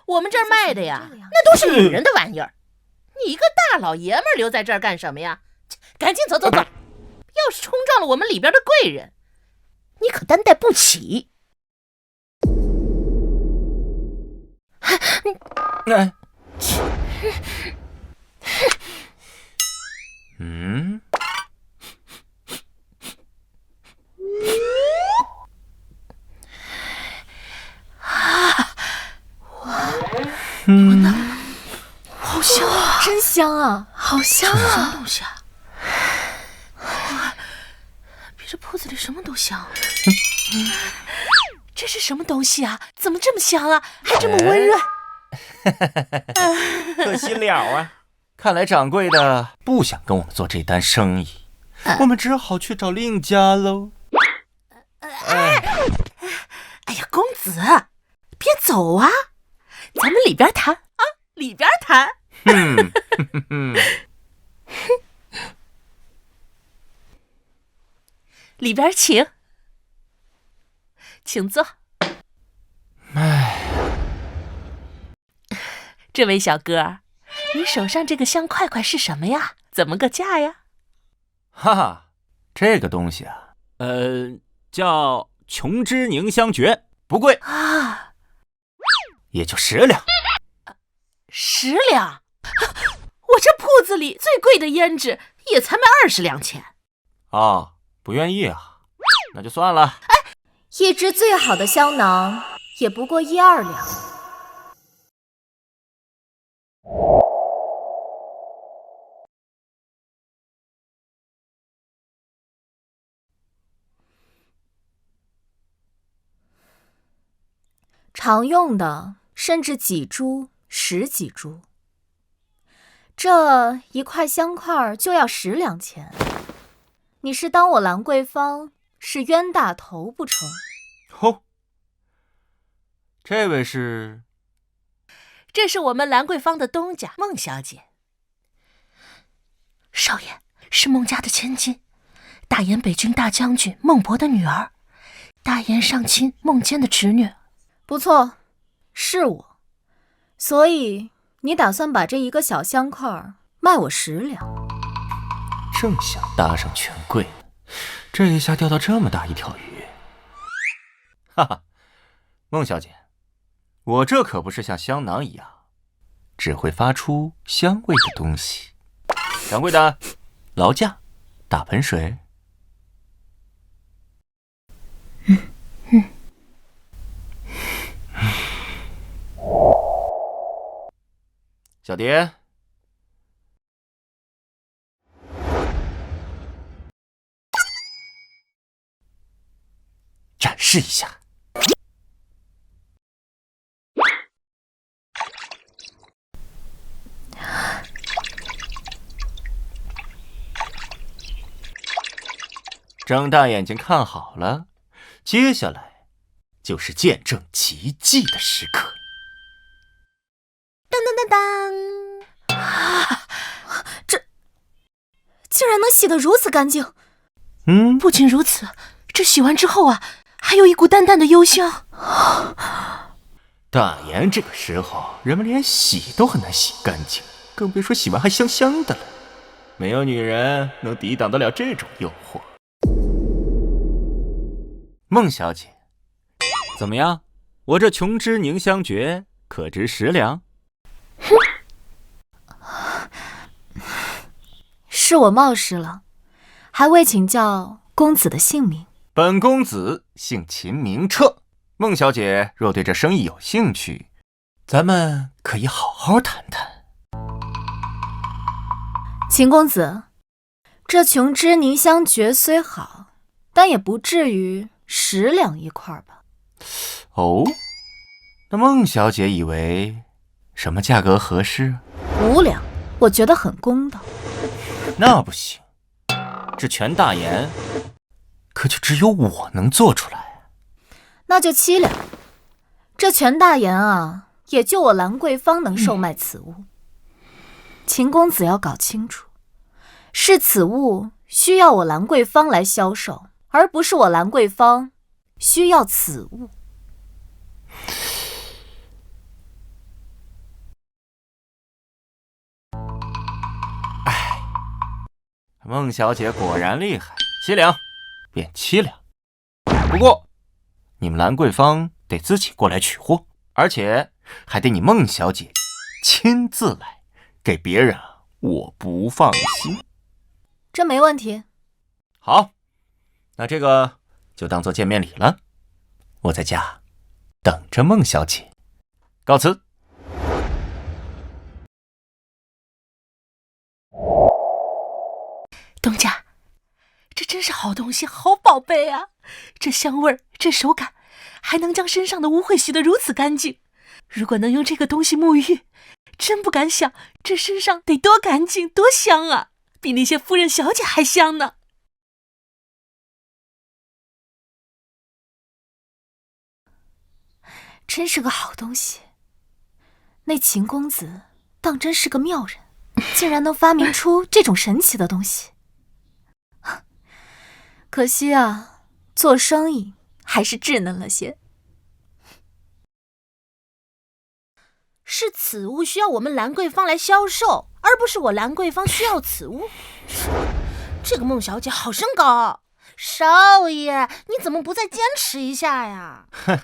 我们这儿卖的呀，那都是女人的玩意儿。你一个大老爷们儿留在这儿干什么呀？赶紧走走走！要是冲撞了我们里边的贵人，你可担待不起。我呢？好香啊！真香啊！好香啊！什么东西啊？比这铺子里什么都香。这是什么东西啊？怎么这么香啊？还这么温润。可惜了啊！看来掌柜的不想跟我们做这单生意，我们只好去找另一家喽。哎呀，公子，别走啊！咱们里边谈啊，里边谈。里边请，请坐。这位小哥，你手上这个香块块是什么呀？怎么个价呀？哈哈，这个东西啊，叫琼脂凝香诀，不贵啊，也就10两。10两？我这铺子里最贵的胭脂也才卖20两钱。啊，不愿意啊？那就算了。一支最好的香囊也不过1-2两。常用的甚至几株、10几株，这一块香块就要10两钱。你是当我兰桂坊是冤大头不成？这位是？这是我们兰桂坊的东家孟小姐。少爷是孟家的千金，大延北军大将军孟博的女儿，大延上卿孟坚的侄女。不错，是我。所以你打算把这一个小香块卖我10两？正想搭上权贵，这一下钓到这么大一条鱼。哈哈，孟小姐，我这可不是像香囊一样只会发出香味的东西。掌柜的，劳驾，打盆水。小蝶，展示一下。睁大眼睛看好了，接下来就是见证奇迹的时刻。当当当当！啊，这竟然能洗得如此干净！不仅如此，这洗完之后啊，还有一股淡淡的幽香。大盐这个时候，人们连洗都很难洗干净，更别说洗完还香香的了。没有女人能抵挡得了这种诱惑。孟小姐，怎么样？我这琼脂凝香诀可值10两？是我冒失了，还未请教公子的姓名。本公子姓秦，名彻。孟小姐若对这生意有兴趣，咱们可以好好谈谈。秦公子，这琼脂凝香诀虽好，但也不至于10两一块吧？哦，那孟小姐以为什么价格合适？5两，我觉得很公道。那不行，这全大盐可就只有我能做出来。那就7两，这全大盐啊，也就我兰桂坊能售卖此物。秦公子要搞清楚，是此物需要我兰桂坊来销售，而不是我兰桂坊需要此物。孟小姐果然厉害，凄凉便凄凉。不过，你们兰桂坊得自己过来取货，而且还得你孟小姐亲自来，给别人我不放心。这没问题。好，那这个就当做见面礼了。我在家等着孟小姐，告辞。东家，这真是好东西，好宝贝啊！这香味儿，这手感，还能将身上的污秽洗得如此干净。如果能用这个东西沐浴，真不敢想这身上得多干净多香啊，比那些夫人小姐还香呢。真是个好东西。那秦公子当真是个妙人，竟然能发明出这种神奇的东西。可惜啊，做生意还是稚嫩了些。是此物需要我们兰桂坊来销售，而不是我兰桂坊需要此物。这个孟小姐好身高，少爷，你怎么不再坚持一下呀？哼，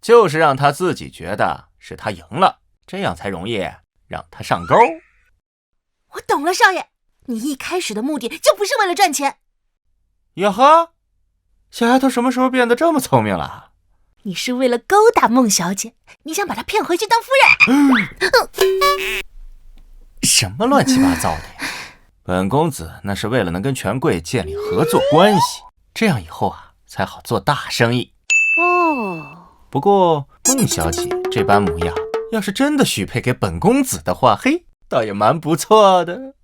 就是让她自己觉得是她赢了，这样才容易让她上钩。我懂了，少爷，你一开始的目的就不是为了赚钱。呀呵，小丫头什么时候变得这么聪明了？你是为了勾搭孟小姐，你想把她骗回去当夫人。什么乱七八糟的呀！本公子那是为了能跟权贵建立合作关系，这样以后才好做大生意。哦，不过孟小姐这般模样，要是真的许配给本公子的话，嘿，倒也蛮不错的。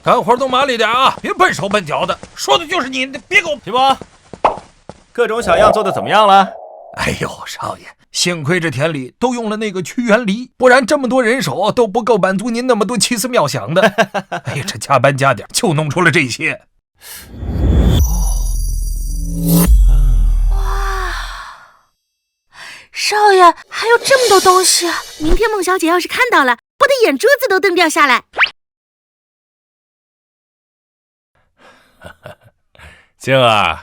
干活都麻利点啊，别笨手笨脚的，说的就是你，别给我。齐伯，各种小样做的怎么样了？哎呦，少爷，幸亏这田里都用了那个屈原梨，不然这么多人手都不够满足您那么多奇思妙想的。哎呀，这加班加点就弄出了这些。哇，少爷还有这么多东西啊！明天孟小姐要是看到了，我的眼珠子都瞪掉下来。静儿，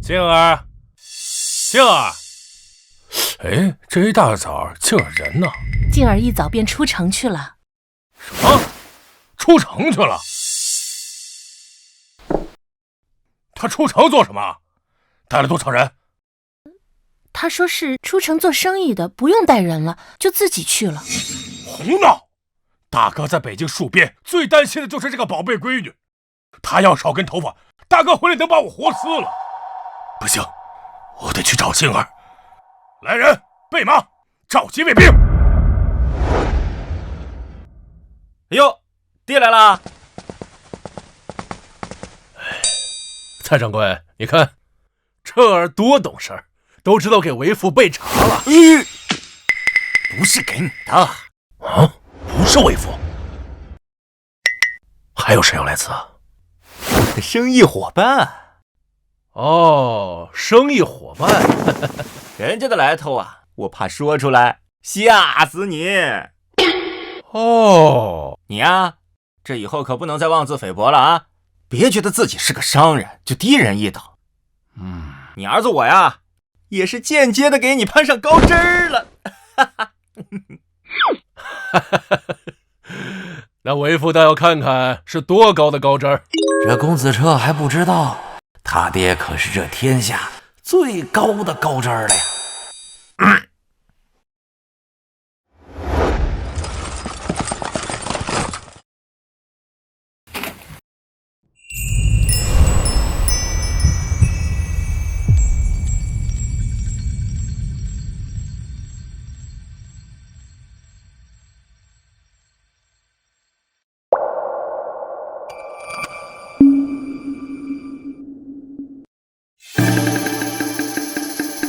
静儿，静儿！哎，这一大早静儿人呢？静儿一早便出城去了。什么？出城去了？他出城做什么？带了多少人？他说是出城做生意的，不用带人了，就自己去了。胡闹！大哥在北京戍边，最担心的就是这个宝贝闺女。她要少根头发，大哥回来能把我活撕了。不行，我得去找静儿。来人，备马，召集卫兵。哎呦，爹来了！蔡掌柜，你看，这儿多懂事，都知道给为父备茶了。不是给你的啊，不是为父。还有谁要来此？我的生意伙伴。哦，生意伙伴。人家的来头啊，我怕说出来吓死你。哦，你呀，这以后可不能再妄自菲薄了啊！别觉得自己是个商人就低人一等。你儿子我呀，也是间接的给你攀上高枝儿了。那为父倒要看看是多高的高枝儿。这公子彻还不知道，他爹可是这天下最高的高枝儿了呀。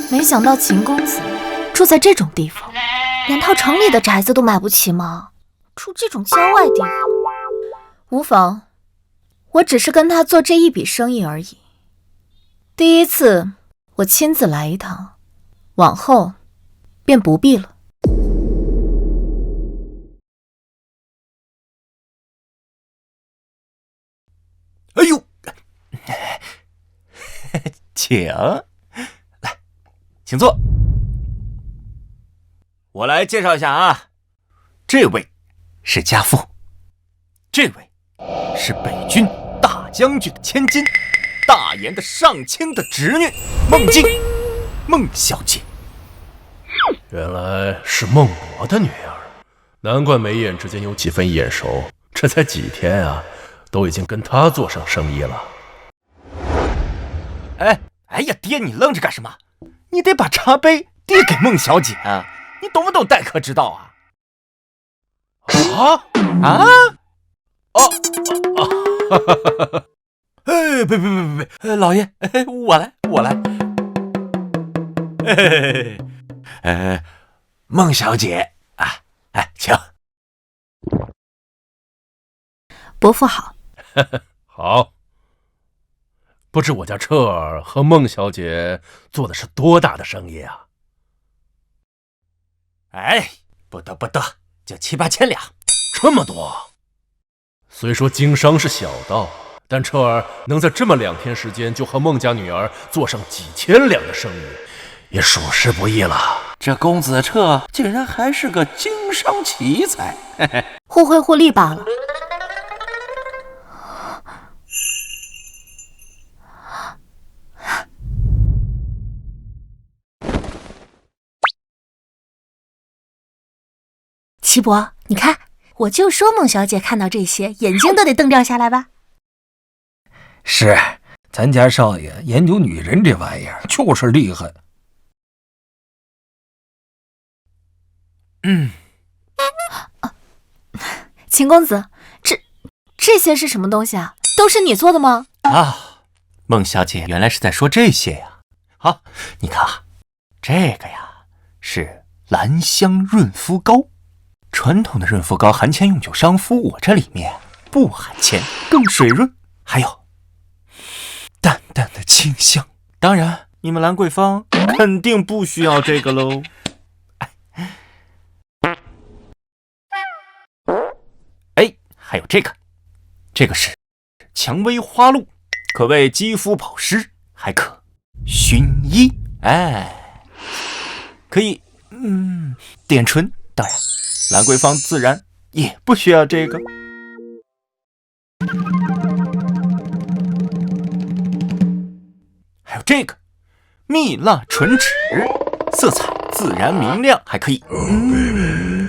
没想到秦公子住在这种地方，连套城里的宅子都买不起吗？住这种郊外地方，无妨，我只是跟他做这一笔生意而已。第一次我亲自来一趟，往后便不必了。哎呦，请来，请坐。我来介绍一下啊，这位是家父，这位是北军大将军的千金，大言的上卿的侄女孟静，孟小姐。原来是孟博的女儿，难怪眉眼之间有几分眼熟。这才几天啊，都已经跟她做上生意了。哎呀，爹，你愣着干什么？你得把茶杯递给孟小姐啊！你懂不懂待客之道啊？别，老爷，我来。孟小姐啊，请。伯父好。好。不知我家彻儿和孟小姐做的是多大的生意啊？不得，就7、8千两。这么多？虽说经商是小道，但彻儿能在这么2天时间就和孟家女儿做上几千两的生意，也属实不易了。这公子彻竟然还是个经商奇才，互惠互利罢了。齐伯，你看，我就说孟小姐看到这些，眼睛都得瞪掉下来吧。是，咱家少爷研究女人这玩意儿就是厉害。秦公子，这些是什么东西啊？都是你做的吗？孟小姐原来是在说这些呀。好，你看啊，这个呀是兰香润肤膏。传统的润肤膏含铅用酒伤肤，我这里面不含铅，更水润，还有淡淡的清香。当然，你们兰桂坊肯定不需要这个喽。还有这个是蔷薇花露，可为肌肤保湿，还可熏衣，可以点唇。当然，兰桂坊自然也不需要这个。还有这个蜜蜡唇脂，色彩自然明亮，还可以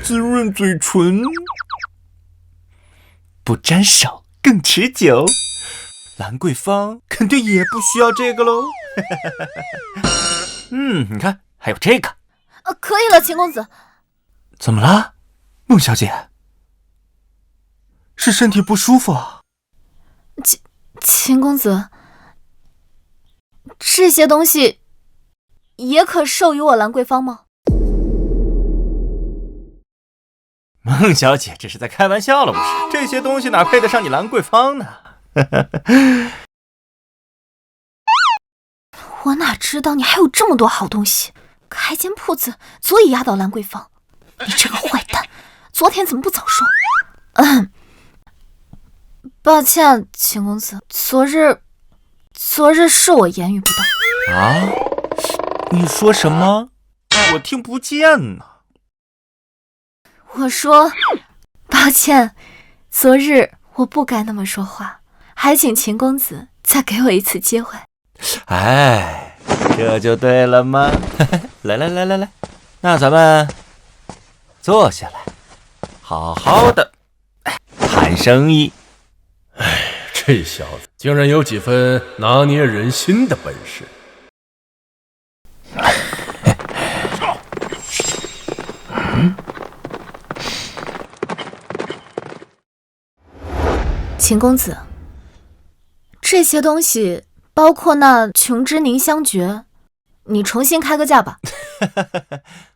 滋润嘴唇，不沾手更持久。兰桂坊肯定也不需要这个喽。你看，还有这个。可以了，秦公子。怎么了，孟小姐？是身体不舒服啊？秦公子，这些东西也可授予我兰桂坊吗？孟小姐这是在开玩笑了不是？这些东西哪配得上你兰桂坊呢？我哪知道你还有这么多好东西，开间铺子足以压倒兰桂坊。你这个坏蛋，昨天怎么不早说？抱歉，秦公子，昨日是我言语不当。啊？你说什么？我听不见呢。我说，抱歉，昨日我不该那么说话，还请秦公子再给我一次机会。这就对了吗？来，那咱们坐下来，好好的谈生意。这小子竟然有几分拿捏人心的本事。秦公子，这些东西包括那琼脂凝香诀，你重新开个价吧。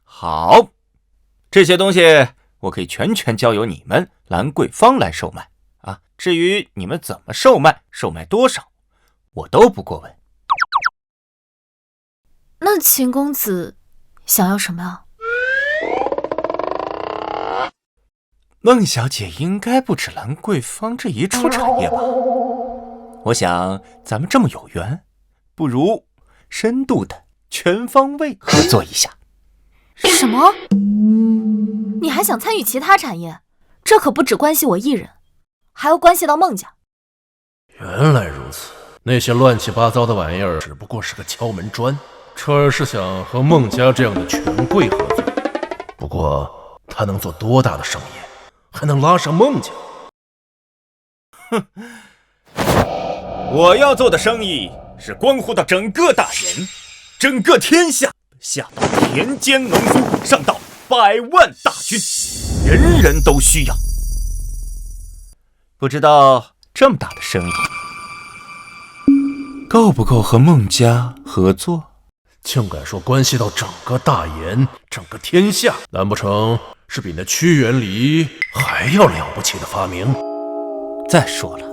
好，这些东西我可以全权交由你们兰桂坊来售卖啊。至于你们怎么售卖多少，我都不过问。那秦公子想要什么啊？孟小姐应该不止兰桂坊这一处产业吧？我想咱们这么有缘，不如深度的、全方位合作一下。什么？你还想参与其他产业？这可不只关系我一人，还要关系到孟家。原来如此，那些乱七八糟的玩意儿只不过是个敲门砖。车儿是想和孟家这样的权贵合作，不过他能做多大的生意，还能拉上孟家？哼，我要做的生意是关乎到整个大研，整个天下，下到田间农夫，上到100万大军，人人都需要。不知道这么大的生意够不够和孟家合作？竟敢说关系到整个大研、整个天下，难不成是比那屈原离还要了不起的发明？再说了，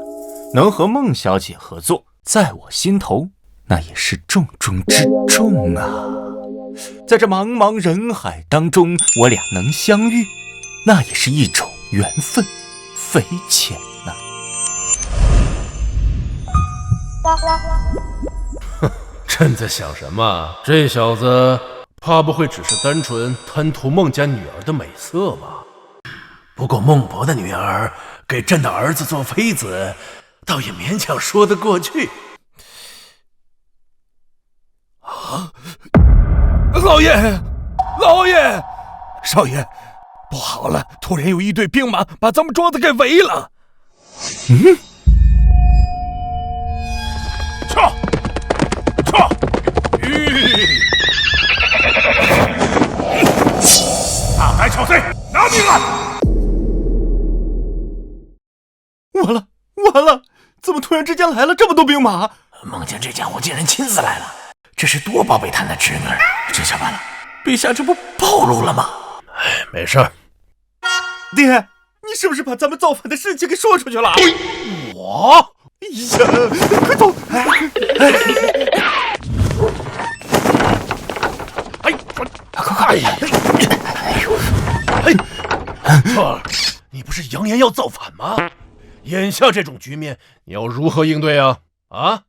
能和孟小姐合作，在我心头那也是重中之重啊。在这茫茫人海当中，我俩能相遇，那也是一种缘分，匪浅呐。哼，朕在想什么？这小子怕不会只是单纯贪图孟家女儿的美色吧？不过孟伯的女儿给朕的儿子做妃子，倒也勉强说得过去。啊！老爷，老爷，少爷，不好了！突然有一队兵马把咱们庄子给围了。嗯，撤！大胆小贼，拿命来！完了！怎么突然之间来了这么多兵马？孟家这家伙竟然亲自来了，这是多宝贝他那侄女儿！这下完了，陛下这不暴露了吗？哎，没事儿。爹，你是不是把咱们造反的事情给说出去了？我？哎呀，快走！快！错了，你不是扬言要造反吗？眼下这种局面，你要如何应对啊？啊？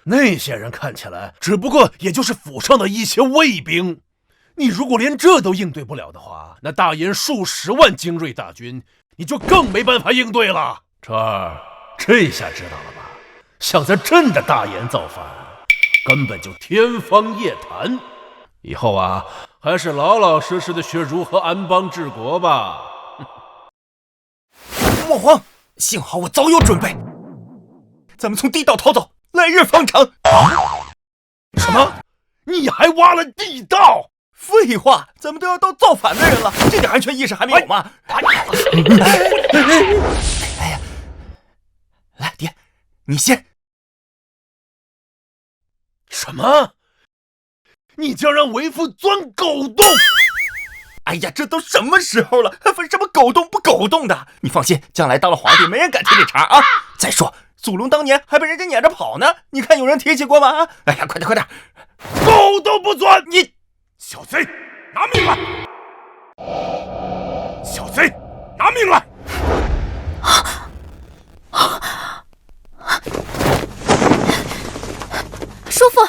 那些人看起来只不过也就是府上的一些卫兵，你如果连这都应对不了的话，那大研数十万精锐大军，你就更没办法应对了。这下知道了吧？想在朕的大研造反，根本就天方夜谭。以后啊，还是老老实实的学如何安邦治国吧。莫慌，幸好我早有准备，咱们从地道逃走，来日方长。什么？你还挖了地道？废话，咱们都要到造反的人了，这点安全意识还没有吗？哎呀，来，爹，你先。什么？你竟然让为父钻狗洞！哎呀，这都什么时候了，还分什么狗洞不狗洞的？你放心，将来当了皇帝，没人敢提这茬啊！再说，祖龙当年还被人家撵着跑呢，你看有人提起过吗？哎呀，快点！狗都不钻！你小贼，拿命来！小贼，拿命来！叔父，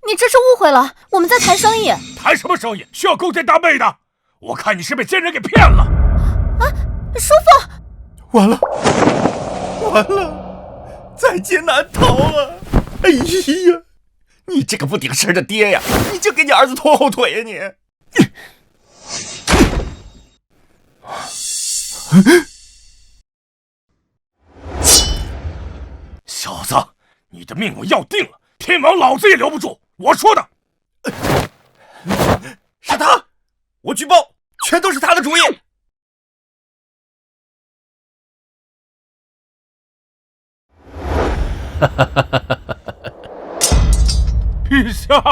你这是误会了，我们在谈生意。谈什么生意？需要勾肩搭背的？我看你是被奸人给骗了。啊，叔父！完了，在劫难逃了！哎呀，你这个不顶事的爹呀，你就给你儿子拖后腿呀你！小子，你的命我要定了，天王老子也留不住！我说的，是他，我举报，全都是他的主意。陛下，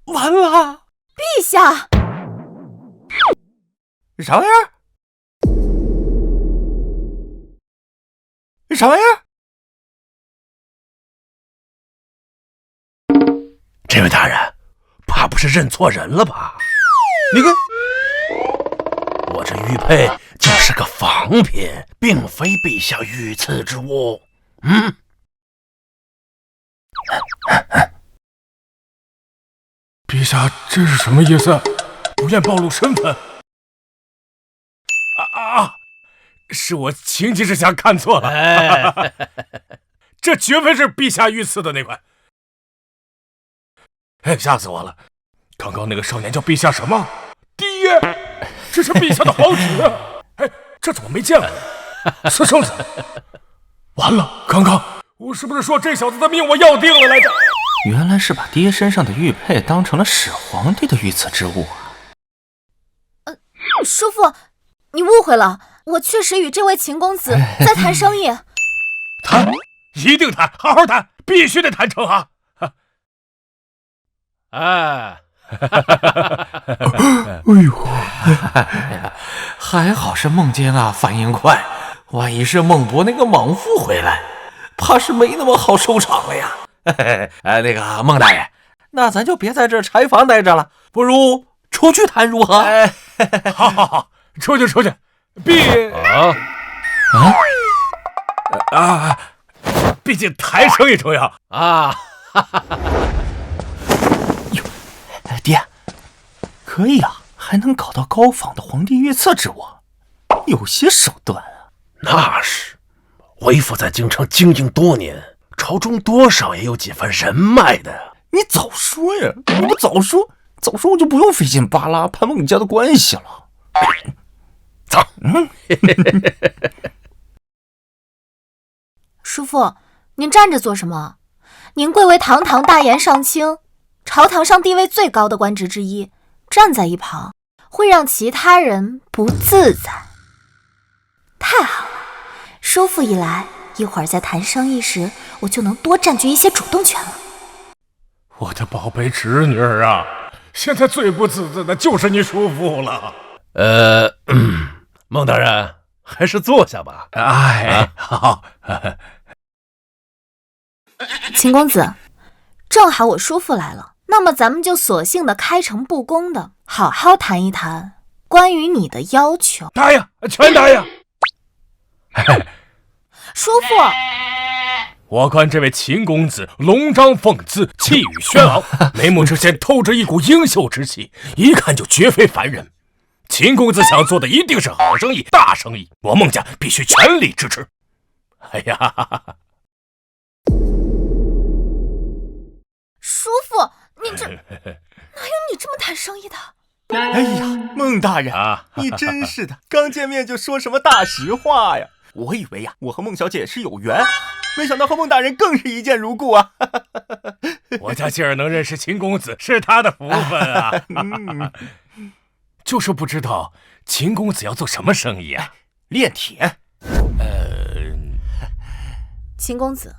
完了！陛下，啥玩意儿？啥玩意儿？这位大人，怕不是认错人了吧？你看，我这玉佩就是个仿品，并非陛下御赐之物。陛下，这是什么意思？不愿暴露身份？是我情急之下看错了。这绝非是陛下御赐的那款。吓死我了！刚刚那个少年叫陛下什么？爹，这是陛下的皇旨。这怎么没见过？私生子，完了！刚刚我是不是说这小子的命我要定了来着？原来是把爹身上的玉佩当成了始皇帝的御赐之物啊！叔父，你误会了，我确实与这位秦公子在谈生意。谈，一定谈，好好谈，必须得谈成啊！哎呦，还好是孟坚啊，反应快。万一是孟博那个莽夫回来，怕是没那么好收场了呀。那个孟大人，那咱就别在这柴房待着了，不如出去谈如何？好，出去，毕竟谈生意重要啊！哟，爹，可以啊，还能搞到高仿的皇帝御赐之物，有些手段啊。那是，为父在京城经营多年，朝中多少也有几分人脉的。你早说呀！你不早说我就不用费劲巴拉攀孟家的关系了。走。叔父，您站着做什么？您贵为堂堂大言上卿，朝堂上地位最高的官职之一，站在一旁会让其他人不自在。太好了，叔父一来，一会儿在谈生意时，我就能多占据一些主动权了。我的宝贝侄女儿啊，现在最不自在的就是你叔父了。孟大人，还是坐下吧。好。秦公子，正好我叔父来了，那么咱们就索性的开诚布公的好好谈一谈关于你的要求。答应，全答应。叔父，我观这位秦公子龙章凤姿，气宇轩昂，眉目之间透着一股英秀之气，一看就绝非凡人。秦公子想做的一定是好生意、大生意，我孟家必须全力支持。叔父，你这哪有你这么谈生意的？哎呀，孟大人，你真是的，刚见面就说什么大实话呀！我以为呀，我和孟小姐是有缘，没想到和孟大人更是一见如故啊！我家今儿能认识秦公子，是他的福分啊！就是不知道秦公子要做什么生意啊？炼铁。秦公子，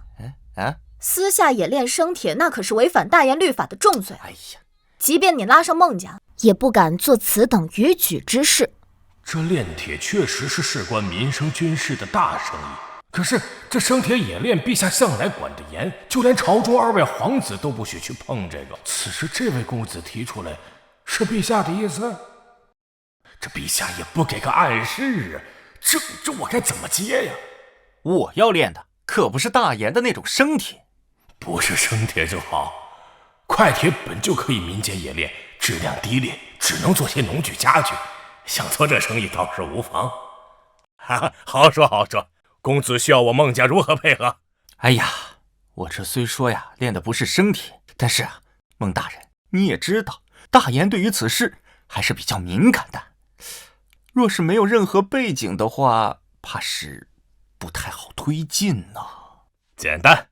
私下冶炼生铁，那可是违反大言律法的重罪。哎呀，即便你拉上孟家，也不敢做此等逾矩之事。这炼铁确实是事关民生军事的大生意，可是这生铁冶炼，陛下向来管得严，就连朝中2位皇子都不许去碰这个。此时这位公子提出来，是陛下的意思？这陛下也不给个暗示，这我该怎么接呀？我要炼的可不是大言的那种生铁，不是生铁就好。快铁本就可以民间冶炼，质量低劣，只能做些农具家具。想做这生意倒是无妨。好说好说，公子需要我孟家如何配合？哎呀，我这虽说呀炼的不是生铁，但是啊，孟大人你也知道，大言对于此事还是比较敏感的。若是没有任何背景的话，怕是不太好推进呢。简单，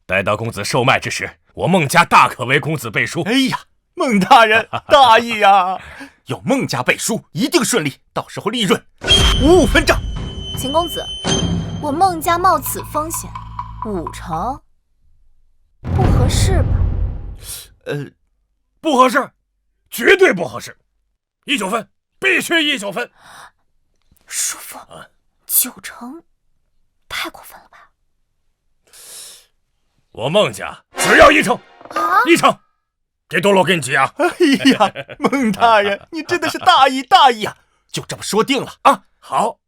待到公子售卖之时，我孟家大可为公子背书。哎呀，孟大人大义呀！有孟家背书，一定顺利，到时候利润55分账。秦公子，我孟家冒此风险，5成，不合适吧？不合适，绝对不合适。19分，必须19分。叔父，9成，太过分了吧？我孟家只要1成，1成，给多少给你急啊！哎呀，孟大人，你真的是大义大义啊！就这么说定了啊！好，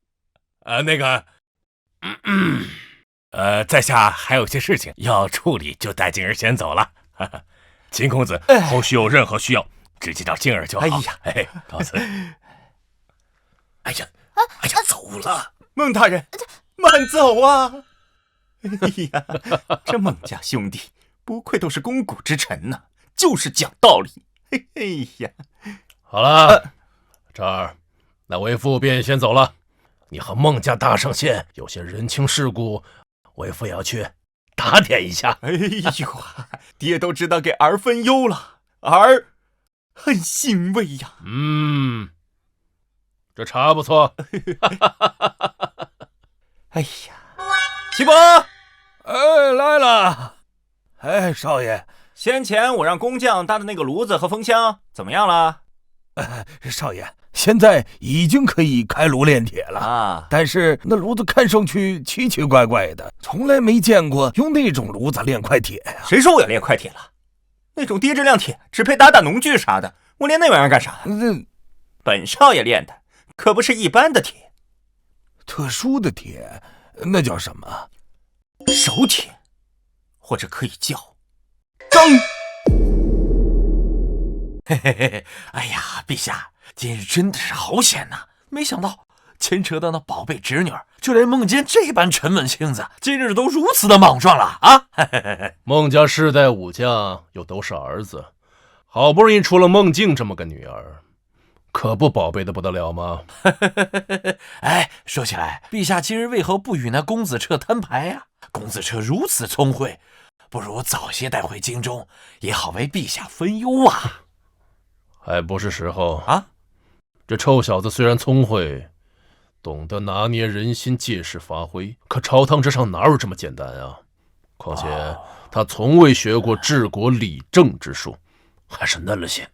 在下还有些事情要处理，就带静儿先走了。秦公子，后续有任何需要，直接找静儿就好。告辞。哎呀，走了。孟大人，慢走啊！哎呀，这孟家兄弟不愧都是肱骨之臣呐，就是讲道理。哎呀，好了，这儿，那为父便先走了。你和孟家大上线有些人情世故，为父也要去打点一下。哎呦，爹都知道给儿分忧了，儿很欣慰呀。这茶不错。哎呀，齐伯，来了。少爷，先前我让工匠搭的那个炉子和风箱怎么样了？少爷，现在已经可以开炉炼铁了啊！但是那炉子看上去奇奇怪怪的，从来没见过用那种炉子炼块铁呀。谁说我要炼块铁了？那种低质量铁只配打农具啥的，我炼那玩意儿干啥？本少爷炼的可不是一般的铁，特殊的铁，那叫什么？手铁，或者可以叫钢。嘿嘿嘿，哎呀，陛下，今日真的是好险呐！没想到牵扯到那宝贝侄女，就连孟坚这般沉稳性子，今日都如此的莽撞了啊！孟家世代武将又都是儿子，好不容易出了孟静这么个女儿，可不宝贝的不得了吗？哎，说起来，陛下今日为何不与那公子彻摊牌呀？公子彻如此聪慧，不如早些带回京中，也好为陛下分忧啊。还不是时候啊！这臭小子虽然聪慧，懂得拿捏人心，借势发挥，可朝堂之上哪有这么简单啊？况且他从未学过治国理政之术，还是嫩了些。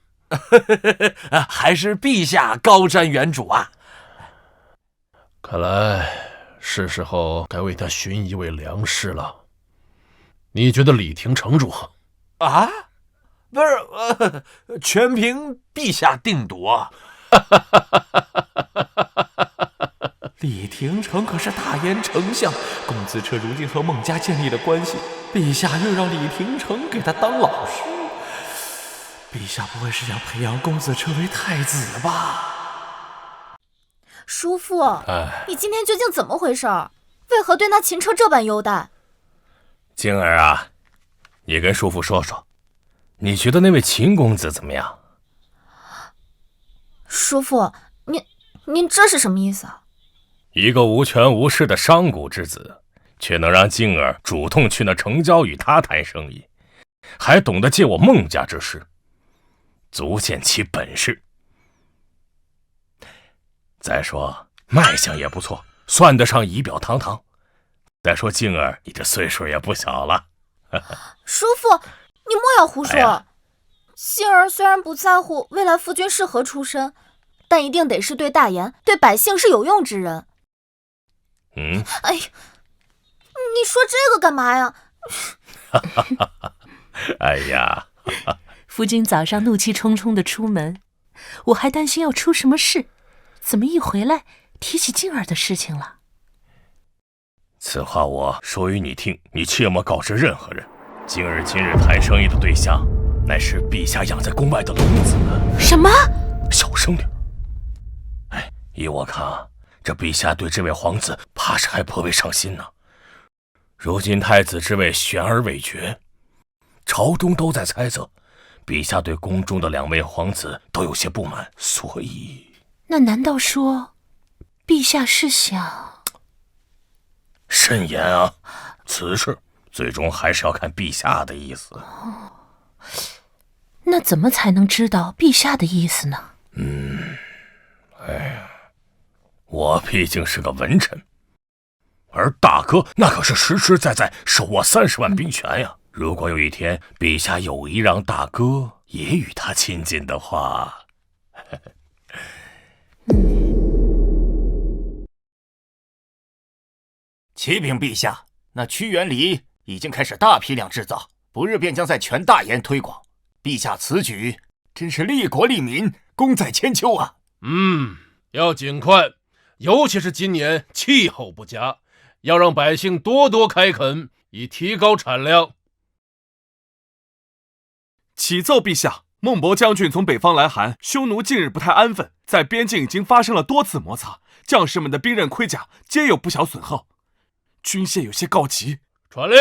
还是陛下高瞻远瞩啊！看来是时候该为他寻一位良师了。你觉得李廷成如何？啊？不是，全凭陛下定夺。李廷成可是大燕丞相，公子彻如今和孟家建立的关系，陛下又让李廷成给他当老师，陛下不会是想培养公子彻为太子吧？叔父，你今天究竟怎么回事？为何对那秦彻这般优待？静儿啊，你跟叔父说说，你觉得那位秦公子怎么样？叔父，您这是什么意思啊？一个无权无势的商贾之子，却能让静儿主动去那城郊与他谈生意，还懂得借我孟家之势，足见其本事。再说卖相也不错，算得上仪表堂堂。再说静儿，你这岁数也不小了。叔父，你莫要胡说。杏儿虽然不在乎未来夫君是何出身，但一定得是对大言、对百姓是有用之人。哎呀，你说这个干嘛呀？哎呀，夫君早上怒气冲冲的出门，我还担心要出什么事，怎么一回来提起静儿的事情了？此话我说与你听，你切莫告知任何人。静儿今日谈生意的对象，乃是陛下养在宫外的龙子。什么？小声点。哎，依我看，这陛下对这位皇子怕是还颇为上心呢。如今太子之位悬而未决，朝中都在猜测，陛下对宫中的2位皇子都有些不满，所以……那难道说，陛下是想……慎言啊，此事最终还是要看陛下的意思。那怎么才能知道陛下的意思呢？哎呀，我毕竟是个文臣，而大哥那可是实实在在手握30万兵权呀。如果有一天陛下有意让大哥也与他亲近的话，启禀陛下，那屈原梨已经开始大批量制造，不日便将在全大燕推广。陛下此举真是利国利民，功在千秋啊！要尽快，尤其是今年气候不佳，要让百姓多多开垦，以提高产量。启奏陛下，孟博将军从北方来函，匈奴近日不太安分，在边境已经发生了多次摩擦，将士们的兵刃盔甲皆有不小损耗，军械有些告急。传令，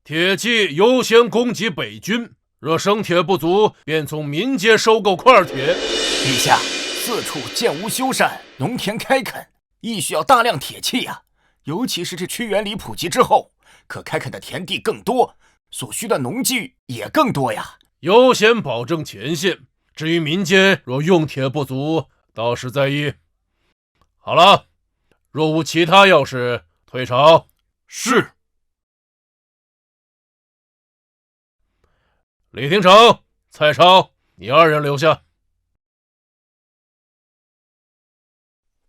铁骑优先攻击北军，若生铁不足，便从民间收购块铁。陛下，四处建屋修缮，农田开垦，亦需要大量铁器呀。尤其是这屈原里普及之后，可开垦的田地更多，所需的农具也更多呀。优先保证前线，至于民间若用铁不足，倒是在意。好了，若无其他要事，退朝。是。李廷成、蔡超，你二人留下。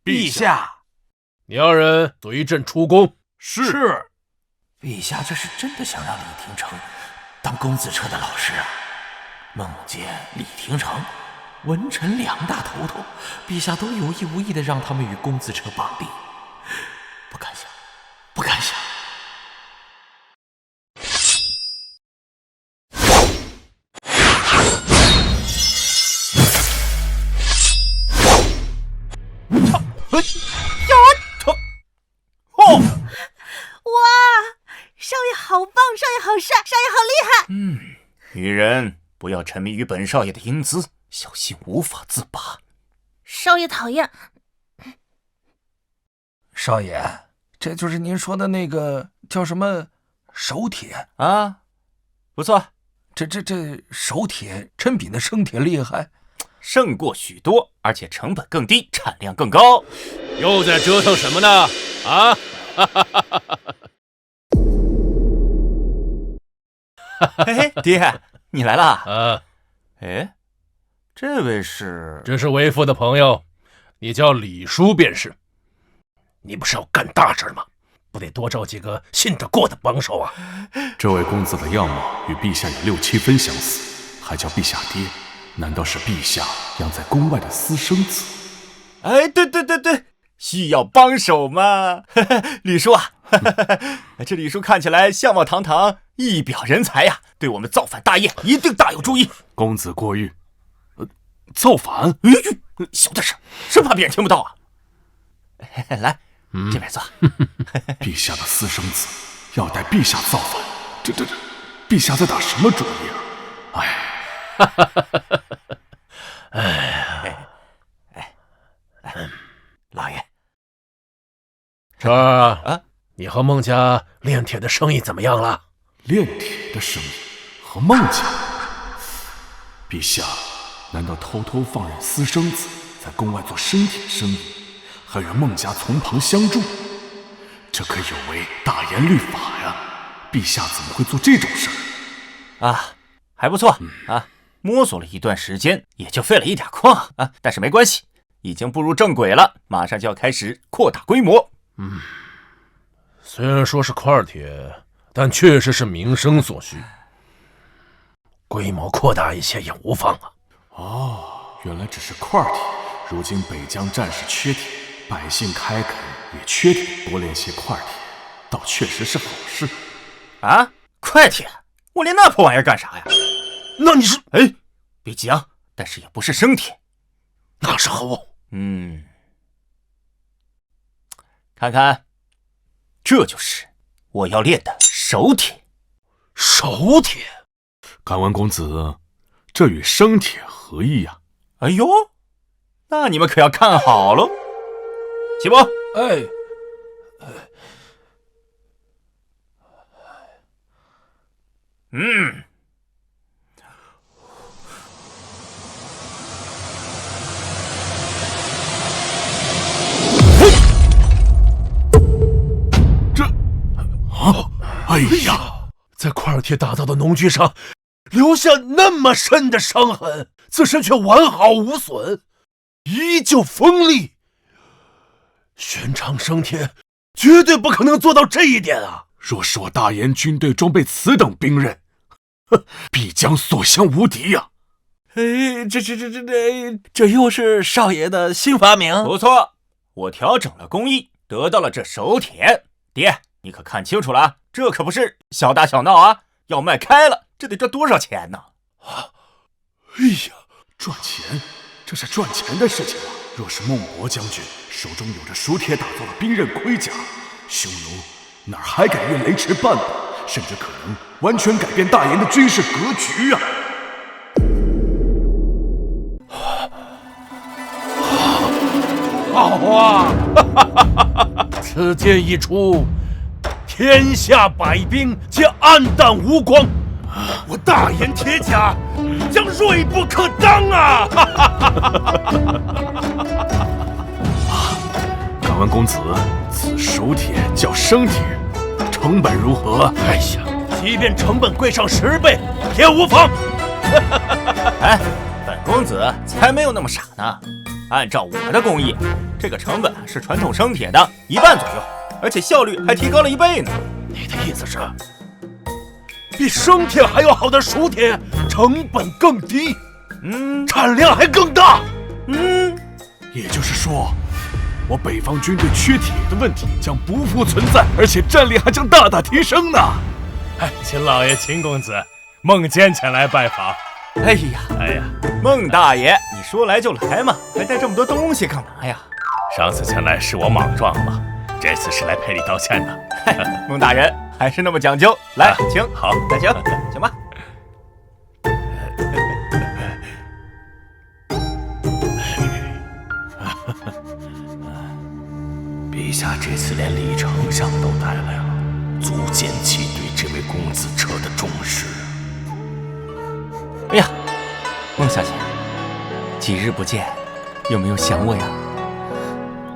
陛下，你二人随朕出宫。是。陛下这是真的想让李廷成当公子车的老师啊？梦见李廷成、文臣两大头头，陛下都有意无意的让他们与公子车绑定，不敢想，不敢想。哇，少爷好棒，少爷好帅，少爷好厉害！女人不要沉迷于本少爷的英姿，小心无法自拔。少爷讨厌。少爷，这就是您说的那个叫什么手铁啊？不错，这手铁真比那生铁厉害，胜过许多，而且成本更低，产量更高。又在折腾什么呢？啊！嘿，爹，你来啦！啊，哎，这位是？这是为父的朋友，你叫李叔便是。你不是要干大事吗？不得多找几个信得过的帮手啊！这位公子的样貌与陛下有6、7分相似，还叫陛下爹，难道是陛下养在宫外的私生子？哎，对，需要帮手吗？李叔啊，这李叔看起来相貌堂堂，一表人才呀，对我们造反大业一定大有助益。公子过誉，造反？小点声，生怕别人听不到啊！来，这边坐。陛下的私生子要带陛下造反，这，陛下在打什么主意啊？老爷，这儿你和孟家炼铁的生意怎么样了？炼铁的生意和孟家？陛下难道偷偷放任私生子在宫外做生铁生意，还让孟家从旁相助？这可有违大严律法呀！陛下怎么会做这种事儿？啊，还不错啊，摸索了一段时间，也就废了一点矿啊，但是没关系，已经步入正轨了，马上就要开始扩大规模。虽然说是块铁，但确实是民生所需，规模扩大一些也无妨啊。哦，原来只是块铁。如今北疆战事缺铁，百姓开垦也缺铁，多炼些块铁，倒确实是好事。啊，块铁？我炼那破玩意儿干啥呀？那你是？别急啊，但是也不是生铁，那是何物？看看，这就是我要炼的手铁。手铁？敢问公子，这与生铁何异呀？哎呦，那你们可要看好喽！起步。哎呀，在块铁打造的农具上留下那么深的伤痕，自身却完好无损，依旧锋利。寻常生铁绝对不可能做到这一点啊！若是我大严军队装备此等兵刃，必将所向无敌呀！这又是少爷的新发明？不错，我调整了工艺，得到了这手帖。爹，你可看清楚了啊，这可不是小打小闹啊，要卖开了，这得赚多少钱呢？哎呀，赚钱，这是赚钱的事情啊！若是孟博将军手中有着熟铁打造的兵刃盔甲，匈奴哪还敢越雷池半步，甚至可能完全改变大燕的军事格局啊！好啊！此剑一出，天下百兵皆黯淡无光，我大燕铁甲将锐不可当啊！敢问公子，此手铁叫生铁，成本如何？哎呀，即便成本贵上10倍也无妨。哎，本公子才没有那么傻呢。按照我的工艺，这个成本是传统生铁的1半左右，而且效率还提高了1倍呢。你的意思是，比生铁还要好的熟铁成本更低，产量还更大。也就是说，我北方军队缺铁的问题将不复存在，而且战力还将大大提升呢。秦老爷、秦公子，孟坚前来拜访。哎呀，孟大爷，你说来就来嘛，还带这么多东西干嘛呀？上次前来是我莽撞了，这次是来赔礼道歉的。孟大人还是那么讲究，来，请，好，那请吧。陛下这次连李丞相都带来了，足见其对这位公子车的重视。哎呀，孟小姐，几日不见，有没有想我呀？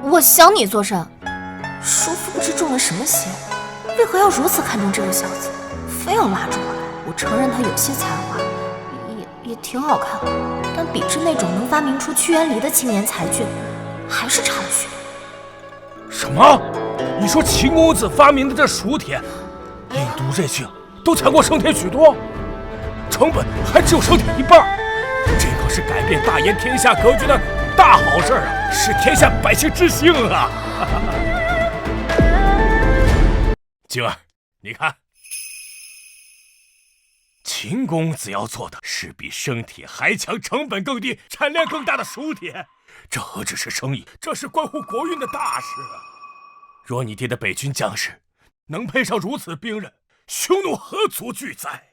我想你做甚？叔父不知中了什么邪，为何要如此看重这个小子，非要拉住我来？我承认他有些才华，也挺好看，但比之那种能发明出屈原离的青年才俊，还是差了许多。什么？你说秦公子发明的这熟铁，印度、瑞幸都强过生铁许多，成本还只有生铁1半，这可是改变大燕天下格局的大好事啊，是天下百姓之幸啊！静儿，你看，秦公子要做的是比生铁还强、成本更低、产量更大的熟铁，这何止是生意，这是关乎国运的大事啊！若你爹的北军将士能配上如此兵刃，匈奴何足惧哉？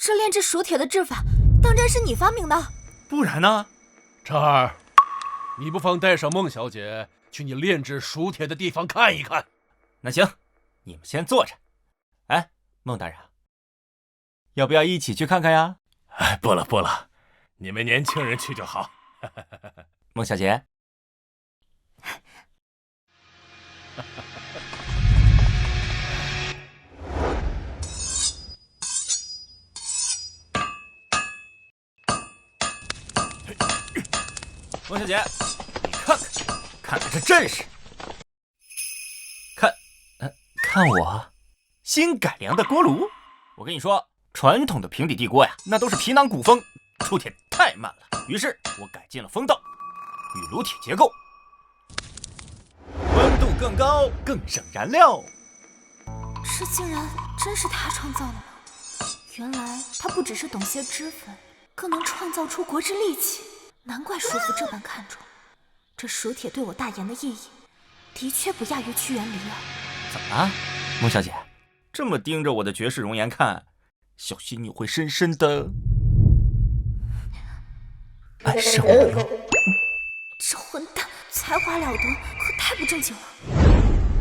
这炼制熟铁的制法，当真是你发明的？不然呢？这儿，你不妨带上孟小姐去你炼制熟铁的地方看一看。那行，你们先坐着。哎，孟大人，要不要一起去看看呀？不了，你们年轻人去就好。孟小姐。孟小姐，你看看这阵势，看我新改良的锅炉。我跟你说，传统的平底地锅呀，那都是皮囊鼓风，出铁太慢了。于是我改进了风道，与炉铁结构，温度更高，更省燃料。这竟然真是他创造的吗？原来他不只是懂些脂粉，更能创造出国之利器。难怪叔父这般看重，这熟铁对我大燕的意义，的确不亚于屈原离啊！怎么了，孟小姐？这么盯着我的绝世容颜看，小心你会深深的爱上我。这混蛋才华了得，可太不正经了。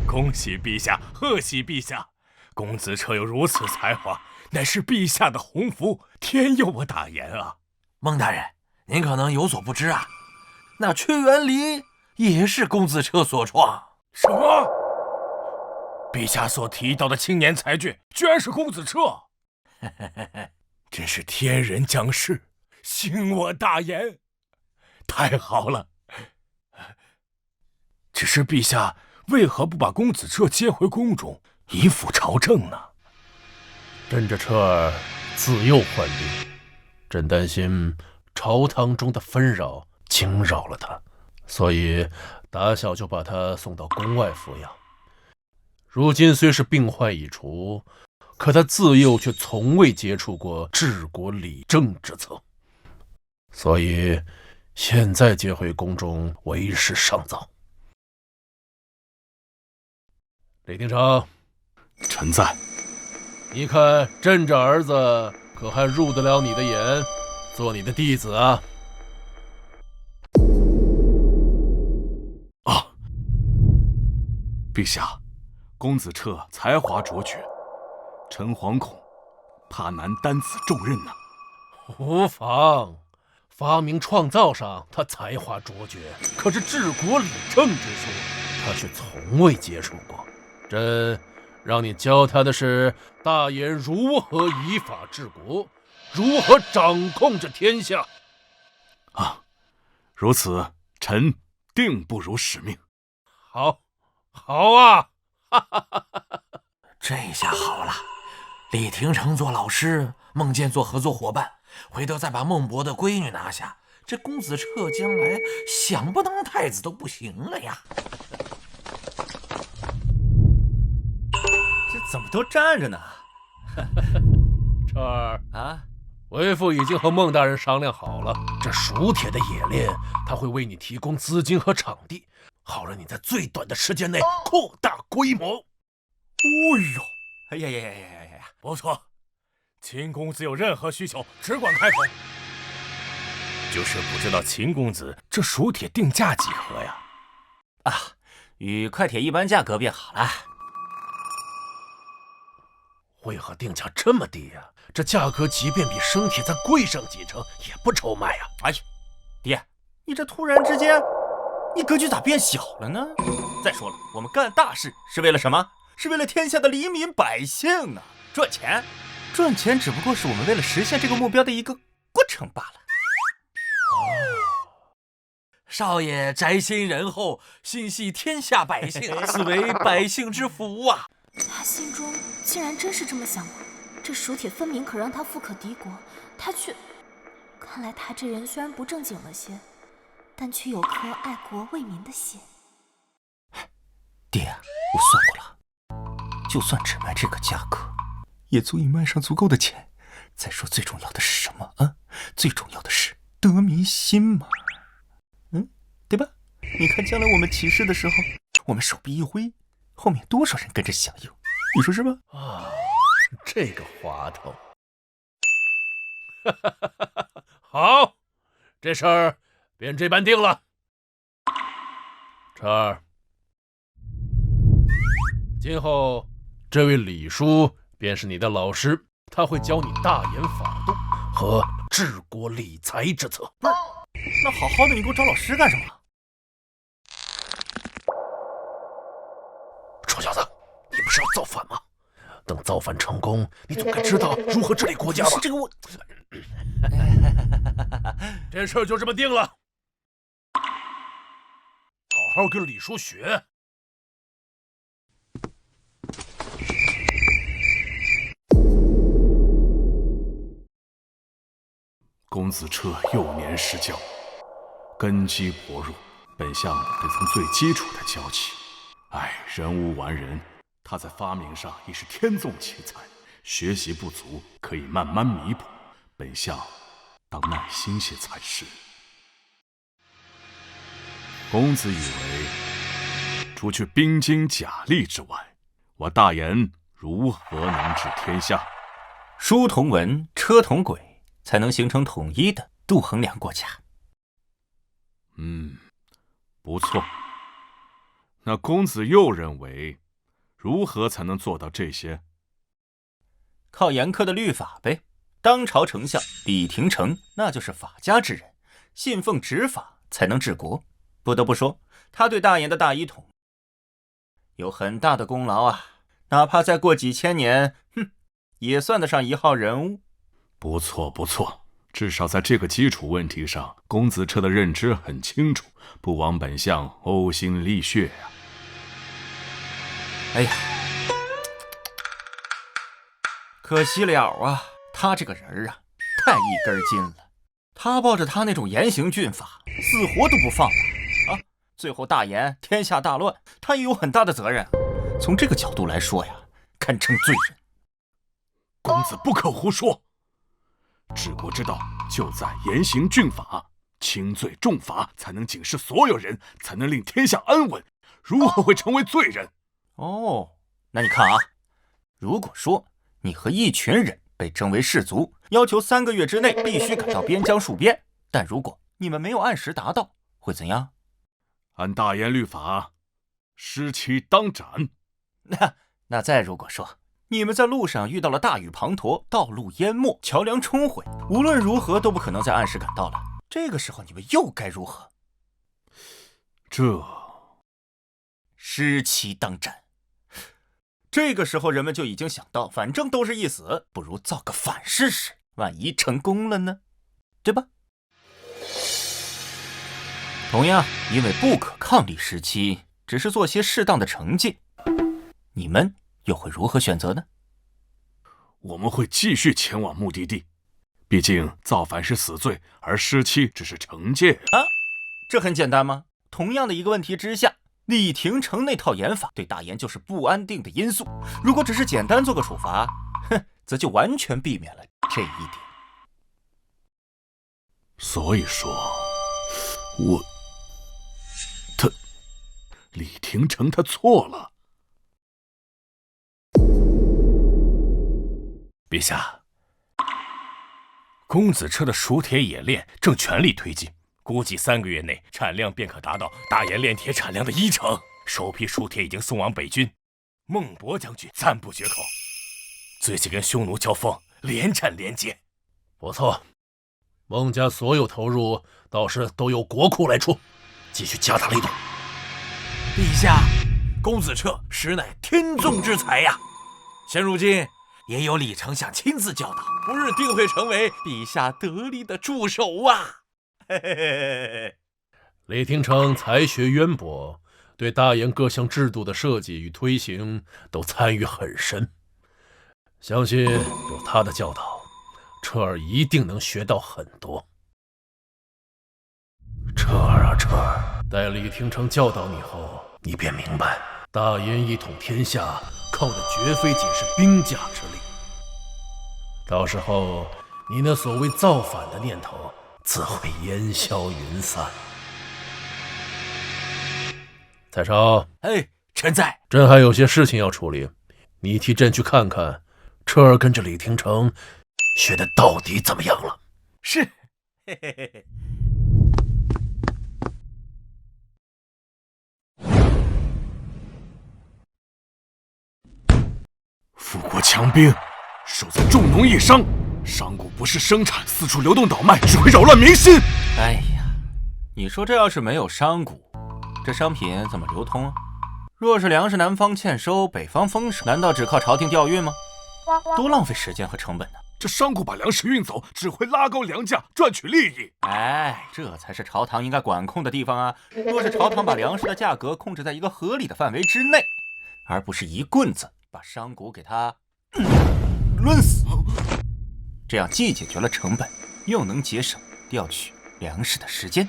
恭喜陛下，贺喜陛下！公子车有如此才华，乃是陛下的鸿福，天佑我大燕啊！孟大人，您可能有所不知啊，那屈原离也是公子车所创。什么？陛下所提到的青年才俊，居然是公子车！真是天人降世，兴我大燕！太好了！只是陛下为何不把公子车接回宫中，以辅朝政呢？跟着车儿自幼患病，朕担心朝堂中的纷扰惊扰了他，所以打小就把他送到宫外抚养。如今虽是病患已除，可他自幼却从未接触过治国理政之策，所以现在接回宫中为时尚早。李廷成，臣在。你看朕这儿子可还入得了你的眼，做你的弟子啊？啊！陛下，公子彻才华卓绝，臣惶恐怕难担此重任呢。无妨，发明创造上他才华卓绝，可是治国理政之术他却从未接触过。朕让你教他的是大言如何依法治国，如何掌控着天下。啊，如此，臣定不辱使命。好，好啊！这下好了，李廷成做老师，孟健做合作伙伴，回头再把孟博的闺女拿下，这公子彻将来想不当太子都不行了呀！这怎么都站着呢？彻儿啊，为父已经和孟大人商量好了，这蜀铁的冶炼，他会为你提供资金和场地，好让你在最短的时间内扩大规模。哎呀呀呀呀呀！不错，秦公子有任何需求，只管开口。就是不知道秦公子这蜀铁定价几何呀？啊，与快铁一般价格便好了。为何定价这么低呀？这价格即便比生铁再贵上几成，也不愁卖呀！哎，爹，你这突然之间，你格局咋变小了呢？再说了，我们干大事是为了什么？是为了天下的黎民百姓啊！赚钱，赚钱只不过是我们为了实现这个目标的一个过程罢了。少爷宅心仁厚，心系天下百姓，此为百姓之福啊！他心中竟然真是这么想的。这蜀铁分明可让他富可敌国，他却……看来他这人虽然不正经了些，但却有颗爱国为民的心。爹，我算过了，就算只卖这个价格，也足以卖上足够的钱。再说最重要的是什么啊？最重要的是得民心嘛，对吧？你看将来我们起事的时候，我们手臂一挥，后面多少人跟着响应，你说是吧？啊，这个滑头。好，这事儿便这般定了。彻儿，今后这位李叔便是你的老师，他会教你大言法度和治国理财之策。不是，那好好的你给我找老师干什么？臭小子，你不是要造反吗？等造反成功，你总该知道如何治理国家吧？这个我，这事儿就这么定了。好好跟李叔学。公子彻幼年失教，根基薄弱，本相得从最基础的教起。人无完人，他在发明上已是天纵奇才，学习不足可以慢慢弥补，本相当耐心些才是。公子以为，除去兵精甲力之外，我大言如何能治天下？书同文，车同轨，才能形成统一的度衡量国家。不错。那公子又认为，如何才能做到这些？靠严苛的律法呗。当朝丞相李廷成，那就是法家之人，信奉执法才能治国。不得不说，他对大言的大一统有很大的功劳啊！哪怕再过几千年，也算得上一号人物。不错不错，至少在这个基础问题上，公子彻的认知很清楚，不枉本相呕心沥血呀。哎呀，可惜了啊！他这个人啊，太一根筋了。他抱着他那种严刑峻法，死活都不放的啊！最后大言天下大乱，他也有很大的责任。从这个角度来说呀，堪称罪人。公子不可胡说，治国之道就在严刑峻法，轻罪重罚才能警示所有人，才能令天下安稳。如何会成为罪人？哦，那你看啊，如果说你和一群人被征为士卒，要求3个月之内必须赶到边疆戍边，但如果你们没有按时达到，会怎样？按大严律法，失期当斩。那再如果说你们在路上遇到了大雨滂沱，道路淹没，桥梁冲毁，无论如何都不可能再按时赶到了，这个时候你们又该如何？这失期当斩。这个时候人们就已经想到，反正都是一死，不如造个反试试，万一成功了呢？对吧？同样，因为不可抗力失期，只是做些适当的惩戒，你们又会如何选择呢？我们会继续前往目的地，毕竟造反是死罪，而失期只是惩戒啊。这很简单吗？同样的一个问题之下，李廷成那套严法对大严就是不安定的因素。如果只是简单做个处罚，则就完全避免了这一点。所以说，李廷成他错了。陛下，公子车的熟铁冶炼正全力推进，估计3个月内产量便可达到大冶炼铁产量的1成。首批熟铁已经送往北军，孟博将军赞不绝口。最近跟匈奴交锋，连战连捷。不错，孟家所有投入倒是都由国库来出，继续加大力度。陛下，公子彻实乃天纵之才呀！现如今也有李丞相亲自教导，不日定会成为陛下得力的助手啊！李廷成才学渊博，对大严各项制度的设计与推行都参与很深，相信有他的教导，彻儿一定能学到很多。彻儿啊彻儿，待李廷成教导你后，你便明白，大严一统天下，靠的绝非仅是兵甲之力。到时候，你那所谓造反的念头，自会烟消云散。蔡超，臣在。朕还有些事情要处理，你替朕去看看，彻儿跟着李廷成学的到底怎么样了？是。富国强兵，守在重农抑商，商贾不是生产，四处流动倒卖，只会扰乱民心。哎呀，你说这要是没有商贾，这商品怎么流通啊？若是粮食南方欠收，北方丰收，难道只靠朝廷调运吗？多浪费时间和成本呢！这商贾把粮食运走，只会拉高粮价，赚取利益。哎，这才是朝堂应该管控的地方啊！若是朝堂把粮食的价格控制在一个合理的范围之内，而不是一棍子把商贾给他抡死，这样既解决了成本，又能节省调取粮食的时间。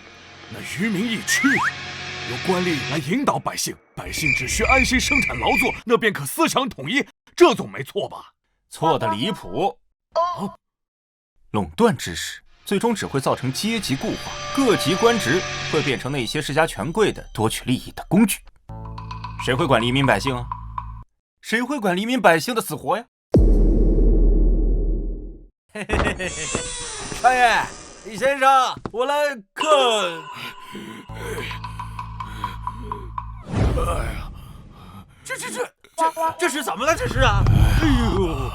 那愚民疫区，由官吏来引导百姓，百姓只需安心生产劳作，那便可思想统一，这总没错吧？错的离谱！垄断知识最终只会造成阶级固化，各级官职会变成那些世家权贵的夺取利益的工具。谁会管黎民百姓啊？谁会管黎民百姓的死活呀？少爷，李先生，我来看。哎呀，这是怎么了？这是啊！哎呦，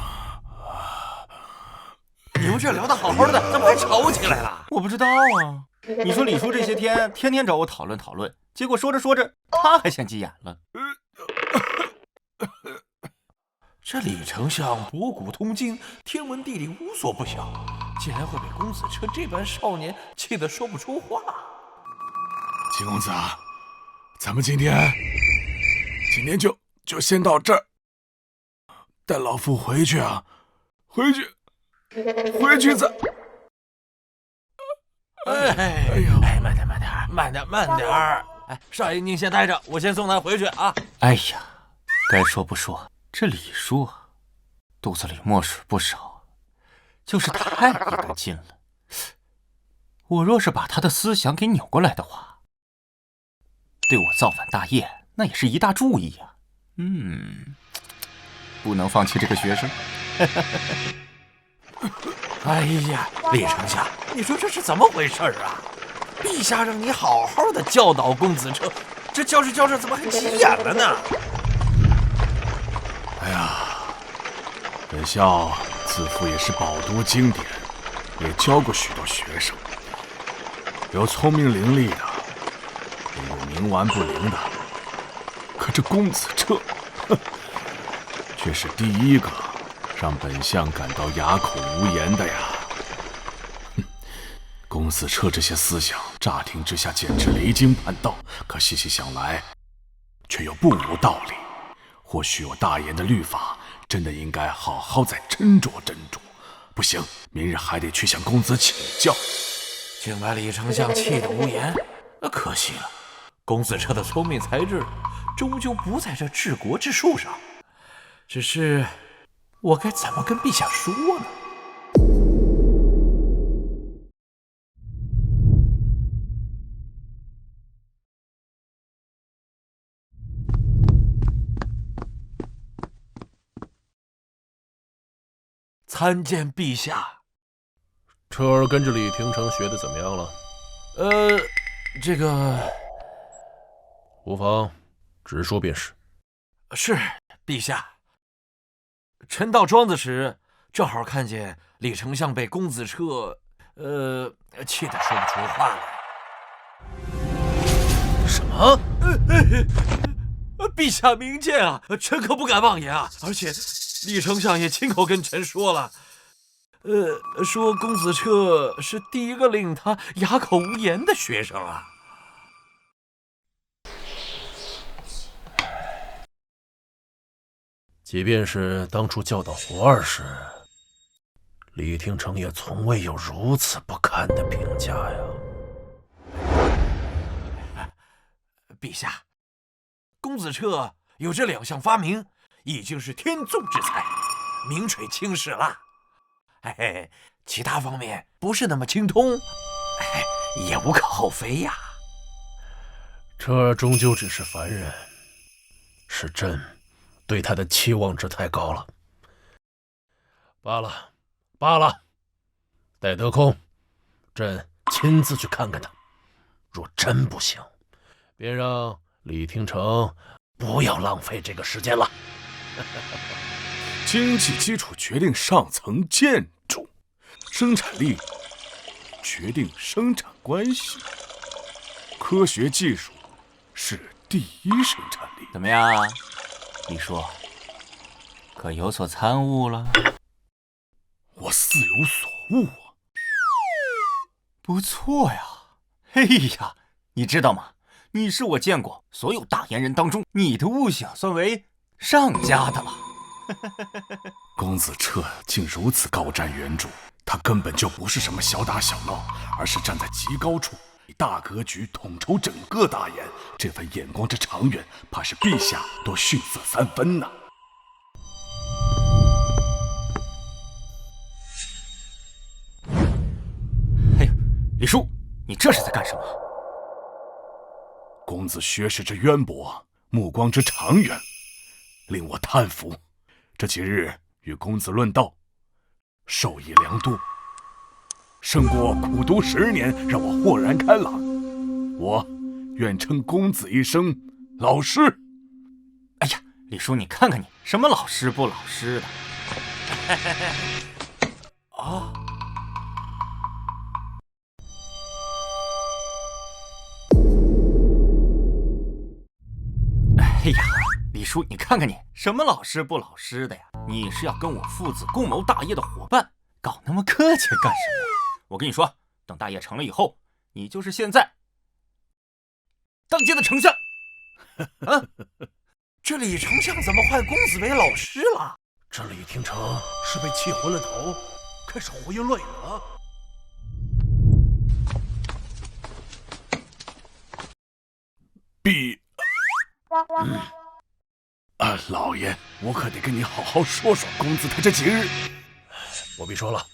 你们这聊得好好的，怎么还吵起来了？我不知道啊。你说李叔这些天天天找我讨论讨论，结果说着说着，他还先急眼了。这李丞相博古通今，天文地理无所不晓，竟然会被公子彻这般少年气得说不出话。秦公子啊，咱们今天就先到这儿，带老夫回去啊，回去。回去再。慢点！哎，少爷您先待着，我先送他回去啊。哎呀，该说不说，这李叔啊，肚子里墨水不少，就是太一个劲了。我若是把他的思想给扭过来的话，对我造反大业那也是一大注意呀。不能放弃这个学生。哎呀，李丞相，你说这是怎么回事啊？陛下让你好好的教导公子彻，这教着怎么还急眼了呢？哎呀，本校自负也是饱读经典，也教过许多学生，有聪明伶俐的，也有冥顽不灵的。可这公子彻，却是第一个让本相感到哑口无言的呀！公子彻这些思想，乍听之下简直离经叛道，可细细想来，却又不无道理。或许我大言的律法，真的应该好好再斟酌斟酌。不行，明日还得去向公子请教。竟把李丞相气得无言，可惜了，公子彻的聪明才智，终究不在这治国之术上。只是我该怎么跟陛下说呢？参见陛下。彻儿跟着李廷成学的怎么样了？这个无妨，直说便是。是陛下。臣到庄子时，正好看见李丞相被公子彻，气得说不出话来。什么？陛下明鉴啊，臣可不敢妄言啊！而且李丞相也亲口跟臣说了，说公子彻是第一个令他哑口无言的学生啊。即便是当初教导胡二时，李廷成也从未有如此不堪的评价呀。陛下，公子彻有这2项发明，已经是天纵之才，名垂青史了。其他方面不是那么精通，也无可厚非呀。这终究只是凡人，是朕对他的期望值太高了。罢了，待得空，朕亲自去看看他。若真不行，便让李廷成不要浪费这个时间了。经济基础决定上层建筑，生产力决定生产关系，科学技术是第一生产力。怎么样，李叔，可有所参悟了？我似有所悟啊。不错呀。哎呀，你知道吗？你是我见过所有大言人当中，你的悟性算为上佳的了。公子彻竟如此高瞻远瞩，他根本就不是什么小打小闹，而是站在极高处，以大格局统筹整个大研。这份眼光之长远，怕是陛下都逊色3分呢。嘿，李叔，你这是在干什么？公子学识之渊博，目光之长远，令我叹服。这几日与公子论道，受益良多，胜过苦读10年，让我豁然开朗。我愿称公子一声老师。哎呀，李叔，你看看你，什么老师不老师的？啊！哎呀，李叔，你看看你，什么老师不老师的呀？你是要跟我父子共谋大业的伙伴，搞那么客气干什么？我跟你说，等大业成了以后，你就是现在当今的丞相。啊，这李丞相怎么唤公子为老师了？这李廷成是被气昏了头，开始胡言乱语了。老爷，我可得跟你好好说说，公子他这几日……不必说了，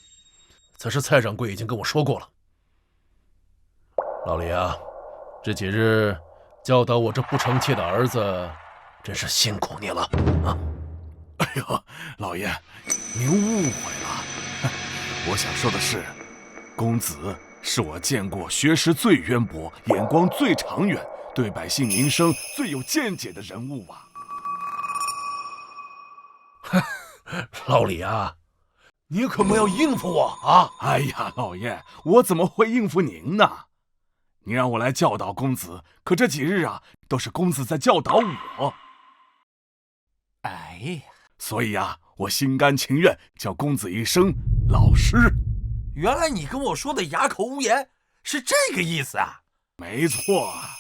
此事蔡掌柜已经跟我说过了。老李啊，这几日教导我这不成器的儿子，真是辛苦你了啊！哎呦，老爷，您误会了。我想说的是，公子是我见过学识最渊博、眼光最长远、对百姓民生最有见解的人物啊！老李啊，你可不要应付我啊！哎呀，老爷，我怎么会应付您呢？你让我来教导公子，可这几日啊，都是公子在教导我。哎呀，所以啊，我心甘情愿叫公子一声老师。原来你跟我说的哑口无言是这个意思啊？没错啊。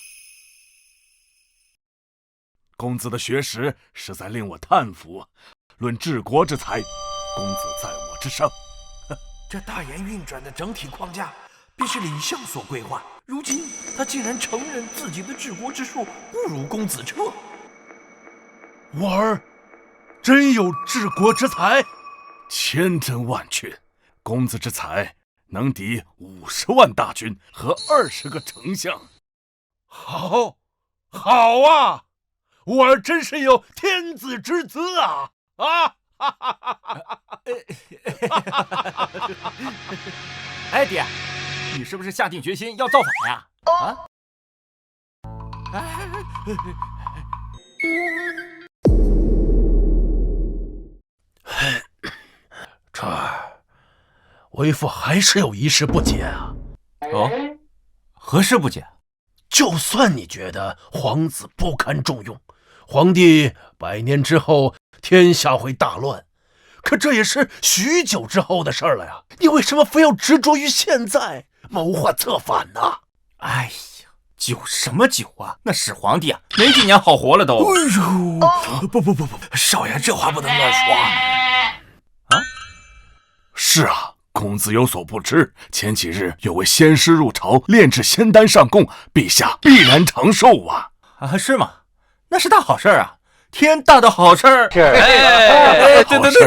公子的学识实在令我叹服，论治国之才，公子在我之上。这大研运转的整体框架便是李相所规划，如今他竟然承认自己的治国之术不如公子彻。我儿真有治国之才，千真万确。公子之才能敌50万大军和20个丞相。好啊！我儿真是有天子之子啊！哎，爹，你是不是下定决心要造反呀？啊？这儿，为父还是有一事不解啊！哦，何事不解？就算你觉得皇子不堪重用，皇帝100年之后天下会大乱，可这也是许久之后的事儿了呀！你为什么非要执着于现在，谋划策反呢？哎呀，酒什么酒啊？那始皇帝啊，没几年好活了都。哎呦，不，少爷这话不能乱说啊！是啊，公子有所不知，前几日有位仙师入朝炼制仙丹上供，陛下必然长寿啊！啊，是吗？那是大好事啊！天大的好事儿！对，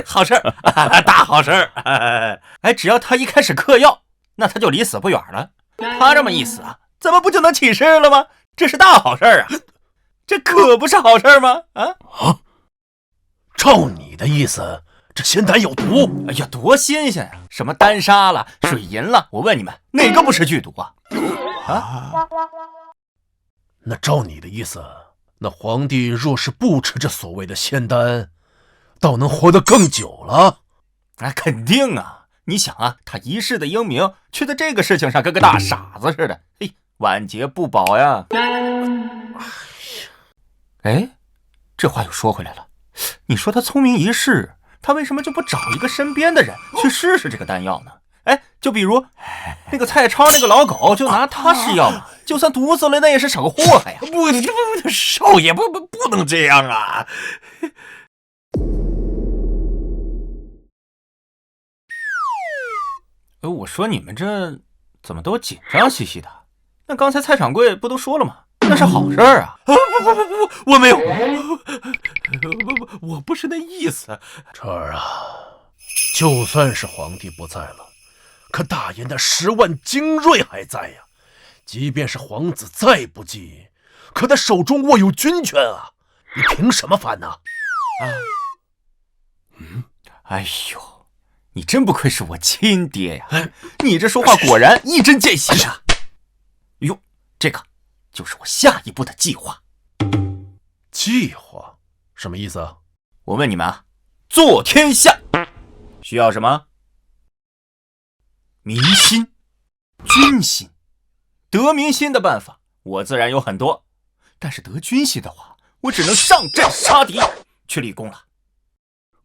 好事儿，大好事儿！哎，只要他一开始嗑药，那他就离死不远了。他这么一死啊，咱们不就能起事了吗？这是大好事儿啊！这可不是好事儿吗？啊！照你的意思，这仙丹有毒？哎呀，多新鲜呀！什么丹砂了、水银了，我问你们，哪个不是剧毒啊？啊？那照你的意思，那皇帝若是不吃这所谓的仙丹，倒能活得更久了。啊，肯定啊！你想啊，他一世的英名，却在这个事情上跟个大傻子似的，嘿，晚节不保呀！哎，这话又说回来了，你说他聪明一世，他为什么就不找一个身边的人去试试这个丹药呢？哎，就比如那个蔡超那个老狗，就拿他试药嘛，就算毒死了，那也是少个祸害呀！不，少爷不能这样啊！我说你们这怎么都紧张兮兮的？那刚才蔡掌柜不都说了吗？那是好事儿啊！不，我没有，我不是那意思。这儿啊，就算是皇帝不在了，可大燕的10万精锐还在呀。即便是皇子再不济，可他手中握有军权啊，你凭什么反呢？哎呦，你真不愧是我亲爹呀！你这说话果然一针见血啊！哟，这个就是我下一步的计划。计划？什么意思啊？我问你们啊，做天下需要什么？民心、军心。得民心的办法，我自然有很多，但是得军心的话，我只能上阵杀敌，去立功了。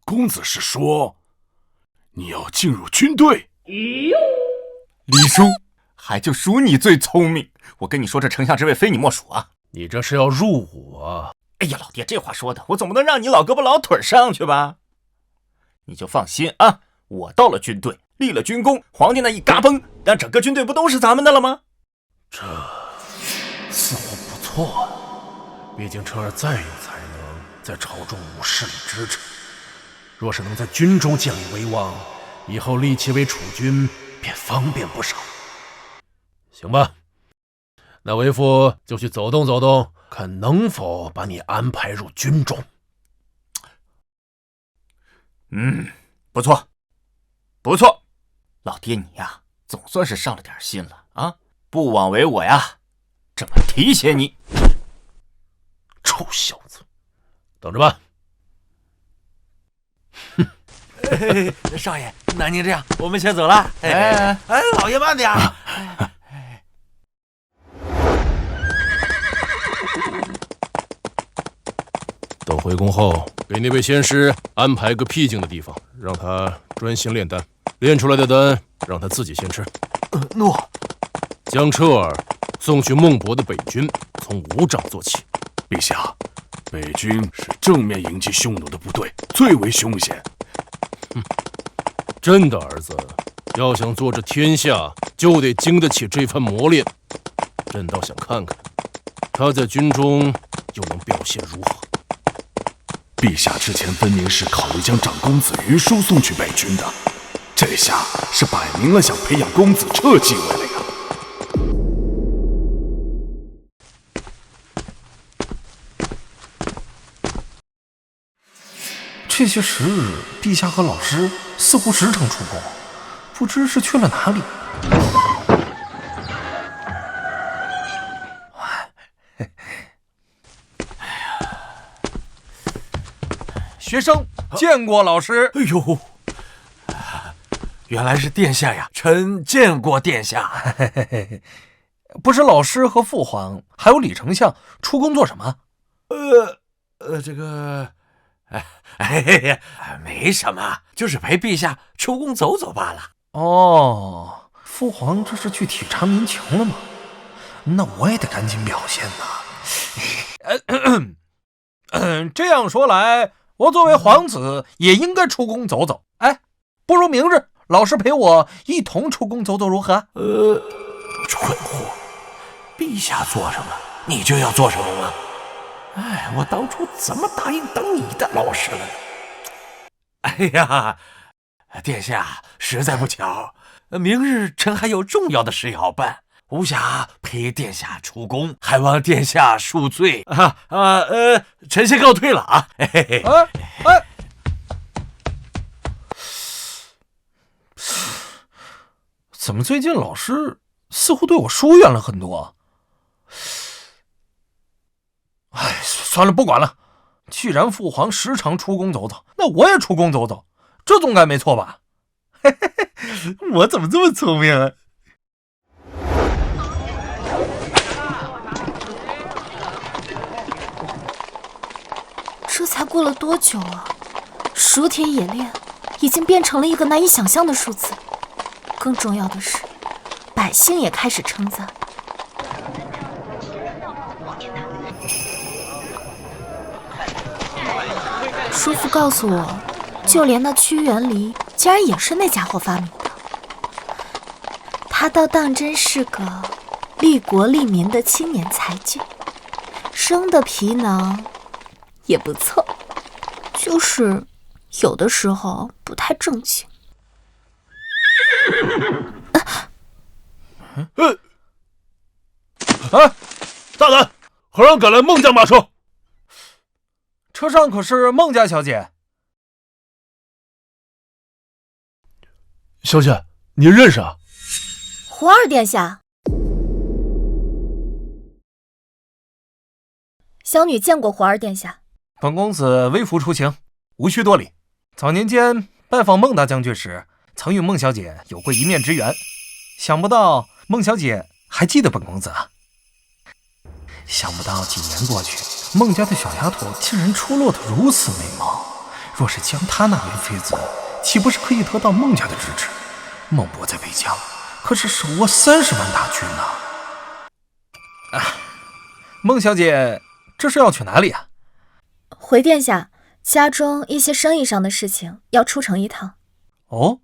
公子是说你要进入军队？李叔，还就属你最聪明。我跟你说，这丞相之位非你莫属啊！你这是要入伍啊？哎呀，老爹，这话说的，我总不能让你老胳膊老腿上去吧？你就放心啊，我到了军队，立了军功，皇帝那一嘎嘣，让整个军队不都是咱们的了吗？这似乎不错啊。毕竟车儿再有才能，在朝中无势力支撑，若是能在军中建立威望，以后立其为储君便方便不少。行吧，那为父就去走动走动，看能否把你安排入军中。不错，不错，老爹你呀，总算是上了点心了啊！不枉为我呀，这么提携你。臭小子，等着吧。少爷，那您这样，我们先走了。老爷慢点。等回宫后，给那位仙师安排个僻静的地方，让他专心炼丹，炼出来的丹让他自己先吃。诺。将车儿送去孟博的北军，从5丈做起。陛下，北军是正面迎击匈奴的部队，最为凶险。朕的儿子要想做这天下，就得经得起这番磨练。朕倒想看看他在军中又能表现如何。陛下之前分明是考虑将长公子于叔送去北军的，这下是摆明了想培养公子彻继位了呀。这些时日，陛下和老师似乎时常出宫，不知是去了哪里。学生见过老师。哎呦，原来是殿下呀！臣见过殿下。不是老师和父皇还有李丞相出宫做什么？这个，没什么，就是陪陛下出宫走走罢了。哦，父皇这是去体察民情了吗？那我也得赶紧表现呐。这样说来，我作为皇子也应该出宫走走。哎，不如明日老师陪我一同出宫走走如何？蠢货，陛下做什么你就要做什么吗？哎，我当初怎么答应当你的老师了呢？哎呀，殿下，实在不巧，明日臣还有重要的事要办，无暇陪殿下出宫，还望殿下恕罪臣先告退了啊！怎么最近老师似乎对我疏远了很多？哎，算了，不管了。既然父皇时常出宫走走，那我也出宫走走，这总该没错吧？嘿嘿嘿，我怎么这么聪明啊？这才过了多久啊？熟铁冶炼已经变成了一个难以想象的数字。更重要的是，百姓也开始称赞。叔父告诉我，就连那屈原离竟然也是那家伙发明的。他倒当真是个利国利民的青年才俊，生的皮囊也不错，就是有的时候不太正经。大胆！何人赶来孟家马车？车上可是孟家小姐。小姐，您认识啊？胡二殿下，小女见过胡二殿下。本公子微服出行，无需多礼。早年间拜访孟大将军时，曾与孟小姐有过一面之缘，想不到孟小姐还记得本公子啊。想不到几年过去，孟家的小丫头竟然出落得如此美貌。若是将她纳为妃子，岂不是可以得到孟家的支持？孟博在北疆可是手握30万大军呢。孟小姐，这是要去哪里啊？回殿下，家中一些生意上的事情要出城一趟。哦，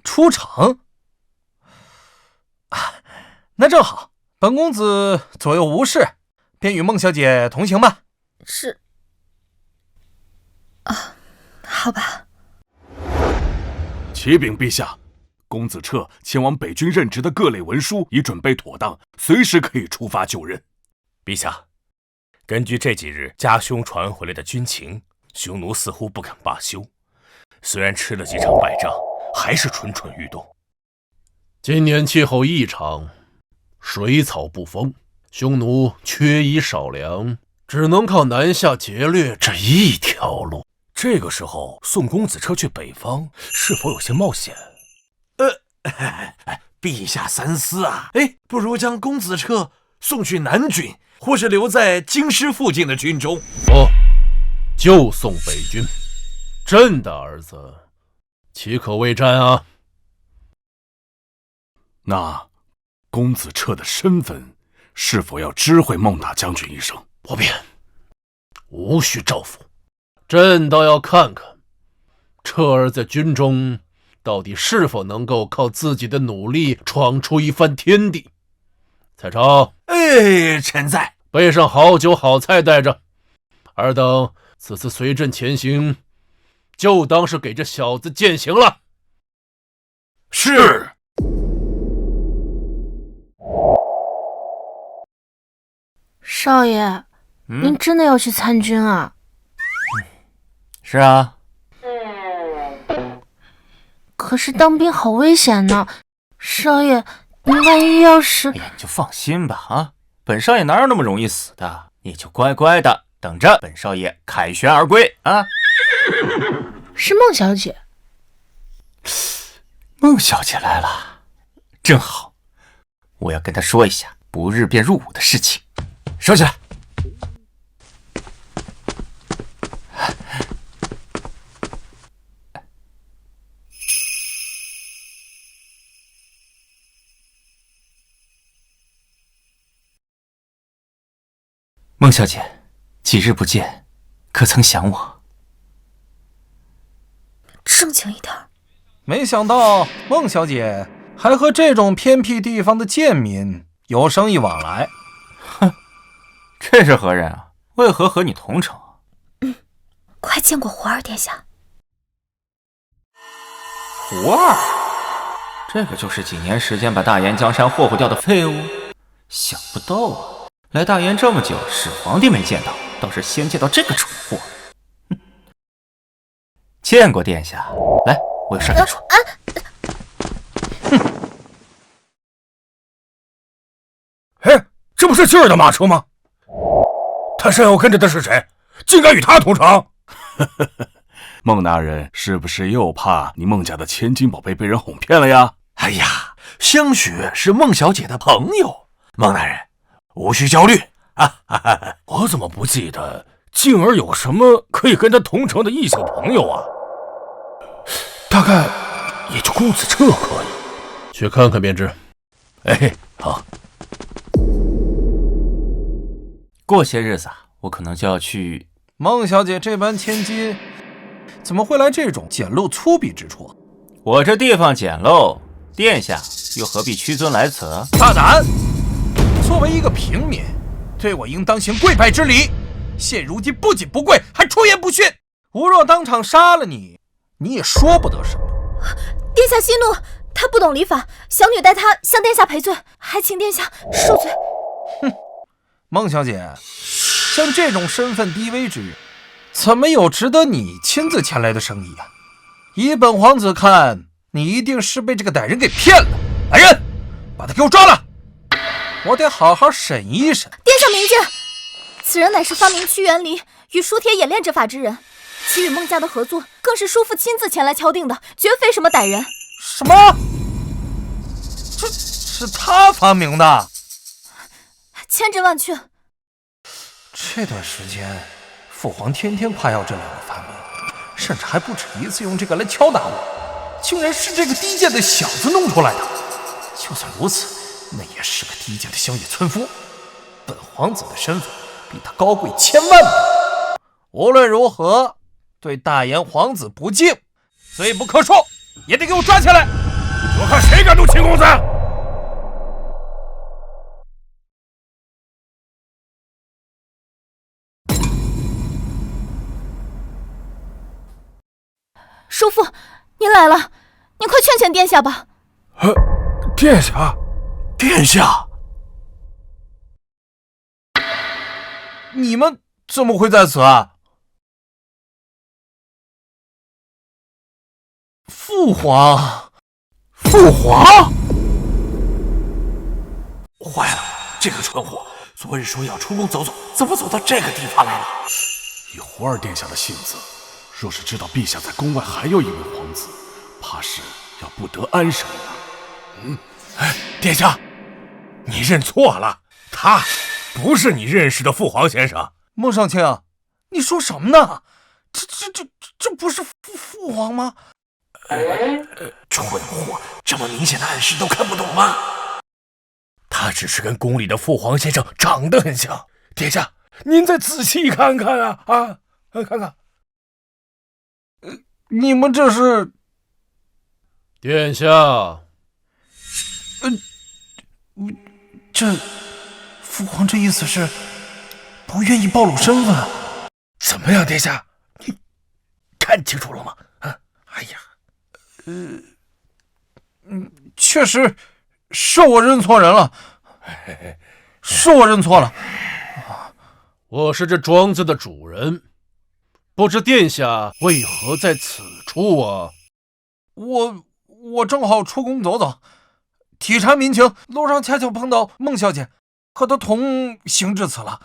出城？啊，那正好，本公子左右无事，便与孟小姐同行吧。是啊，好吧。启禀陛下，公子彻前往北军任职的各类文书已准备妥当，随时可以出发就任。陛下，根据这几日家兄传回来的军情，匈奴似乎不肯罢休，虽然吃了几场败仗，还是蠢蠢欲动。今年气候异常，水草不丰，匈奴缺衣少粮，只能靠南下劫掠这一条路。这个时候送公子彻去北方，是否有些冒险？陛下三思啊！不如将公子彻送去南军，或是留在京师附近的军中。不，就送北军。朕的儿子岂可畏战啊？那公子彻的身份是否要知会孟大将军一声？不便，无需照拂。朕倒要看看彻儿在军中到底是否能够靠自己的努力闯出一番天地。蔡超，臣在。备上好酒好菜带着，尔等此次随朕前行，就当是给这小子践行了。是。少爷，您真的要去参军啊？是啊。可是当兵好危险呢，少爷，您万一要是……哎呀，你就放心吧啊！本少爷哪有那么容易死的？你就乖乖的等着本少爷凯旋而归啊！是孟小姐。孟小姐来了，正好，我要跟她说一下不日便入伍的事情。收起来。孟小姐，几日不见，可曾想我？正经一点。没想到孟小姐还和这种偏僻地方的贱民有生意往来。哼，这是何人啊？为何和你同城？快见过胡二殿下。胡二，这个就是几年时间把大燕江山霍霍掉的废物。想不到啊，来大燕这么久，始皇帝没见到，倒是先见到这个蠢货。见过殿下，来，我有事跟你说。这不是今儿的马车吗？他身后跟着的是谁？竟敢与他同城？孟大人是不是又怕你孟家的千金宝贝被人哄骗了呀？哎呀，香雪是孟小姐的朋友，孟大人无需焦虑啊！我怎么不记得静儿有什么可以跟他同城的异性朋友啊？大概也就公子彻可以。去看看便知。好。过些日子啊，我可能就要去。孟小姐这般千金，怎么会来这种简陋粗鄙之处？我这地方简陋，殿下又何必屈尊来此？大胆！作为一个平民，对我应当行跪拜之礼。现如今不仅不跪，还出言不逊。吾若当场杀了你，你也说不得什么。殿下息怒，他不懂礼法，小女代他向殿下赔罪，还请殿下恕罪。哼，孟小姐，像这种身份低微之人，怎么有值得你亲自前来的生意啊？以本皇子看，你一定是被这个歹人给骗了。来人，把他给我抓了！我得好好审一审。殿下明鉴，此人乃是发明屈原离与书帖演练之法之人，其与孟家的合作更是叔父亲自前来敲定的，绝非什么歹人。什么？这是他发明的？千真万确。这段时间，父皇天天夸耀这两个发明，甚至还不止一次用这个来敲打我，竟然是这个低贱的小子弄出来的。就算如此，那也是个低贱的乡野村夫，本皇子的身份比他高贵千万倍。无论如何，对大燕皇子不敬，罪不可恕，也得给我抓起来。我看谁敢动秦公子！叔父，您来了，您快劝劝殿下吧。殿下，殿下，你们怎么会在此啊？父皇，父皇！坏了，这个蠢货，昨日说要出宫走走，怎么走到这个地方来了？以胡二殿下的性子，若是知道陛下在宫外还有一位皇子，怕是要不得安生了。殿下，你认错了，他不是你认识的父皇先生。孟少卿，你说什么呢？这不是父皇吗？蠢货，这么明显的暗示都看不懂吗？他只是跟宫里的父皇先生长得很像。殿下，您再仔细看看啊！看看。你们这是？殿下。这父皇这意思是不愿意暴露身份？怎么样，殿下？你看清楚了吗？哎呀，确实是我认错人了，是我认错了。我是这庄子的主人，不知殿下为何在此处啊？我正好出宫走走，体察民情，路上恰巧碰到孟小姐，和她同行至此了。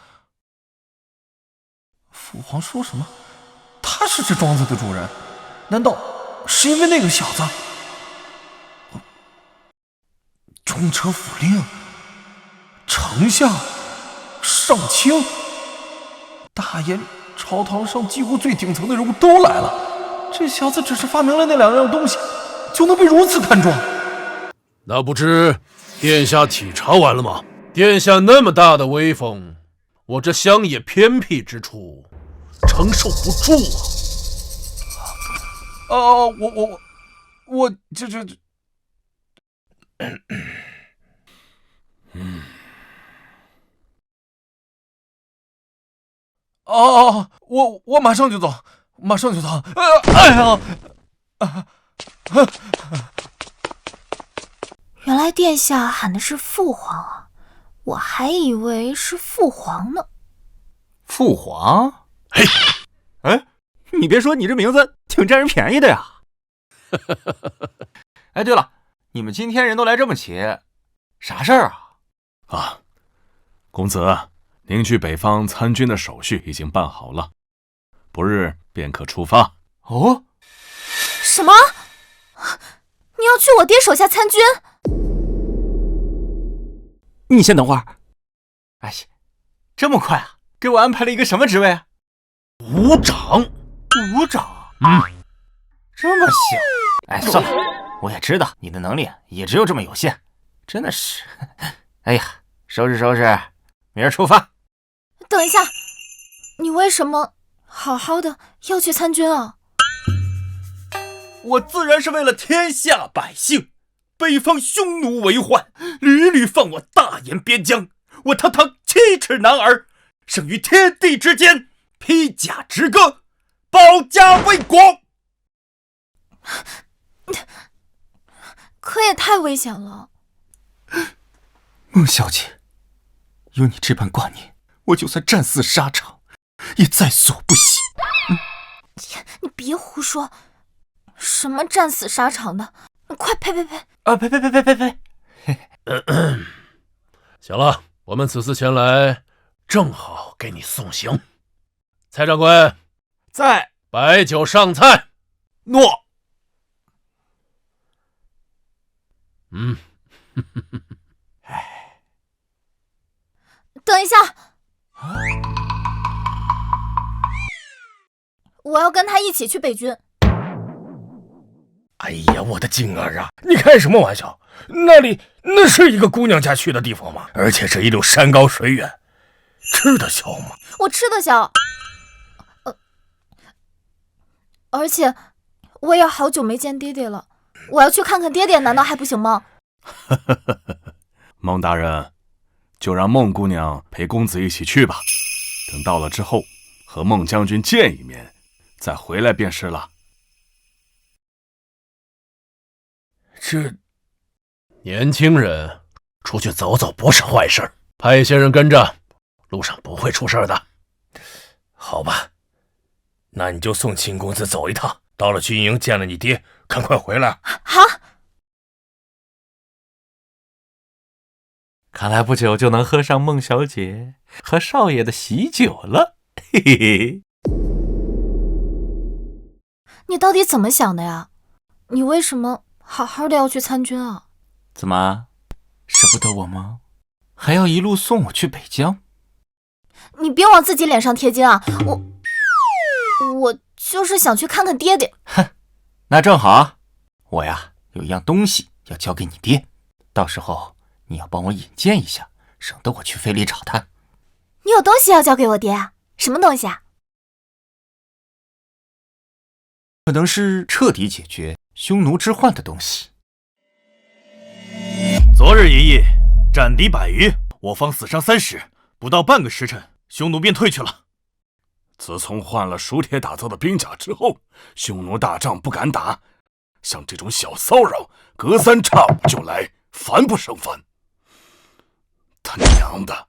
父皇说什么？他是这庄子的主人？难道是因为那个小子？中车府令、丞相、上卿、大燕朝堂上几乎最顶层的人物都来了，这小子只是发明了那两样东西，就能被如此看重？那不知殿下体察完了吗？殿下那么大的威风，我这乡野偏僻之处承受不住啊！我这我马上就走，马上就走。原来殿下喊的是父皇啊，我还以为是父皇呢。父皇？嘿，哎，你别说，你这名字挺占人便宜的呀。哎，对了，你们今天人都来这么齐，啥事儿啊？公子，您去北方参军的手续已经办好了，不日便可出发。哦？什么？你要去我爹手下参军？你先等会儿。哎呀，这么快啊？给我安排了一个什么职位？武长。武长？这么小？哎，算了，我也知道你的能力也只有这么有限，真的是。哎呀，收拾收拾，明儿出发。等一下，你为什么好好的要去参军啊？我自然是为了天下百姓。北方匈奴为患，屡屡犯我大燕边疆，我堂堂7尺男儿，生于天地之间，披甲执戈，保家卫国。可也太危险了。孟小姐，有你这般挂念，我就算战死沙场也在所不惜。你别胡说，什么战死沙场的，快呸！呸！行了，我们此次前来，正好给你送行。蔡长官，在。摆酒上菜。诺。等一下，我要跟他一起去北军。哎呀，我的静儿啊，你开什么玩笑？那是一个姑娘家去的地方吗？而且这一路山高水远，吃得消吗？我吃得消，而且我也好久没见爹爹了。我要去看看爹爹，难道还不行吗？孟大人，就让孟姑娘陪公子一起去吧。等到了之后，和孟将军见一面，再回来便是了。这年轻人出去走走不是坏事，派一些人跟着，路上不会出事的。好吧，那你就送秦公子走一趟，到了军营见了你爹，赶快回来。好。看来不久就能喝上孟小姐和少爷的喜酒了，嘿嘿嘿。你到底怎么想的呀？你为什么好好的要去参军啊？怎么，舍不得我吗？还要一路送我去北疆？你别往自己脸上贴金啊！我就是想去看看爹爹。哼，那正好，我呀有一样东西要交给你爹，到时候你要帮我引荐一下，省得我去费力找他。你有东西要交给我爹啊？什么东西啊？可能是彻底解决匈奴之患的东西。昨日一役，战敌100余，我方死伤30，不到半个时辰，匈奴便退去了。自从换了熟铁打造的兵甲之后，匈奴大仗不敢打，像这种小骚扰，隔三差五就来，烦不胜烦。他娘的，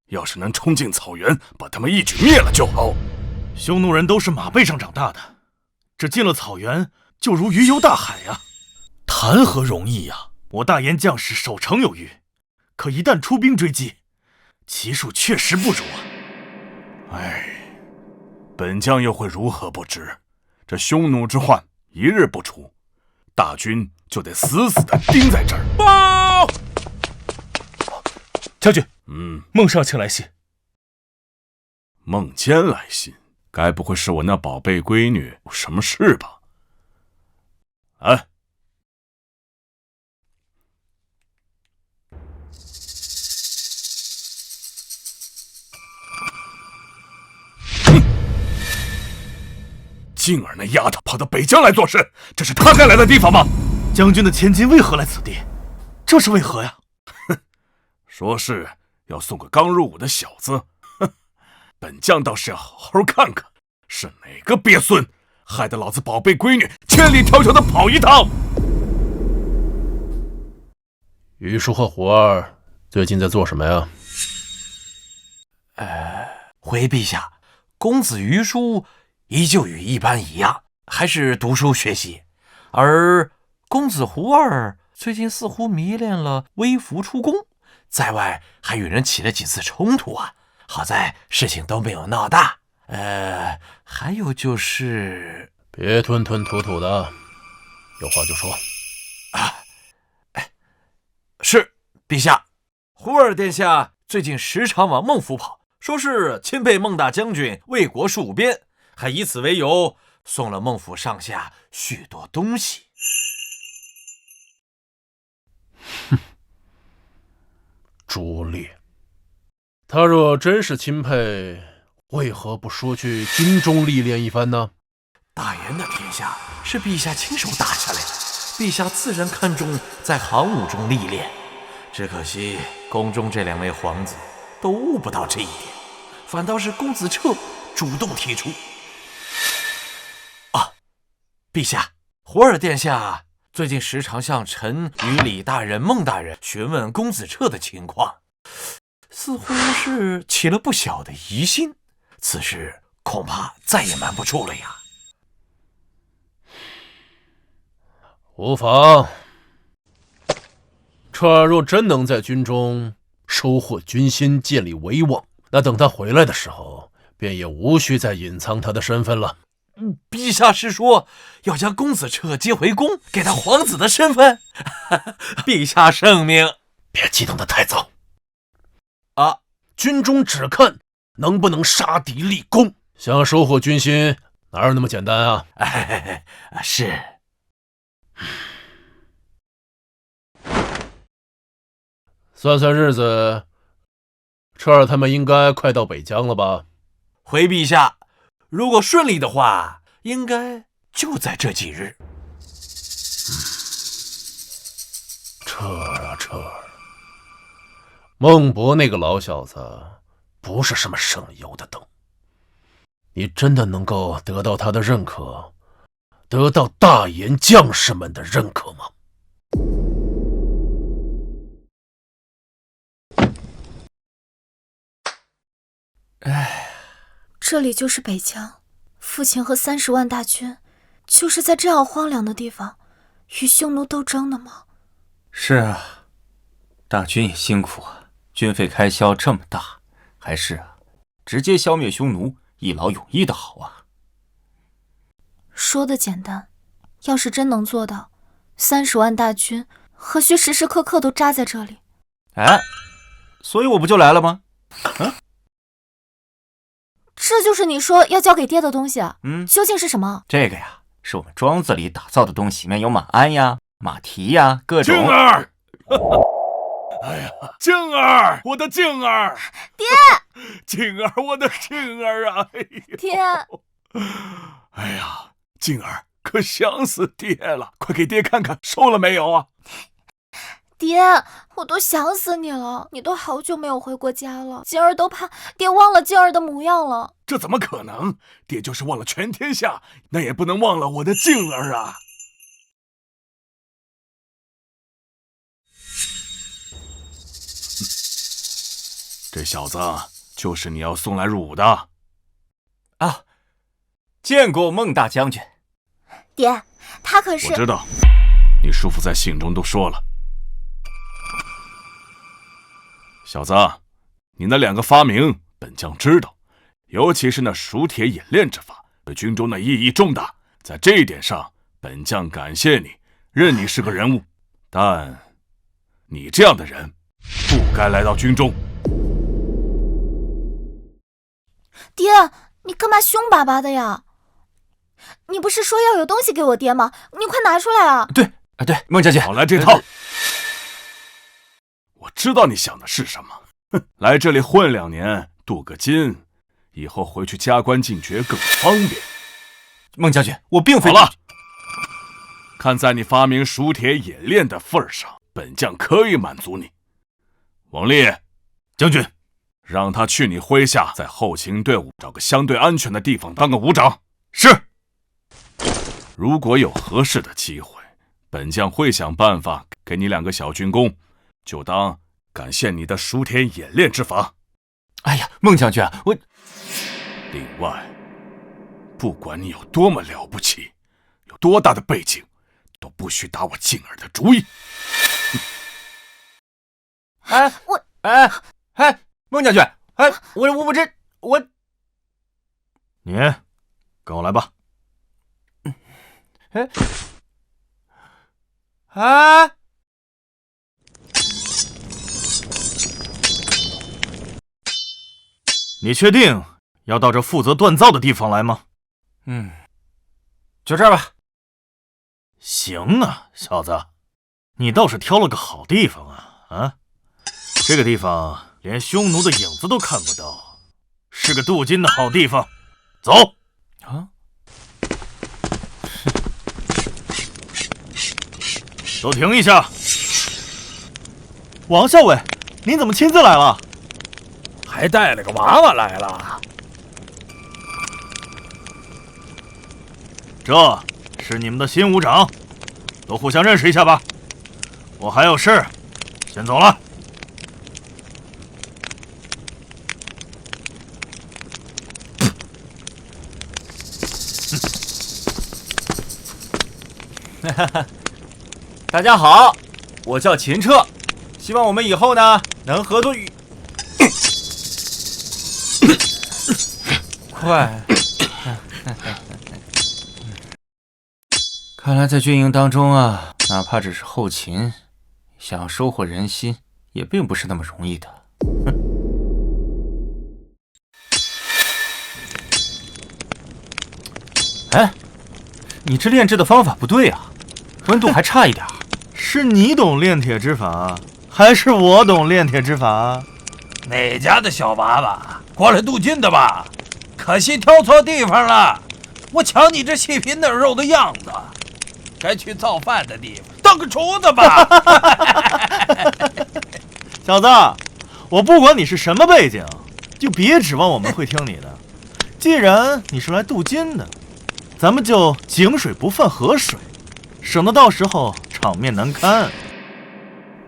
要是能冲进草原，把他们一举灭了就好。匈奴人都是马背上长大的，这进了草原就如鱼游大海呀，谈何容易呀！我大燕将士守城有余，可一旦出兵追击，其数确实不如啊。哎，本将又会如何不知？这匈奴之患一日不除，大军就得死死地盯在这儿。报！将军，孟少卿来信。孟坚来信，该不会是我那宝贝闺女有什么事吧？来。静儿那丫头跑到北疆来做事，这是她该来的地方吗？将军的千金为何来此地？这是为何呀？哼，说是要送个刚入伍的小子，哼，本将倒是要好好看看，是哪个鳖孙害得老子宝贝闺女千里迢迢的跑一趟。于叔和胡儿最近在做什么呀？回陛下，公子于叔依旧与一般一样，还是读书学习，而公子胡儿最近似乎迷恋了微服出宫，在外还与人起了几次冲突啊，好在事情都没有闹大。还有就是别吞吞吐吐的，有话就说。是陛下，胡儿殿下最近时常往孟府跑，说是钦佩孟大将军为国戍边，还以此为由送了孟府上下许多东西。哼，拙劣！他若真是钦佩，为何不说去军中历练一番呢？大燕的天下是陛下亲手打下来的，陛下自然看重在行伍中历练。只可惜宫中这2位皇子都悟不到这一点，反倒是公子彻主动提出。陛下，胡儿殿下最近时常向臣与李大人、孟大人询问公子彻的情况，似乎是起了不小的疑心，此事恐怕再也瞒不住了呀。无妨，彻儿若真能在军中收获军心，建立威望，那等他回来的时候，便也无需再隐藏他的身份了。陛下是说要将公子彻接回宫，给他皇子的身份？陛下圣明。别激动得太早啊！军中只看能不能杀敌立功，想收获军心，哪有那么简单啊？是。算算日子，彻儿他们应该快到北疆了吧？回陛下，如果顺利的话，应该就在这几日。彻儿啊彻儿，孟博那个老小子不是什么省油的灯，你真的能够得到他的认可，得到大言将士们的认可吗？哎，这里就是北疆，父亲和30万大军就是在这样荒凉的地方与匈奴斗争的吗？是啊，大军也辛苦啊，军费开销这么大，还是直接消灭匈奴，一劳永逸的好啊。说的简单，要是真能做到，30万大军何须时时刻刻都扎在这里？哎，所以我不就来了吗？这就是你说要交给爹的东西啊？究竟是什么？这个呀，是我们庄子里打造的东西，里面有马鞍呀、马蹄呀，各种。静儿，哎呀，静儿，我的静儿，爹，静儿，我的静儿啊！爹，哎呀，静儿，可想死爹了，快给爹看看瘦了没有啊！爹，我都想死你了，你都好久没有回过家了，静儿都怕爹忘了静儿的模样了。这怎么可能？爹就是忘了全天下，那也不能忘了我的静儿啊！这小子就是你要送来入伍的啊！见过孟大将军。爹，他可是……我知道，你叔父在信中都说了。小子，你那2个发明，本将知道，尤其是那熟铁冶炼之法，对军中的意义重大。在这一点上，本将感谢你，认你是个人物。但你这样的人，不该来到军中。爹，你干嘛凶巴巴的呀？你不是说要有东西给我爹吗？你快拿出来啊！对，孟将军，少来这套。我知道你想的是什么，来这里混2年，镀个金，以后回去加官进爵更方便。孟将军，我并非……好了，看在你发明熟铁冶炼的份上，本将可以满足你。王烈将军，让他去你麾下，在后勤队伍找个相对安全的地方当个伍长。是。如果有合适的机会，本将会想办法给你2个小军功，就当感谢你的熟铁冶炼之法。哎呀，孟将军，我……另外，不管你有多么了不起，有多大的背景，都不许打我静儿的主意。哎，孟将军，我，你跟我来吧。你确定要到这负责锻造的地方来吗？就这儿吧。行啊，小子，你倒是挑了个好地方啊！这个地方连匈奴的影子都看不到，是个镀金的好地方。走啊！都停一下！王校尉，您怎么亲自来了？还带了个娃娃来了。这是你们的新伍长，都互相认识一下吧。我还有事，先走了。大家好，我叫秦彻，希望我们以后呢能合作与……快！看来在军营当中啊，哪怕只是后勤，想要收获人心，也并不是那么容易的。哎，你这炼制的方法不对啊，温度还差一点。是你懂炼铁之法，还是我懂炼铁之法？哪家的小娃娃过来镀金的吧？可惜挑错地方了。我瞧你这细皮嫩肉的样子，该去造饭的地方，当个厨子吧。小子，我不管你是什么背景，就别指望我们会听你的。既然你是来镀金的，咱们就井水不犯河水，省得到时候场面难堪。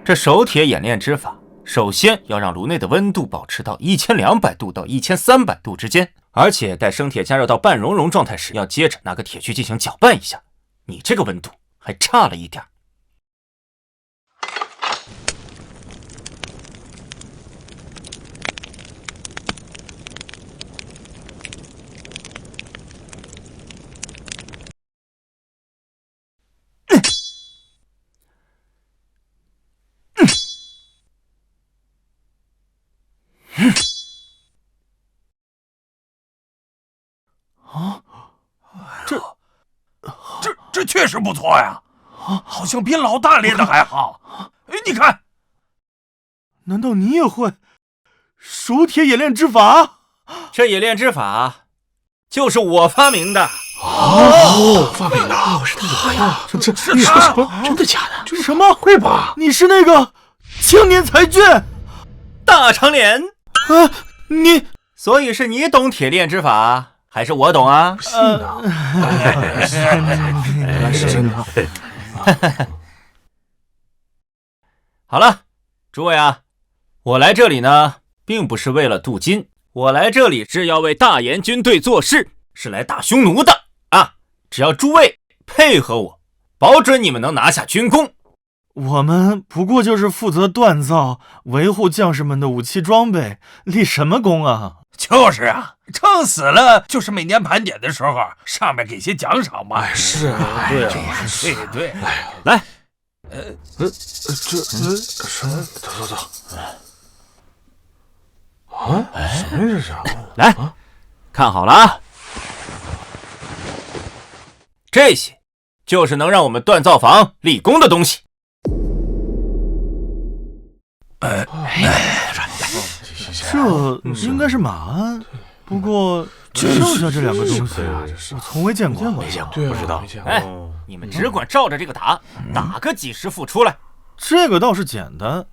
这手铁冶炼之法，首先要让炉内的温度保持到1200度到1300度之间，而且待生铁加热到半熔融状态时，要接着拿个铁锯进行搅拌一下。你这个温度还差了一点。这确实不错呀，好像比老大练的还好。你看，难道你也会手铁冶炼之法？这冶炼之法就是我发明的。发明的是他呀！这你说什么？真的假的？什么？会吧？你是那个青年才俊大长脸啊？你所以是你懂铁炼之法，还是我懂啊？信啊！好了，诸位啊，我来这里呢，并不是为了镀金，我来这里是要为大研军队做事，是来打匈奴的啊！只要诸位配合我，保准你们能拿下军功。我们不过就是负责锻造、维护将士们的武器装备，立什么功啊？就是啊，撑死了就是每年盘点的时候，上面给些奖赏嘛。是啊，对啊，对。来，走。啊，什么这是？来，看好了啊，这些就是能让我们锻造房立功的东西。这应该是马鞍，不过剩下这两个东西，我从未见过。没见过，不知道。哎，你们只管照着这个打个几十副出来。这个倒是简单，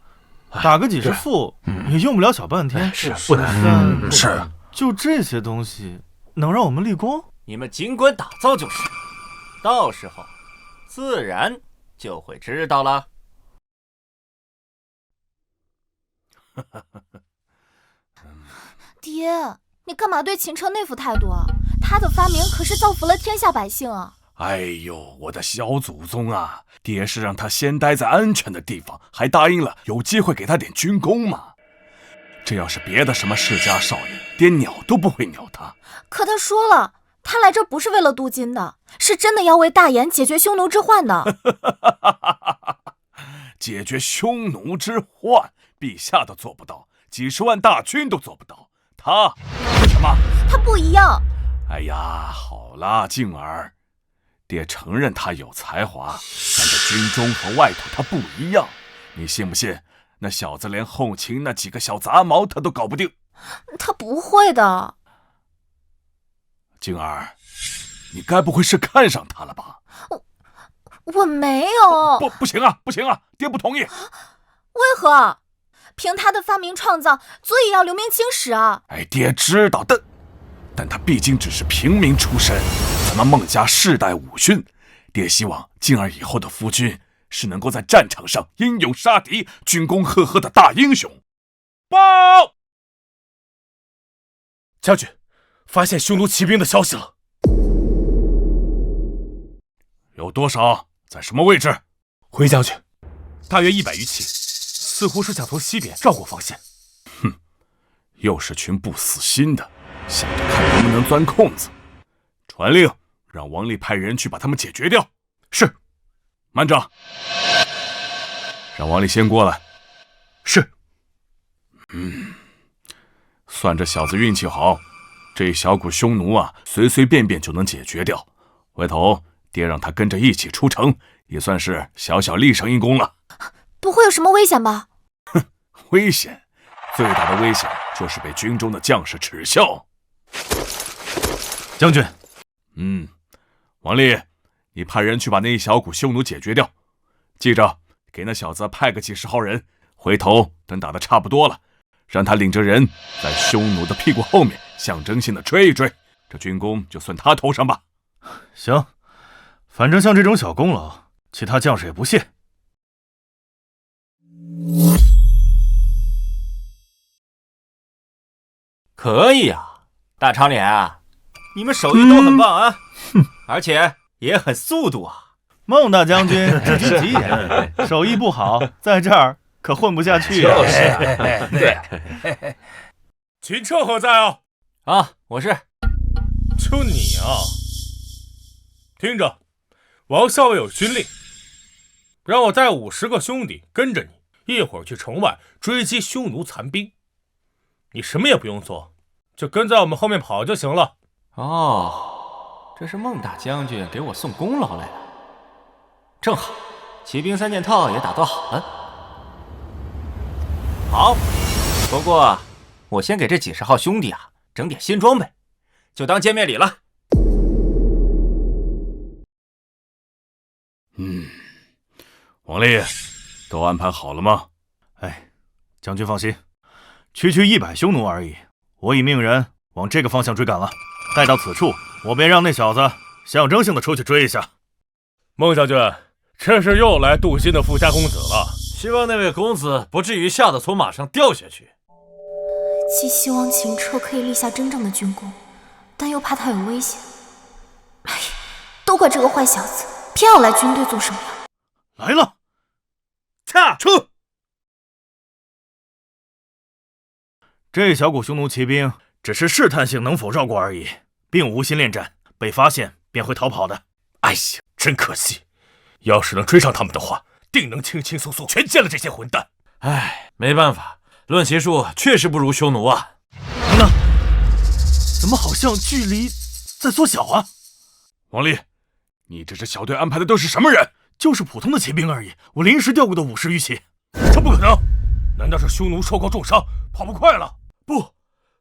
打个几十副也用不了小半天。是不难。是，就这些东西能让我们立功？你们尽管打造就是，到时候自然就会知道了。爹，你干嘛对秦城那副态度啊？他的发明可是造福了天下百姓啊！哎呦，我的小祖宗啊！爹是让他先待在安全的地方，还答应了有机会给他点军功嘛。这要是别的什么世家少爷，爹鸟都不会鸟他。可他说了，他来这不是为了镀金的，是真的要为大研解决匈奴之患的。解决匈奴之患，陛下都做不到，几十万大军都做不到，他什么？他不一样。哎呀，好啦，静儿，爹承认他有才华，但这军中和外头他不一样。你信不信？那小子连后勤那几个小杂毛他都搞不定。他不会的。静儿，你该不会是看上他了吧？我没有。不行啊，不行啊，爹不同意。为何？凭他的发明创造，足以要留名青史啊！哎，爹知道，但他毕竟只是平民出身，咱们孟家世代武勋，爹希望静儿以后的夫君是能够在战场上英勇杀敌、军功赫赫的大英雄。报！将军，发现匈奴骑兵的消息了。有多少？在什么位置？回将军，大约100余骑，似乎是想从西边绕过防线。哼，又是群不死心的，想着看能不能钻空子。传令，让王立派人去把他们解决掉。是。慢着，让王立先过来。是。算这小子运气好，这一小股匈奴啊，随随便便就能解决掉。回头爹让他跟着一起出城，也算是小小立上一功了。不会有什么危险吧？哼，危险，最大的危险就是被军中的将士耻笑。将军，王立，你派人去把那一小股匈奴解决掉。记着，给那小子派个几十号人，回头等打得差不多了，让他领着人在匈奴的屁股后面象征性的追一追，这军功就算他头上吧。行，反正像这种小功劳，其他将士也不屑。可以啊，大长脸啊，你们手艺都很棒啊，而且也很速度啊。孟大将军只知吉言，手艺不好，在这儿可混不下去啊。就是啊，对。秦彻何在啊？啊，我是。就你啊！听着，王校尉有军令，让我带50个兄弟跟着你，一会儿去城外追击匈奴残兵。你什么也不用做，就跟在我们后面跑就行了。哦，这是孟大将军给我送功劳来了。正好，骑兵3件套也打造好了。好，不过我先给这几十号兄弟啊整点新装备，就当见面礼了。王烈，都安排好了吗？哎，将军放心，区100匈奴而已。我已命人往这个方向追赶了。待到此处，我便让那小子象征性的出去追一下。孟将军，这是又来镀金的富家公子了。希望那位公子不至于吓得从马上掉下去。既希望秦彻可以立下真正的军功，但又怕他有危险。哎呀，都怪这个坏小子，偏要来军队做什么呀？来了，驾车！这小股匈奴骑兵只是试探性能否绕过而已，并无心恋战，被发现便会逃跑的。哎呀，真可惜！要是能追上他们的话，定能轻轻松松全歼了这些混蛋。哎，没办法，论骑术确实不如匈奴啊。等等，怎么好像距离在缩小啊？王烈，你这支小队安排的都是什么人？就是普通的骑兵而已，我临时调过的50余骑。这不可能！难道是匈奴受过重伤，跑不快了？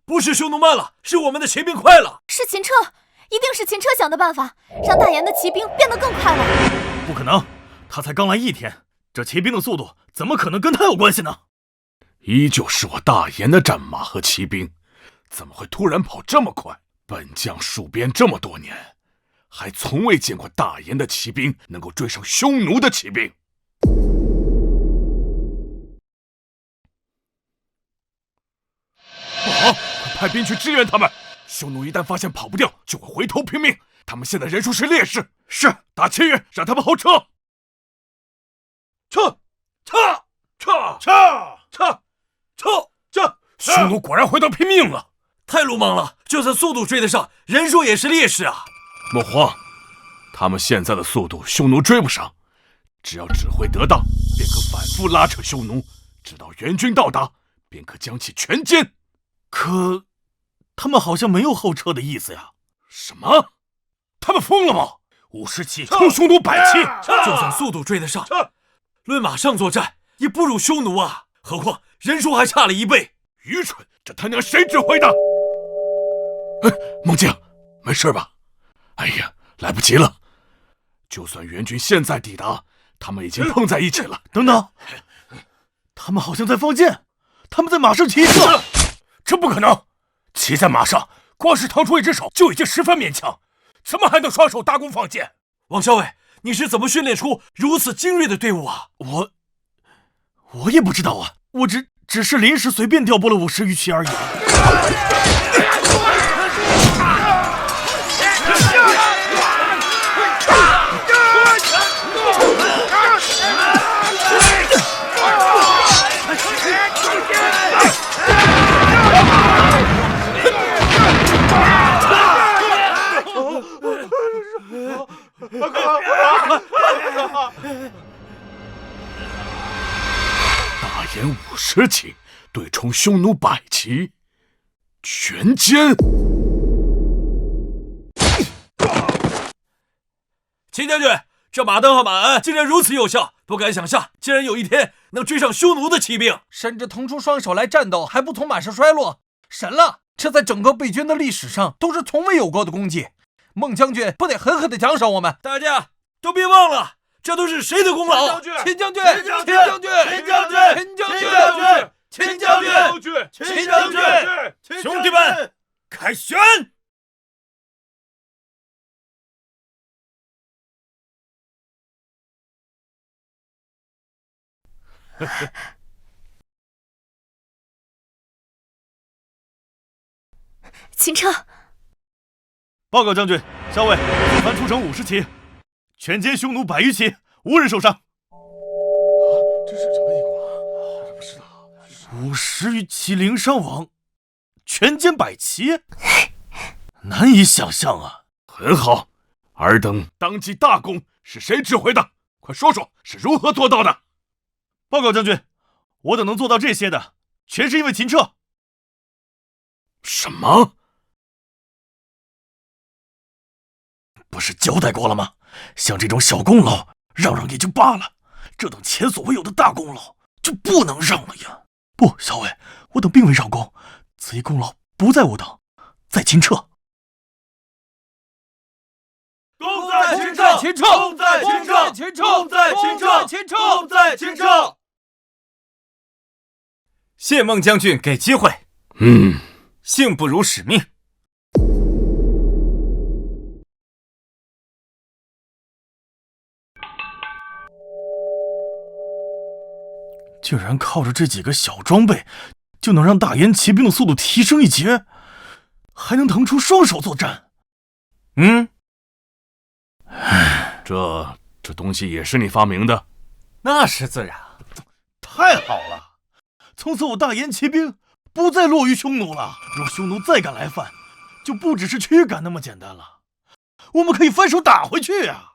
不是匈奴慢了，是我们的骑兵快了。是秦彻，一定是秦彻想的办法，让大颜的骑兵变得更快了。不可能，他才刚来1天，这骑兵的速度怎么可能跟他有关系呢？依旧是我大颜的战马和骑兵，怎么会突然跑这么快？本将戍边这么多年，还从未见过大颜的骑兵能够追上匈奴的骑兵。不好，快派兵去支援他们！匈奴一旦发现跑不掉，就会回头拼命。他们现在人数是劣势。是，打前沿，让他们后撤。撤！匈奴果然回头拼命了，太鲁莽了！就算速度追得上，人数也是劣势啊！莫慌，他们现在的速度，匈奴追不上。只要指挥得当，便可反复拉扯匈奴，直到援军到达，便可将其全歼。可，他们好像没有后撤的意思呀？什么？他们疯了吗？50骑冲匈奴100骑，就算速度追得上，论马上作战也不如匈奴啊！何况人数还差了1倍。愚蠢！这他娘谁指挥的？孟将，没事吧？哎呀，来不及了！就算援军现在抵达，他们已经碰在一起了。等等，他们好像在放箭，他们在马上骑这不可能！骑在马上，光是腾出一只手就已经十分勉强，怎么还能双手搭弓放箭？王校尉，你是怎么训练出如此精锐的队伍啊？我也不知道啊，我只是临时随便调拨了50余骑而已。大颜50骑对冲匈奴100骑，全歼！秦将军，这马镫和马鞍竟然如此有效，不敢想象，竟然有一天能追上匈奴的骑兵，甚至腾出双手来战斗，还不从马上摔落，神了！这在整个备军的历史上都是从未有过的功绩。孟将军不得狠狠地奖赏我们？大家都别忘了，这都是谁的功劳？秦将军，秦将军，秦将军，秦将军，秦将军，秦将军，兄弟们，开选！秦彻，报告将军，校尉，此番出城50骑，全歼匈奴100余骑，无人受伤。这是什么情况？这不知道。 50余骑零伤亡，全歼100骑，难以想象啊！很好，尔等当即大功，是谁指挥的？快说说是如何做到的？报告将军，我等能做到这些的，全是因为秦彻。什么？不是交代过了吗？像这种小功劳，让也就罢了，这等前所未有的大功劳，就不能让了呀！不，校尉，我等并未让功，此一功劳不在我等，在秦彻。功在秦彻，秦彻，功在秦彻，秦彻，功在秦彻，秦彻，功在秦彻。谢孟将军给机会。幸不辱使命。竟然靠着这几个小装备，就能让大燕骑兵的速度提升1截，还能腾出双手作战。这东西也是你发明的？那是自然。太好了，从此我大燕骑兵不再落于匈奴了。若匈奴再敢来犯，就不只是驱赶那么简单了，我们可以翻手打回去啊！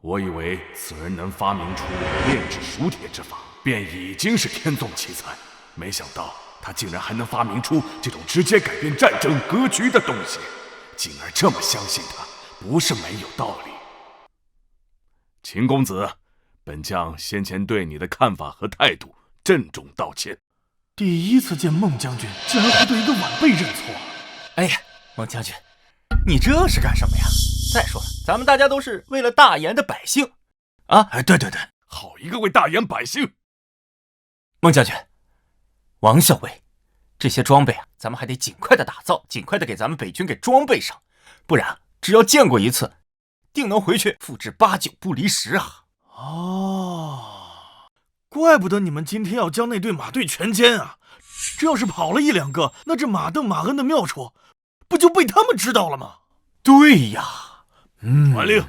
我以为此人能发明出炼制熟铁之法，便已经是天纵奇才，没想到他竟然还能发明出这种直接改变战争格局的东西，进而这么相信他，不是没有道理。秦公子，本将先前对你的看法和态度郑重道歉。第一次见孟将军竟然会对一个晚辈认错。哎呀，孟将军，你这是干什么呀？再说了，咱们大家都是为了大燕的百姓啊！哎，对，好一个为大燕百姓！孟将军，王校尉，这些装备啊，咱们还得尽快的打造，尽快的给咱们北军给装备上，不然只要见过一次，定能回去复制8、9不离10啊！哦，怪不得你们今天要将那队马队全歼啊！这要是跑了1、2个，那这马邓、马恩的妙处，不就被他们知道了吗？对呀。传令，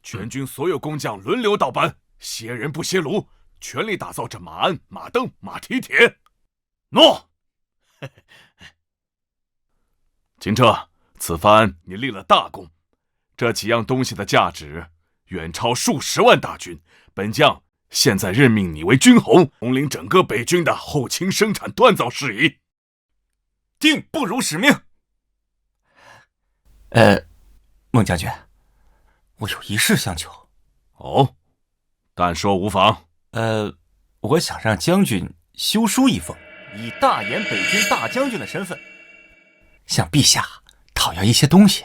全军所有工匠轮流倒班，歇人不歇炉，全力打造这马鞍、马镫、马蹄铁。诺。秦彻，此番你立了大功，这几样东西的价值远超数10万大军。本将现在任命你为军侯，统领整个北军的后勤生产锻造事宜。定不辱使命。孟将军，我有一事相求。哦，但说无妨。我想让将军修书一封，以大燕北军大将军的身份，向陛下讨要一些东西。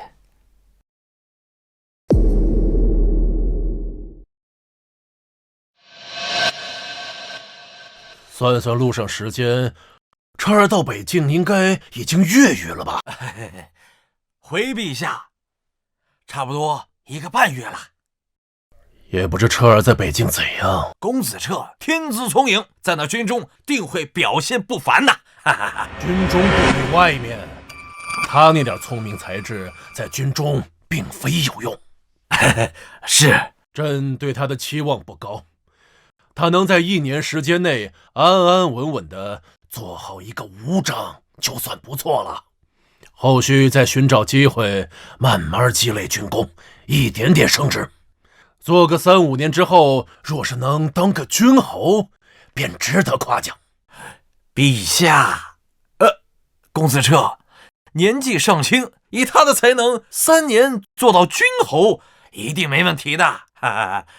算算路上时间，车儿到北境应该已经月余了吧？回陛下，差不多1个半月了。也不知车儿在北境怎样。公子彻天资聪颖，在那军中定会表现不凡呐！军中不比外面，他那点聪明才智在军中并非有用。是，朕对他的期望不高，他能在1年时间内安安稳稳地做好一个武长，就算不错了。后续再寻找机会，慢慢积累军功，一点点升职。做个3、5年之后，若是能当个军侯，便值得夸奖。陛下，公子彻年纪尚轻，以他的才能，3年做到军侯，一定没问题的。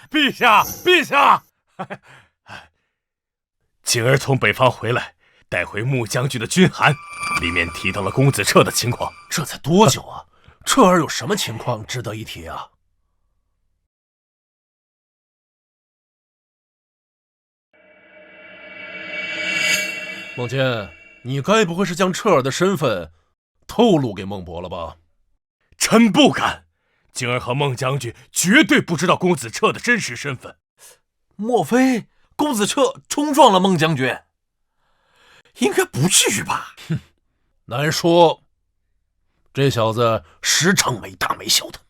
陛下，陛下，景儿从北方回来，带回穆将军的军函，里面提到了公子彻的情况。这才多久啊？彻儿有什么情况值得一提啊？孟坚，你该不会是将彻儿的身份透露给孟博了吧？臣不敢。静儿和孟将军绝对不知道公子彻的真实身份。莫非公子彻冲撞了孟将军？应该不至于吧？哼，难说。这小子时常没大没小的。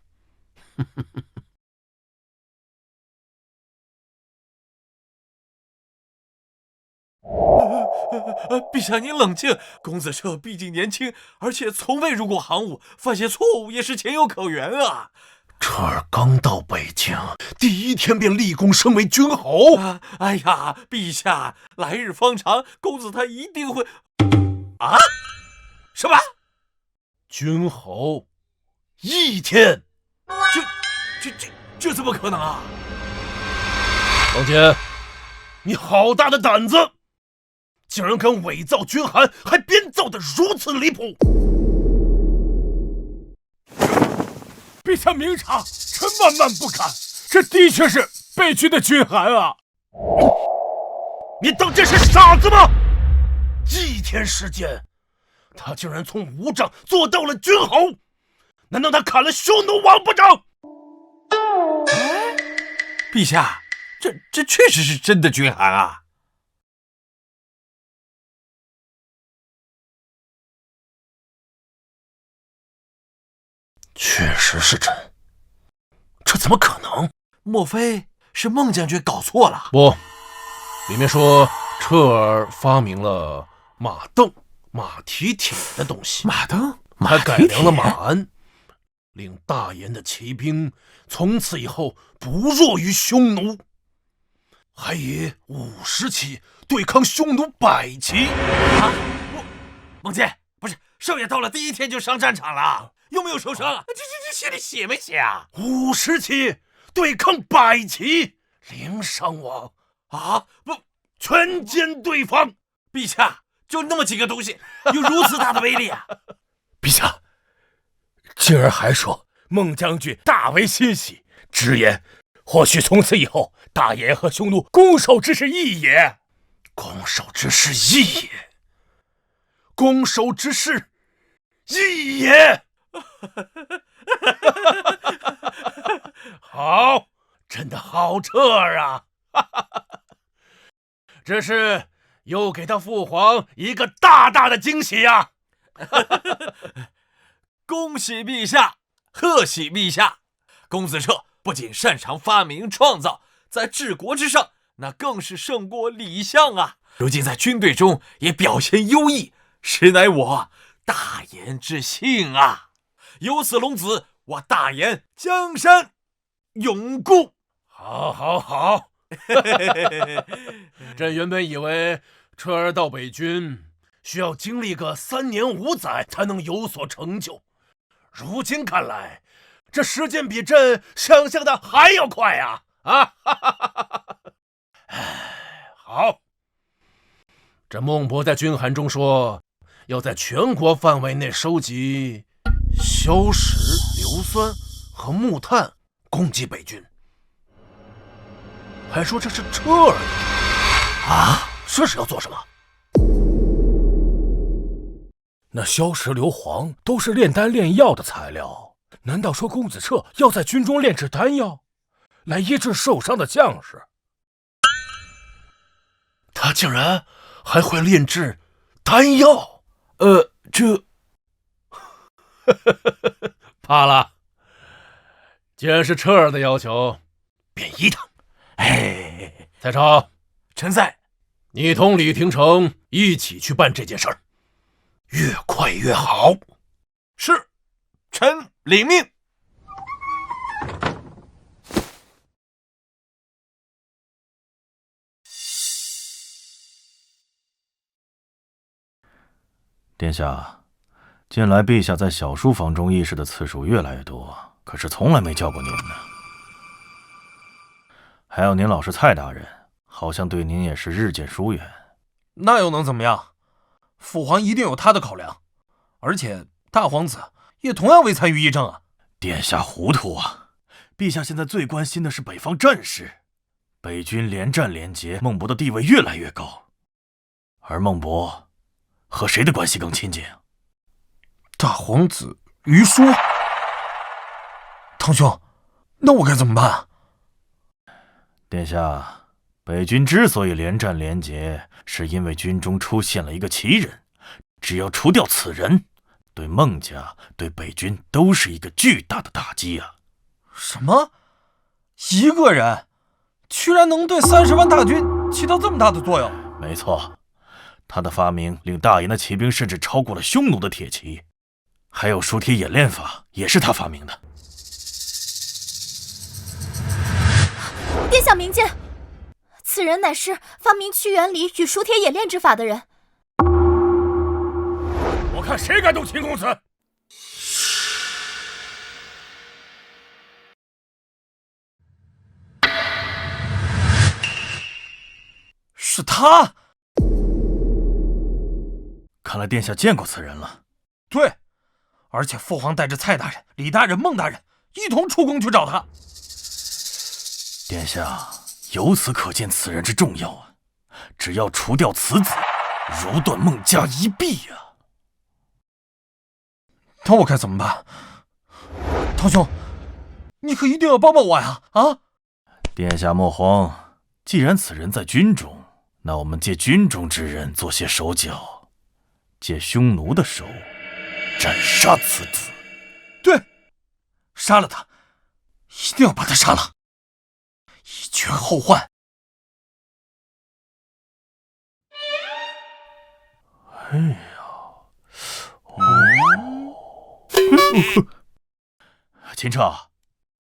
陛下您冷静，公子彻毕竟年轻，而且从未入过行伍，犯些错误也是情有可原啊。彻儿刚到北京，第一天便立功升为军侯。哎呀，陛下，来日方长，公子他一定会……啊？什么？军侯1天？这怎么可能啊？王坚，你好大的胆子！竟然敢伪造军函，还编造的如此离谱！陛下明察，臣万万不敢。这的确是北军的军函啊！你当这是傻子吗？1天时间，他竟然从武长做到了军侯，难道他砍了匈奴王不成？陛下，这确实是真的军函啊！确实是真，这怎么可能？莫非是孟将军搞错了？不，里面说彻儿发明了马镫、马蹄铁的东西。马镫，还改良了马鞍，令大颜的骑兵从此以后不弱于匈奴，还以50骑对抗匈奴100骑。啊！孟坚，不是少爷到了第一天就上战场了，有没有受伤啊？这写里写没写啊？50骑对抗100骑，零伤亡啊！不，全歼对方。陛下，就那么几个东西，有如此大的威力啊！陛下，静儿还说孟将军大为欣喜，直言或许从此以后，大颜和匈奴攻守之势一也。攻守之势一也，攻守之势一也。好，真的好彻儿啊！这是又给他父皇一个大大的惊喜呀！恭喜陛下，贺喜陛下！公子彻不仅擅长发明创造，在治国之上那更是胜过李相啊！如今在军队中也表现优异，实乃我大颜之幸啊！有此龙子，我大颜江山永固。好，好，好！朕原本以为彻儿到北军需要经历个3年5载才能有所成就，如今看来，这时间比朕想象的还要快呀！好，这孟博在军函中说，要在全国范围内收集硝石、硫酸和木炭，供给北军。还说这是彻儿啊，这是要做什么？那硝石、硫磺都是炼丹炼药的材料，难道说公子彻要在军中炼制丹药，来医治受伤的将士？他竟然还会炼制丹药？这怕了。既然是彻儿的要求，便依他。蔡超，臣在。你同李廷成一起去办这件事儿，越快越好。是，臣领命。殿下，近来陛下在小书房中议事的次数越来越多，可是从来没叫过您呢。还有您老师蔡大人，好像对您也是日渐疏远。那又能怎么样？父皇一定有他的考量，而且大皇子也同样未参与议政啊。殿下糊涂啊！陛下现在最关心的是北方战事，北军连战连捷，孟博的地位越来越高。而孟博和谁的关系更亲近啊？大皇子于叔。堂兄，那我该怎么办？殿下，北军之所以连战连捷，是因为军中出现了一个奇人，只要除掉此人，对孟家、对北军都是一个巨大的打击啊！什么？一个人居然能对30万大军起到这么大的作用？没错，他的发明令大燕的骑兵甚至超过了匈奴的铁骑，还有熟铁演练法也是他发明的。殿下明鉴，此人乃是发明屈原礼与熟铁演练之法的人。我看谁敢动秦公子！是他！看来殿下见过此人了。对，而且父皇带着蔡大人、李大人、孟大人一同出宫去找他。殿下，由此可见此人之重要啊！只要除掉此子，如断孟家一臂啊！那我该怎么办？堂兄，你可一定要帮帮我呀！啊！殿下莫慌，既然此人在军中，那我们借军中之人做些手脚，借匈奴的手斩杀此子。对，杀了他，一定要把他杀了，以绝后患。哎呀，秦彻，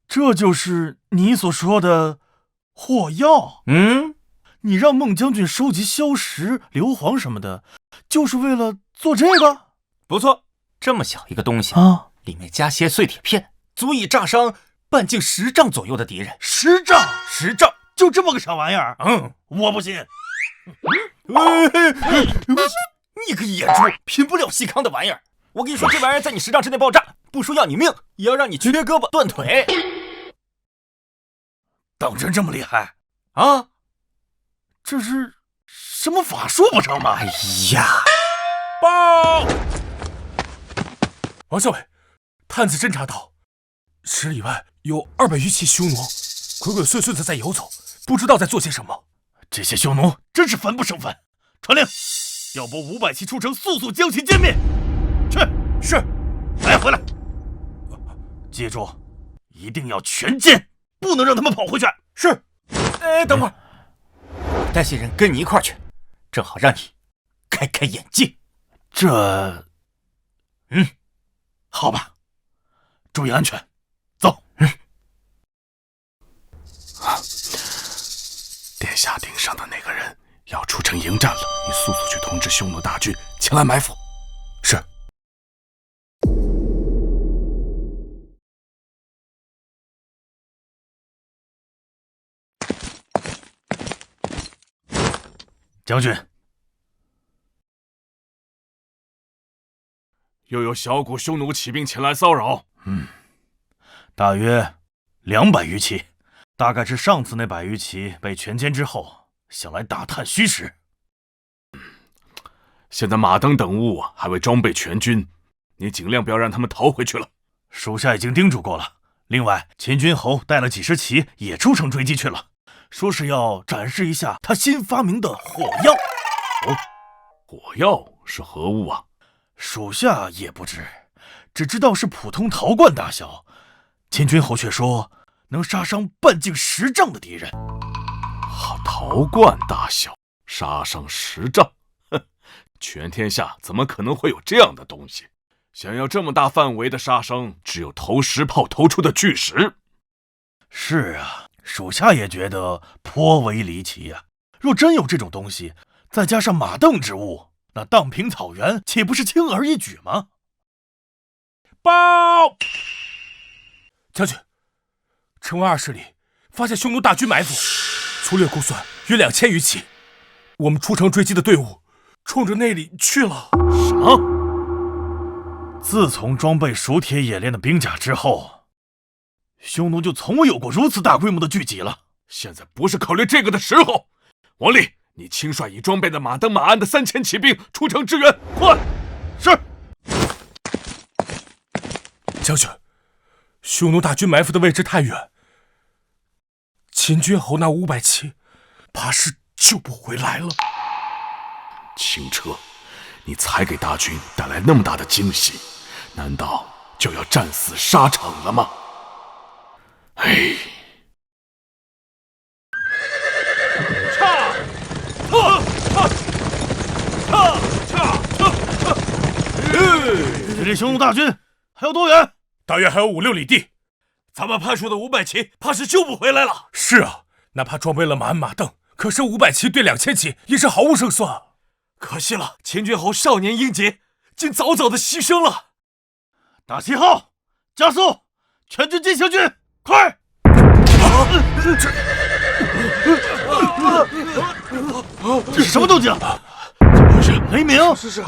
这就是你所说的火药？你让孟将军收集硝石、硫磺什么的，就是为了做这个？不错，这么小一个东西啊，里面加些碎铁片，足以炸伤半径10丈左右的敌人。10丈？10丈？就这么个小玩意儿？我不信。你个野猪，拼不了细糠的玩意儿！我跟你说，这玩意儿在你10丈之内爆炸，不说要你命，也要让你缺胳膊断腿。当真这么厉害啊？这是什么法术不成吗？哎呀！报！王校尉，探子侦查到10里外有200余骑匈奴，鬼鬼祟祟的在游走，不知道在做些什么。这些匈奴真是烦不胜烦！传令，调拨500骑出城，速速将其歼灭。去，是。来，回来。记住，一定要全歼，不能让他们跑回去。是。等会儿，带些人跟你一块儿去，正好让你开开眼界。这，好吧，注意安全，走。殿下盯上的那个人要出城迎战了，你速速去通知匈奴大军前来埋伏。是。将军，又有小股匈奴骑兵前来骚扰。大约200余骑，大概是上次那100余骑被全歼之后，想来打探虚实。现在马登等物还未装备全军，你尽量不要让他们逃回去了。属下已经叮嘱过了。另外，秦君侯带了几十骑也出城追击去了，说是要展示一下他新发明的火药。火药是何物啊？属下也不知，只知道是普通陶罐大小。秦君侯却说能杀伤半径10丈的敌人。陶罐大小，杀伤10丈，全天下怎么可能会有这样的东西？想要这么大范围的杀伤，只有投石炮投出的巨石。是啊，属下也觉得颇为离奇呀。若真有这种东西，再加上马镫之物，那荡平草原岂不是轻而易举吗？报！将军，城外20里发现匈奴大军埋伏，粗略估算约2000余骑。我们出城追击的队伍冲着那里去了。什么？自从装备熟铁冶炼的兵甲之后，匈奴就从未有过如此大规模的聚集了。现在不是考虑这个的时候。王力，你亲率已装备的马登马鞍的3000骑兵出城支援，快！是。将军，匈奴大军埋伏的位置太远，秦军侯那500骑，怕是救不回来了。清澈，你才给大军带来那么大的惊喜，难道就要战死沙场了吗？哎！距离匈奴大军还有多远？大约还有5、6里地。咱们派出的500骑，怕是救不回来了。是啊，哪怕装备了马鞍马镫，可是500骑对2000骑也是毫无胜算。可惜了，秦军侯少年英杰，竟早早的牺牲了。大旗号，加速，全军进行军，快！这是什么动静？怎么回事？雷鸣！是。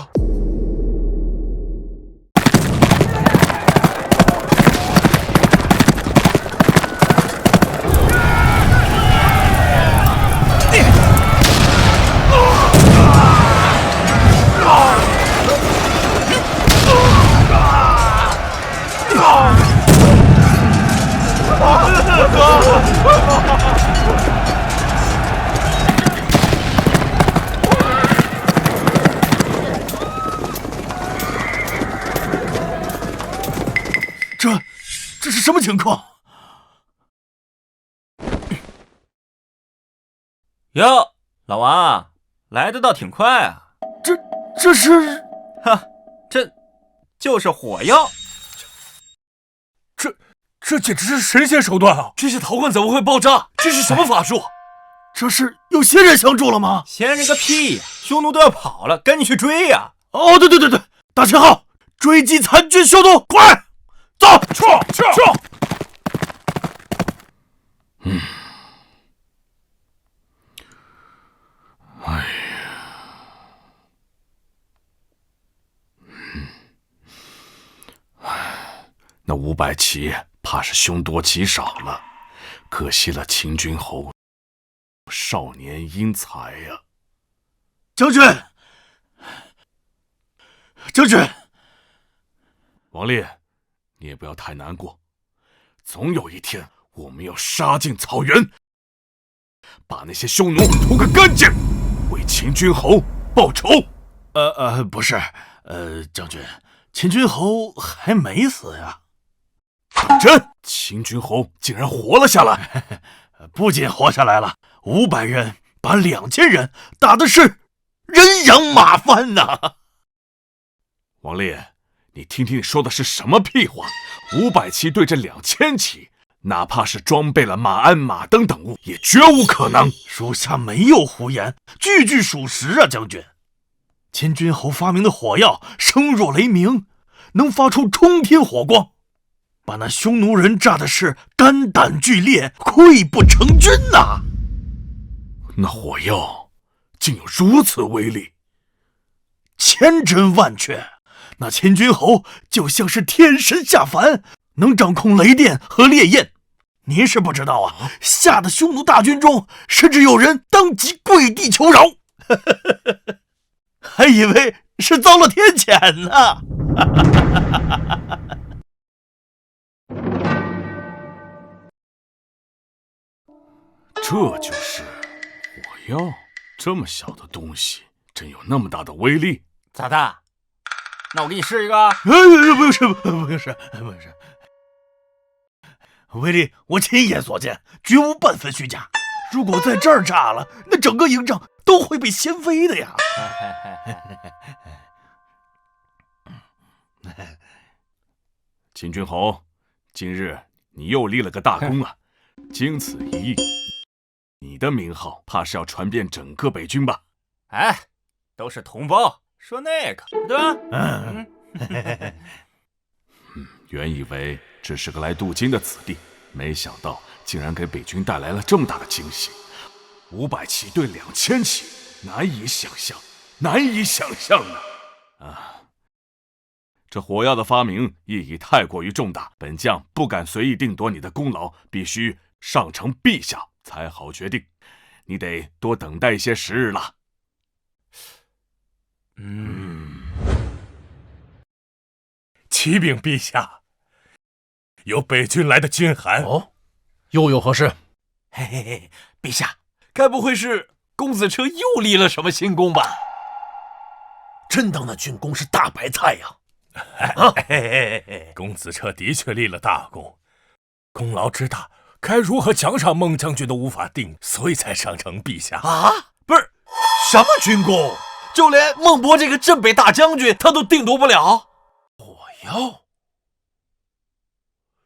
这是什么情况？哟，老王，来的倒挺快啊！这是，这就是火药。这简直是神仙手段啊！这些陶罐怎么会爆炸？这是什么法术？这是有仙人相助了吗？仙人个屁呀！匈奴都要跑了，赶紧去追呀！哦，对，大旗号，追击残军匈奴，快走！撤！哎呀，那500骑怕是凶多吉少了，可惜了秦军侯少年英才呀！将军，王烈，你也不要太难过，总有一天我们要杀进草原，把那些匈奴屠个干净，为秦军侯报仇。不是，将军，秦军侯还没死呀。当真？秦军侯竟然活了下来！不仅活下来了，500人把2000人打的是人仰马翻呐！王烈，你听听你说的是什么屁话？500骑对着2000骑，哪怕是装备了马鞍、马镫等物，也绝无可能。属下没有胡言，句句属实啊，将军。秦军侯发明的火药声若雷鸣，能发出冲天火光，把那匈奴人炸的是肝胆俱裂，溃不成军呐！那火药竟有如此威力，千真万确。那秦军侯就像是天神下凡，能掌控雷电和烈焰。您是不知道啊，吓得匈奴大军中甚至有人当即跪地求饶，还以为是遭了天谴呢。这就是火药，这么小的东西，真有那么大的威力？咋的？那我给你试一个。不是，威力我亲眼所见，绝无半分虚假。如果在这儿炸了，那整个营帐都会被掀飞的呀！秦军侯，今日你又立了个大功啊！经此一役，你的名号怕是要传遍整个北军吧？哎，都是同胞，说那个对吧？原以为只是个来镀金的子弟，没想到竟然给北军带来了这么大的惊喜。500骑对2000骑，难以想象呢！这火药的发明意义太过于重大，本将不敢随意定夺你的功劳，必须上呈陛下才好决定。你得多等待一些时日了。启禀陛下，有北军来的军函。哦，又有何事？嘿嘿嘿，陛下，该不会是公子车又立了什么新功吧？朕当那军功是大白菜呀！公子车的确立了大功，功劳之大，该如何奖赏孟将军都无法定，所以才上呈陛下。啊，不是，什么军功？就连孟博这个镇北大将军，他都定夺不了。火药，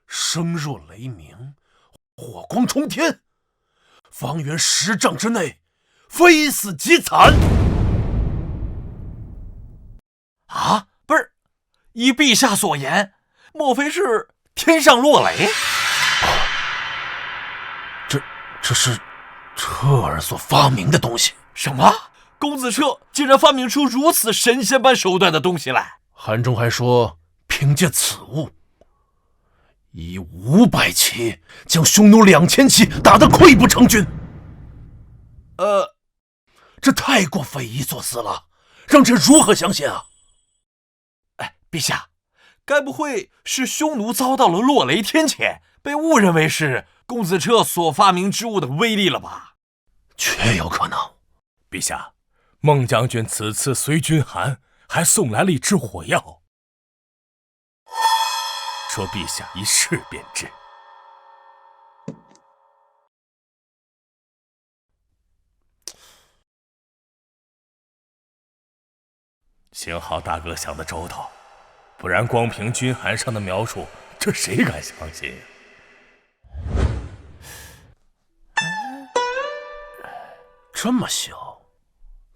声若雷鸣，火光冲天，方圆10丈之内，非死即残。啊，不是，依陛下所言，莫非是天上落雷？这是彻儿所发明的东西。什么？公子彻竟然发明出如此神仙般手段的东西来？函中还说，凭借此物，以500骑将匈奴2000骑打得溃不成军。这太过匪夷所思了，让朕如何相信啊？哎，陛下，该不会是匈奴遭到了落雷天谴，被误认为是公子彻所发明之物的威力了吧？确有可能。陛下，孟将军此次随军函，还送来了一支火药，说陛下一试便知。幸好大哥想得周到，不然光凭军函上的描述，这谁敢相信呀？这么小，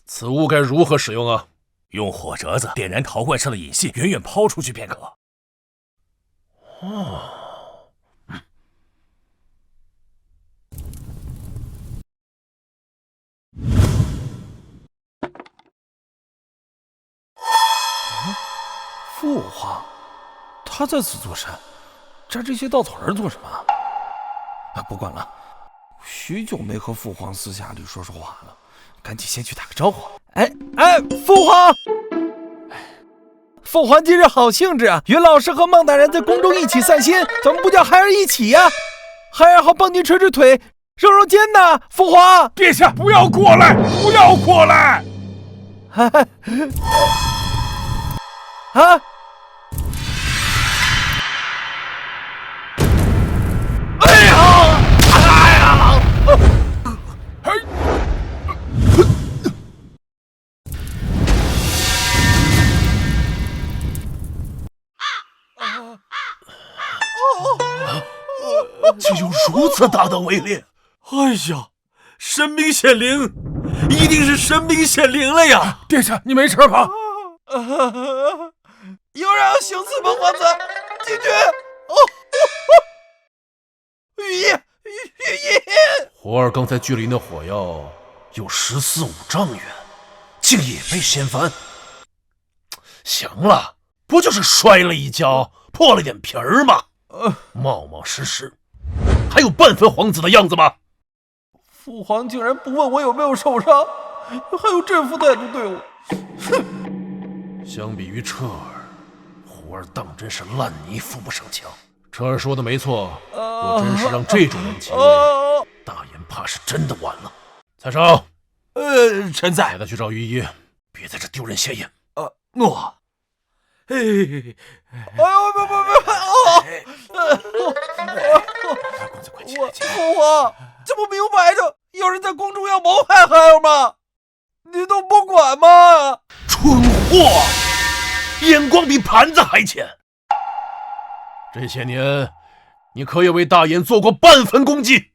此物该如何使用啊？用火折子点燃陶罐上的引信，远远抛出去便可。父皇，他在此做甚？摘这些稻草人做什么？不管了，许久没和父皇私下里说说话了，赶紧先去打个招呼。父皇！父皇今日好兴致啊！云老师和孟大人在宫中一起散心，怎么不叫孩儿一起呀？孩儿好帮您捶捶腿、揉揉肩呢。父皇，殿下不要过来，不要过来！啊！竟有如此大的威力！哎呀，神兵显灵，一定是神兵显灵了呀！殿下，你没事吧？有人要行刺本皇子，禁军！御医！胡儿刚才距离那火药有14、15丈远，竟也被掀翻。行了，不就是摔了一跤，破了点皮儿吗？冒冒失失，还有半分皇子的样子吗？父皇竟然不问我有没有受伤，还有这副态度对我，哼！相比于彻儿，胡儿当真是烂泥扶不上墙。彻儿说的没错，若真是让这种人继位，大燕怕是真的完了。蔡少，臣在。带他去找御医，别在这丢人现眼。诺。哎呦，公子快起来！父皇，这不明摆着有人在宫中要谋害孩儿吗？你都不管吗？蠢货，眼光比盘子还浅。这些年，你可也为大燕做过半分功绩，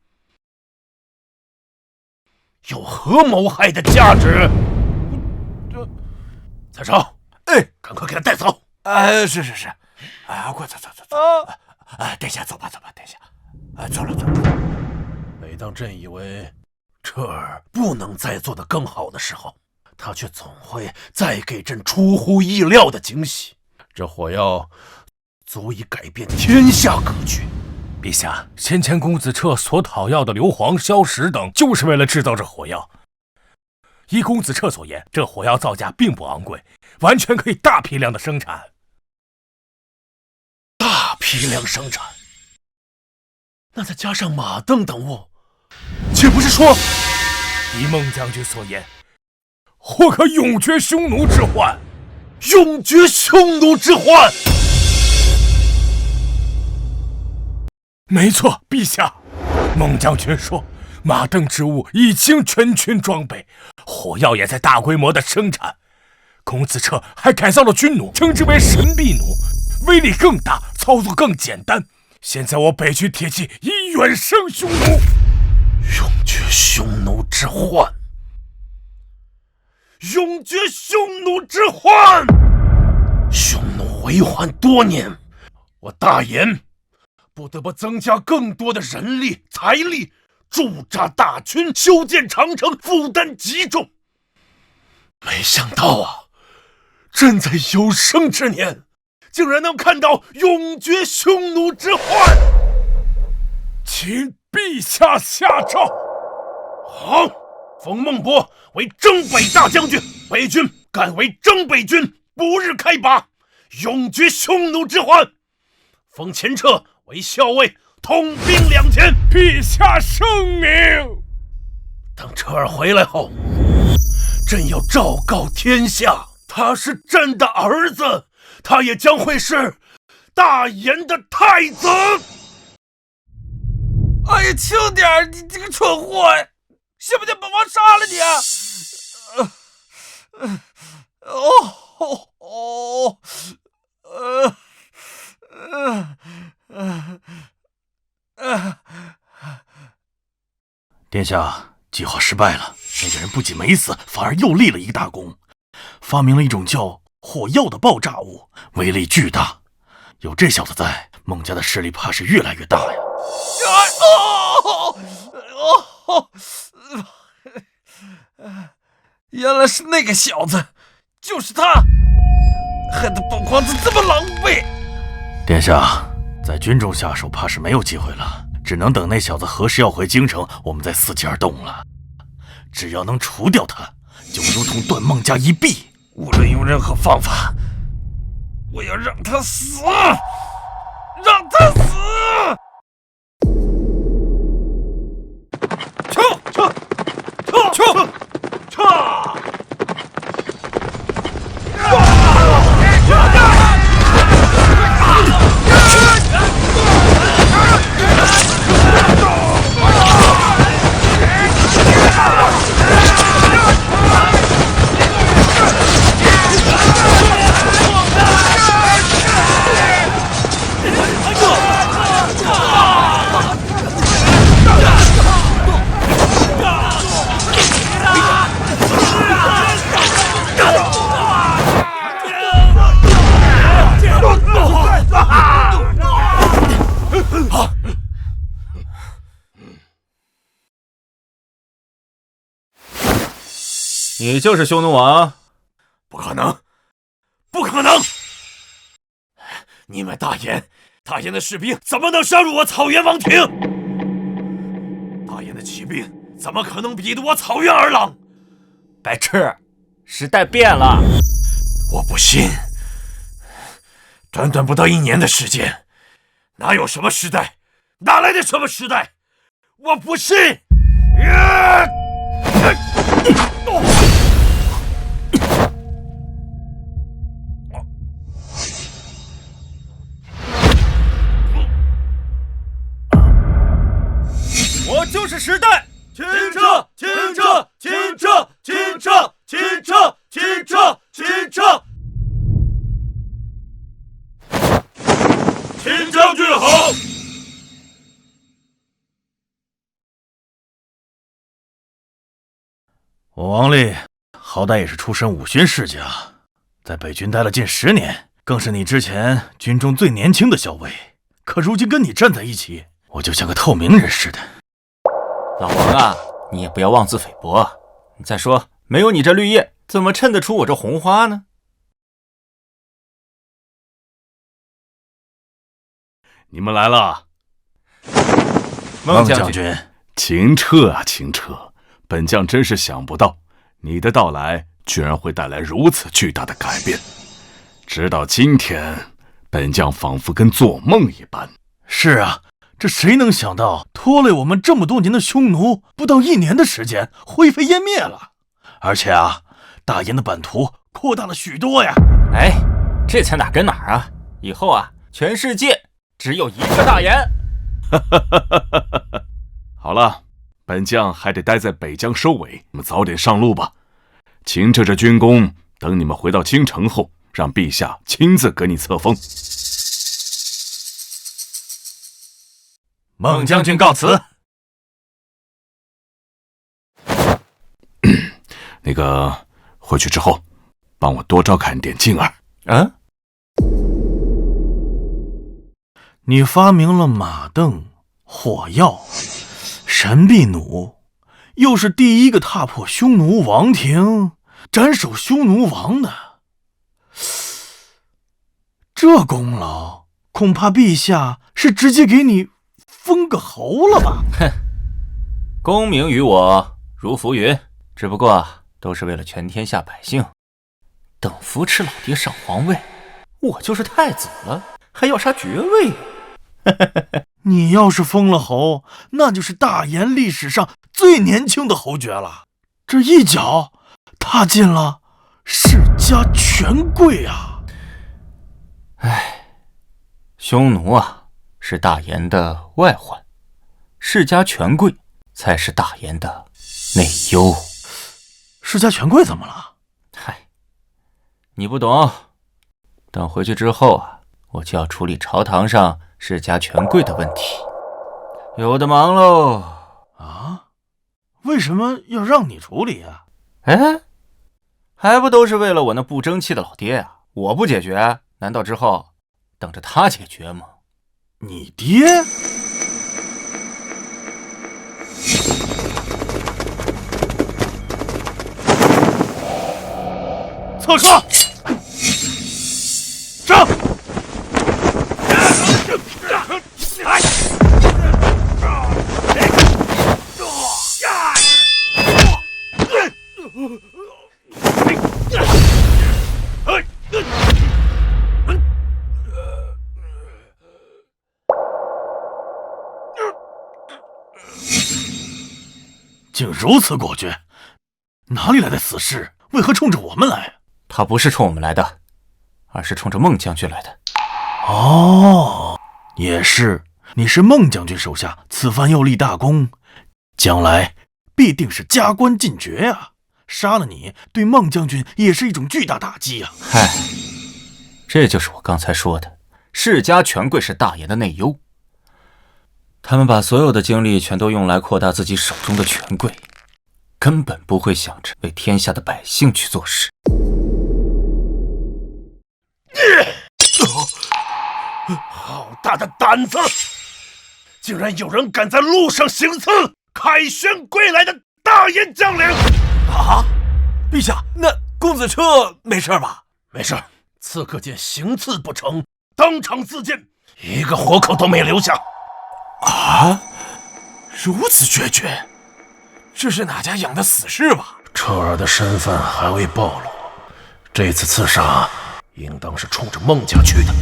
有何谋害的价值？蔡少，赶快给他带走！是，快走！殿下走吧，殿下。走了。每当朕以为彻儿不能再做得更好的时候，他却总会再给朕出乎意料的惊喜。这火药足以改变天下格局，陛下，先前公子彻所讨要的硫磺、硝石等，就是为了制造这火药。依公子彻所言，这火药造价并不昂贵，完全可以大批量的生产。大批量生产，那再加上马镫等物，岂不是说，依孟将军所言，或可永绝匈奴之患？永绝匈奴之患！没错，陛下。孟将军说，马镫之物已经全军装备，火药也在大规模的生产。公子彻还改造了军弩，称之为神臂弩，威力更大，操作更简单。现在我北军铁骑已远胜匈奴，永绝匈奴之患！永绝匈奴之患！匈奴为患多年，我大言不得不增加更多的人力财力，驻扎大军，修建长城，负担极重。没想到啊，朕在有生之年，竟然能看到永绝匈奴之患。请陛下下诏。好，封孟博为征北大将军，北军改为征北军，不日开拔，永绝匈奴之患。封前彻为校尉，统兵2000。陛下圣明。等彻儿回来后，朕要昭告天下，他是朕的儿子，他也将会是大言的太子。哎呀，轻点，你这个蠢货，信不信本王杀了你殿下，计划失败了。那个人不仅没死，反而又立了一个大功，发明了一种叫火药的爆炸物，威力巨大。有这小子在，孟家的势力怕是越来越大呀。原来是那个小子，就是他，害得本皇子这么狼狈。殿下，在军中下手怕是没有机会了，只能等那小子何时要回京城，我们再伺机而动了。只要能除掉他，就如同断孟家一臂。无论用任何方法，我要让他死，让他死！你就是匈奴王？不可能，不可能！你们大言的士兵怎么能杀入我草原王庭？大言的骑兵怎么可能比得我草原儿郎？白痴，时代变了。我不信，短短不到1年的时间，哪有什么时代？哪来的什么时代？我不信！我就是时代！清撤！清撤！清撤！清撤！清撤！清撤！清撤！秦将军好！我王立好歹也是出身武勋世家，在北军待了近10年，更是你之前军中最年轻的校尉。可如今跟你站在一起，我就像个透明人似的。老王啊，你也不要妄自菲薄。再说，没有你这绿叶，怎么衬得出我这红花呢？你们来了。孟将军，秦彻啊，秦彻，本将真是想不到，你的到来居然会带来如此巨大的改变。直到今天，本将仿佛跟做梦一般。是啊，这谁能想到，拖累我们这么多年的匈奴，不到1年的时间灰飞烟灭了。而且啊，大燕的版图扩大了许多呀。哎，这才哪跟哪儿啊！以后啊，全世界只有一个大燕。好了，本将还得待在北疆收尾，你们早点上路吧。秦彻这军功，等你们回到京城后，让陛下亲自给你册封。孟将军告辞。那个，回去之后，帮我多照看点静儿。嗯。你发明了马镫、火药、神臂弩，又是第一个踏破匈奴王庭、斩首匈奴王的，这功劳恐怕陛下是直接给你封个侯了吧？哼，功名于我如浮云，只不过都是为了全天下百姓。等扶持老爹上皇位，我就是太子了，还要啥爵位？你要是封了侯，那就是大燕历史上最年轻的侯爵了。这一脚踏进了世家权贵啊！唉，匈奴啊，是大燕的外患，世家权贵才是大燕的内忧。世家权贵怎么了？嗨，你不懂。等回去之后啊，我就要处理朝堂上世家权贵的问题，有的忙喽。啊？为什么要让你处理啊？哎，还不都是为了我那不争气的老爹啊？我不解决，难道之后等着他解决吗？你爹？侧射！上！竟如此果决，哪里来的死士？为何冲着我们来？他不是冲我们来的，而是冲着孟将军来的。哦，也是，你是孟将军手下，此番又立大功，将来必定是加官进爵啊！杀了你，对孟将军也是一种巨大打击啊！嗨，这就是我刚才说的，世家权贵是大燕的内忧。他们把所有的精力全都用来扩大自己手中的权贵，根本不会想着为天下的百姓去做事。好大的胆子！竟然有人敢在路上行刺凯旋归来的大燕将领！啊！陛下，那公子彻没事吧？没事，刺客见行刺不成，当场自尽，一个活口都没留下。啊！如此决绝，这是哪家养的死士吧？彻儿的身份还未暴露，这次刺杀应当是冲着孟家去的。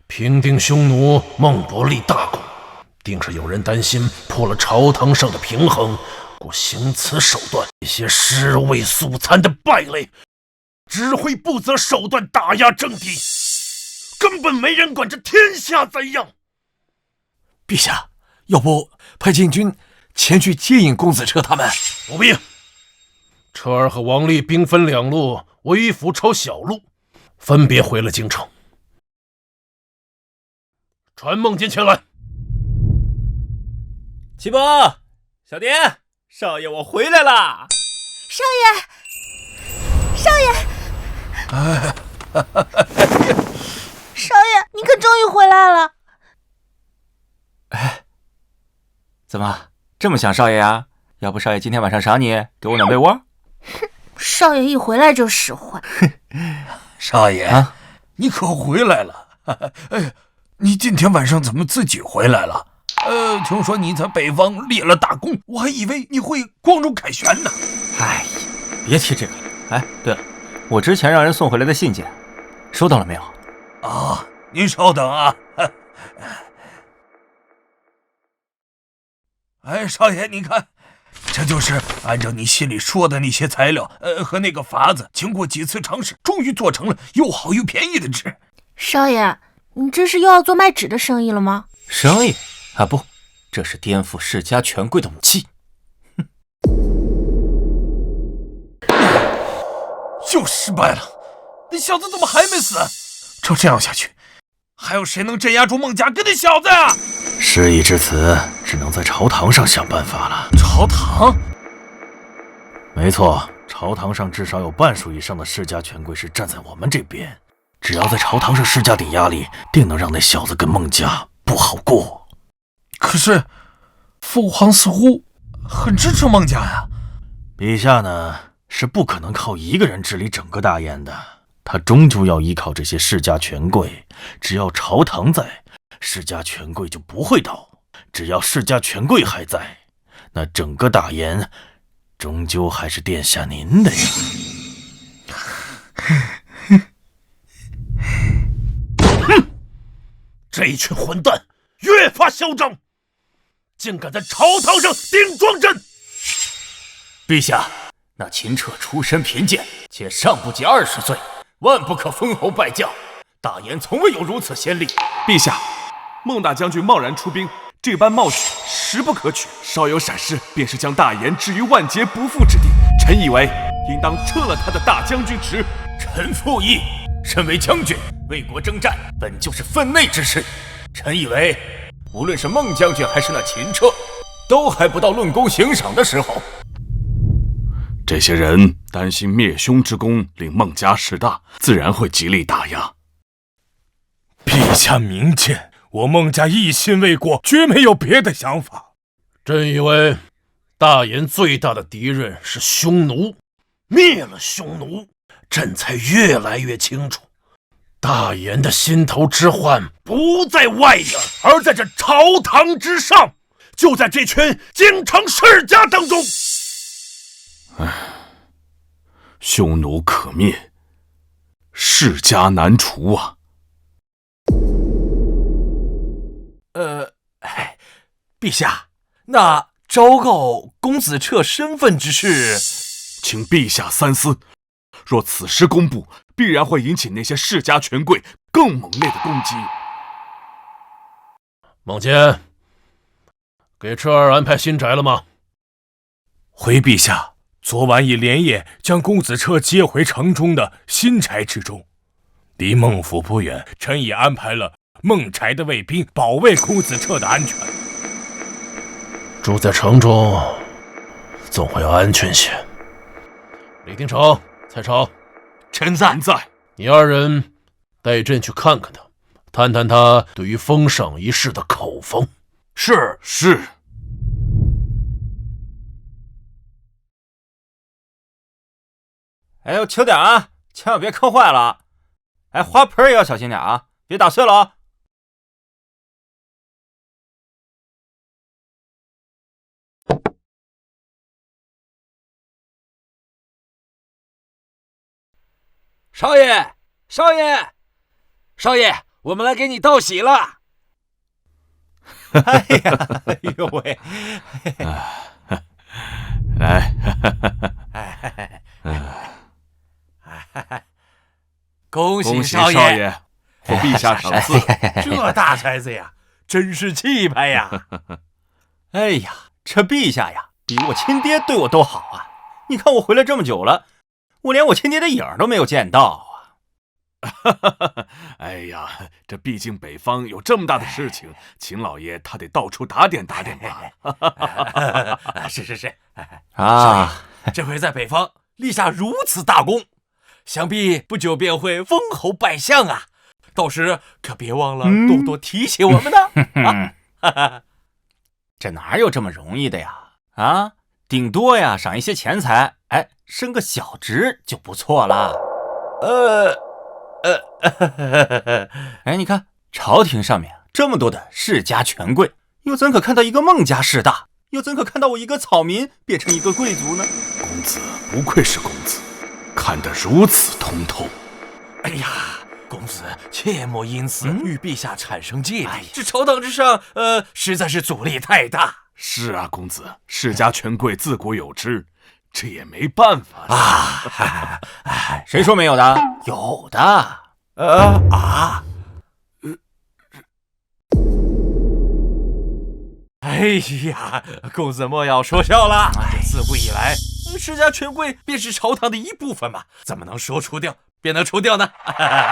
平定匈奴，孟伯立大功，定是有人担心破了朝堂上的平衡，故行此手段。一些尸位素餐的败类，只会不择手段打压政敌，根本没人管这天下怎样。陛下，要不派禁军前去接应公子彻他们？不必。彻儿和王立兵分两路，为辅抄小路，分别回了京城。传孟坚前来。齐伯，小蝶，少爷我回来啦！少爷，少爷，少爷，你可终于回来了！哎，怎么这么想少爷啊？要不少爷今天晚上赏你，给我暖被窝？少爷一回来就使坏。少爷啊，你可回来了！哎，你今天晚上怎么自己回来了？听说你在北方立了大功，我还以为你会光荣凯旋呢。哎呀，别提这个了。哎，对了，我之前让人送回来的信件，收到了没有？啊，您稍等啊。哎，少爷，你看，这就是按照你信里说的那些材料，和那个法子，经过几次尝试，终于做成了又好又便宜的纸。少爷，你这是又要做卖纸的生意了吗？生意啊，不，这是颠覆世家权贵的武器。又失败了，那小子怎么还没死？照这样下去，还有谁能镇压住孟家跟那小子啊？事已至此，只能在朝堂上想办法了。朝堂？没错，朝堂上至少有半数以上的世家权贵是站在我们这边。只要在朝堂上施加点压力，定能让那小子跟孟家不好过。可是，父皇似乎很支持孟家呀。陛下呢，是不可能靠一个人治理整个大燕的，他终究要依靠这些世家权贵。只要朝堂在，世家权贵就不会倒；只要世家权贵还在，那整个大燕终究还是殿下您的呀。哼！这一群混蛋越发嚣张，竟敢在朝堂上顶撞朕！陛下，那秦彻出身贫贱，且尚不及20岁，万不可封侯拜将。大燕从未有如此先例。陛下，孟大将军贸然出兵，这般冒取实不可取。稍有闪失，便是将大燕置于万劫不复之地。臣以为应当撤了他的大将军职。臣附议。身为将军，为国征战本就是分内之事。臣以为，无论是孟将军还是那秦彻，都还不到论功行赏的时候。这些人担心灭兄之功令孟家势大，自然会极力打压。陛下明鉴，我孟家一心为国，绝没有别的想法。朕以为，大燕最大的敌人是匈奴，灭了匈奴，朕才越来越清楚，大燕的心头之患不在外边，而在这朝堂之上，就在这群京城世家当中。匈奴可灭，世家难除啊！陛下，那昭告公子彻身份之事，请陛下三思。若此时公布，必然会引起那些世家权贵更猛烈的攻击。孟坚，给彻儿安排新宅了吗？回陛下，昨晚已连夜将公子彻接回城中的新宅之中。离孟府不远，臣已安排了孟宅的卫兵保卫公子彻的安全。住在城中，总会要安全些。李丁成、蔡超，臣在。你二人带朕去看看他，探探他对于封赏一事的口风。是。哎呦，轻点啊，千万别磕坏了。哎，花盆也要小心点啊，别打碎了啊。少爷，我们来给你道喜了。哎呀，哎呦喂！来，恭喜少爷，获陛下赏赐。这大宅子呀，真是气派呀！哎呀，这陛下呀，比我亲爹对我都好啊！你看我回来这么久了，我连我亲爹的影儿都没有见到啊！哎呀，这毕竟北方有这么大的事情，秦老爷他得到处打点打点吧。是啊，这回在北方立下如此大功，想必不久便会封侯拜相啊！到时可别忘了多多提携我们呢。这哪有这么容易的呀？啊，顶多呀赏一些钱财，哎，升个小职就不错了。哎，你看朝廷上面这么多的世家权贵，又怎可看到一个孟家世大？又怎可看到我一个草民变成一个贵族呢？公子不愧是公子，看得如此通透。哎呀，公子切莫因此与陛下产生芥蒂，这朝堂之上，实在是阻力太大。是啊，公子，世家权贵自古有之，这也没办法啊。谁说没有的？有的。哎呀，公子莫要说笑了。这自古以来，世家权贵便是朝堂的一部分嘛，怎么能说除掉便能除掉呢？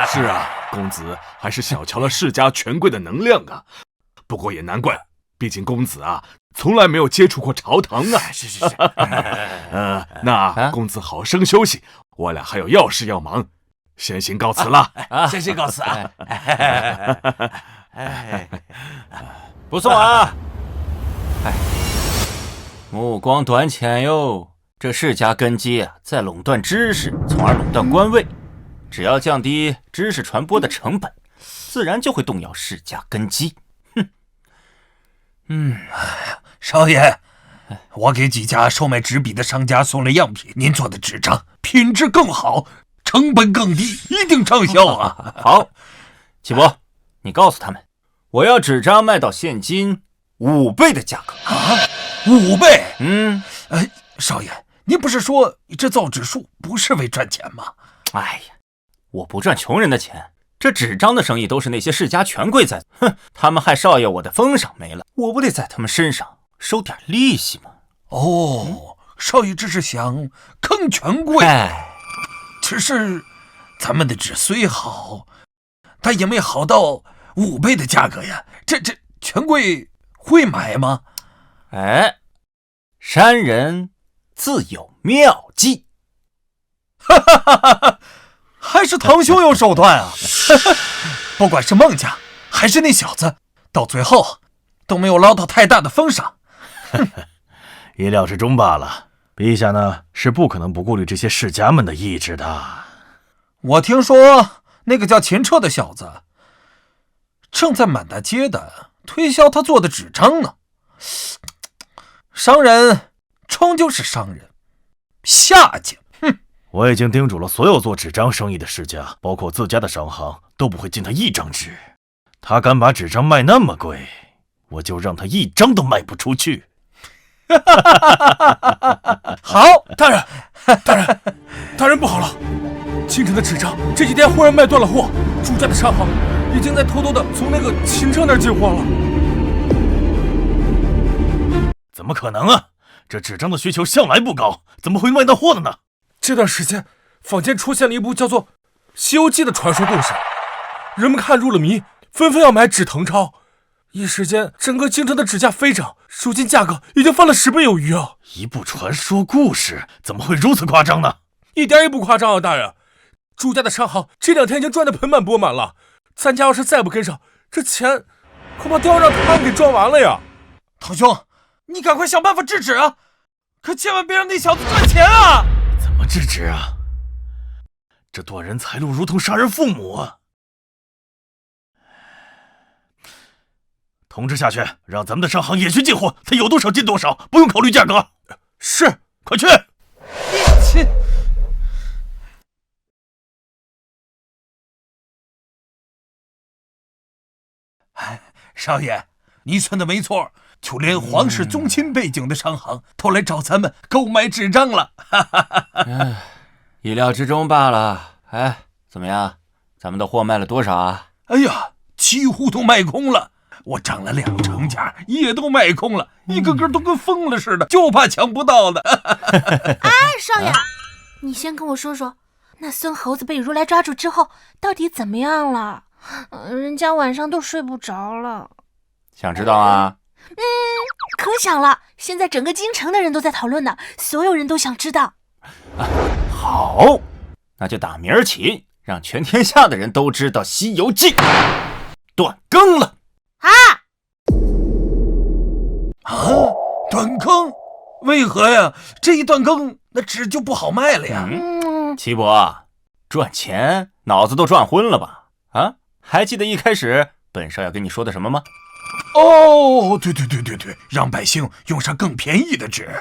是啊，公子还是小瞧了世家权贵的能量啊。不过也难怪，毕竟公子啊，从来没有接触过朝堂啊。是。那公子好生休息，我俩还有要事要忙，先行告辞了。先行告辞啊。不送啊。目光短浅哟，这世家根基啊，在垄断知识，从而垄断官位。只要降低知识传播的成本，自然就会动摇世家根基。少爷，我给几家售卖纸笔的商家送了样品，您做的纸张品质更好，成本更低，一定畅销啊！好，启博，你告诉他们，我要纸张卖到现金5倍的价格啊！5倍？少爷，您不是说这造纸术不是为赚钱吗？哎呀，我不赚穷人的钱，这纸张的生意都是那些世家权贵在，他们害少爷我的封赏没了，我不得在他们身上收点利息吗？少爷这是想坑权贵。只是咱们的纸虽好，但也没好到5倍的价格呀。这权贵会买吗？山人自有妙计。还是堂兄有手段啊！不管是孟家还是那小子，到最后都没有捞到太大的封赏。意料之中罢了。陛下呢，是不可能不顾虑这些世家们的意志的。我听说那个叫秦彻的小子，正在满大街的推销他做的纸张呢。商人终究是商人，下贱。我已经叮嘱了所有做纸张生意的世家，包括自家的商行，都不会进他一张纸。他敢把纸张卖那么贵，我就让他一张都卖不出去。好，大人不好了！京城的纸张这几天忽然卖断了货，朱家的商行已经在偷偷的从那个秦彻那儿进货了。怎么可能啊？这纸张的需求向来不高，怎么会卖到货的呢？这段时间，坊间出现了一部叫做《西游记》的传说故事，人们看入了迷，纷纷要买纸誊抄。一时间，整个京城的纸价飞涨，如今价格已经翻了10倍有余啊！一部传说故事怎么会如此夸张呢？一点也不夸张啊，大人！朱家的商行这2天已经赚得盆满钵满了，咱家要是再不跟上，这钱恐怕都要让他们给赚完了呀！堂兄，你赶快想办法制止啊！可千万别让那小子赚钱啊！怎么制止啊？这断人财路如同杀人父母啊！通知下去，让咱们的商行也去进货，他有多少进多少，不用考虑价格。是，快去！少爷，你算的没错，就连皇室宗亲背景的商行都来找咱们购买纸张了。意料之中罢了。怎么样？咱们的货卖了多少啊？哎呀，几乎都卖空了。我涨了2成价，也都卖空了，一个个都跟疯了似的，就怕抢不到的。少爷，你先跟我说说，那孙猴子被如来抓住之后，到底怎么样了？人家晚上都睡不着了。想知道啊？可想了，现在整个京城的人都在讨论呢，所有人都想知道。好，那就打明儿起，让全天下的人都知道《西游记》断更了。断更？为何呀？这一断更，那纸就不好卖了呀。齐伯，赚钱脑子都转昏了吧？还记得一开始本少要跟你说的什么吗？哦，对，让百姓用上更便宜的纸。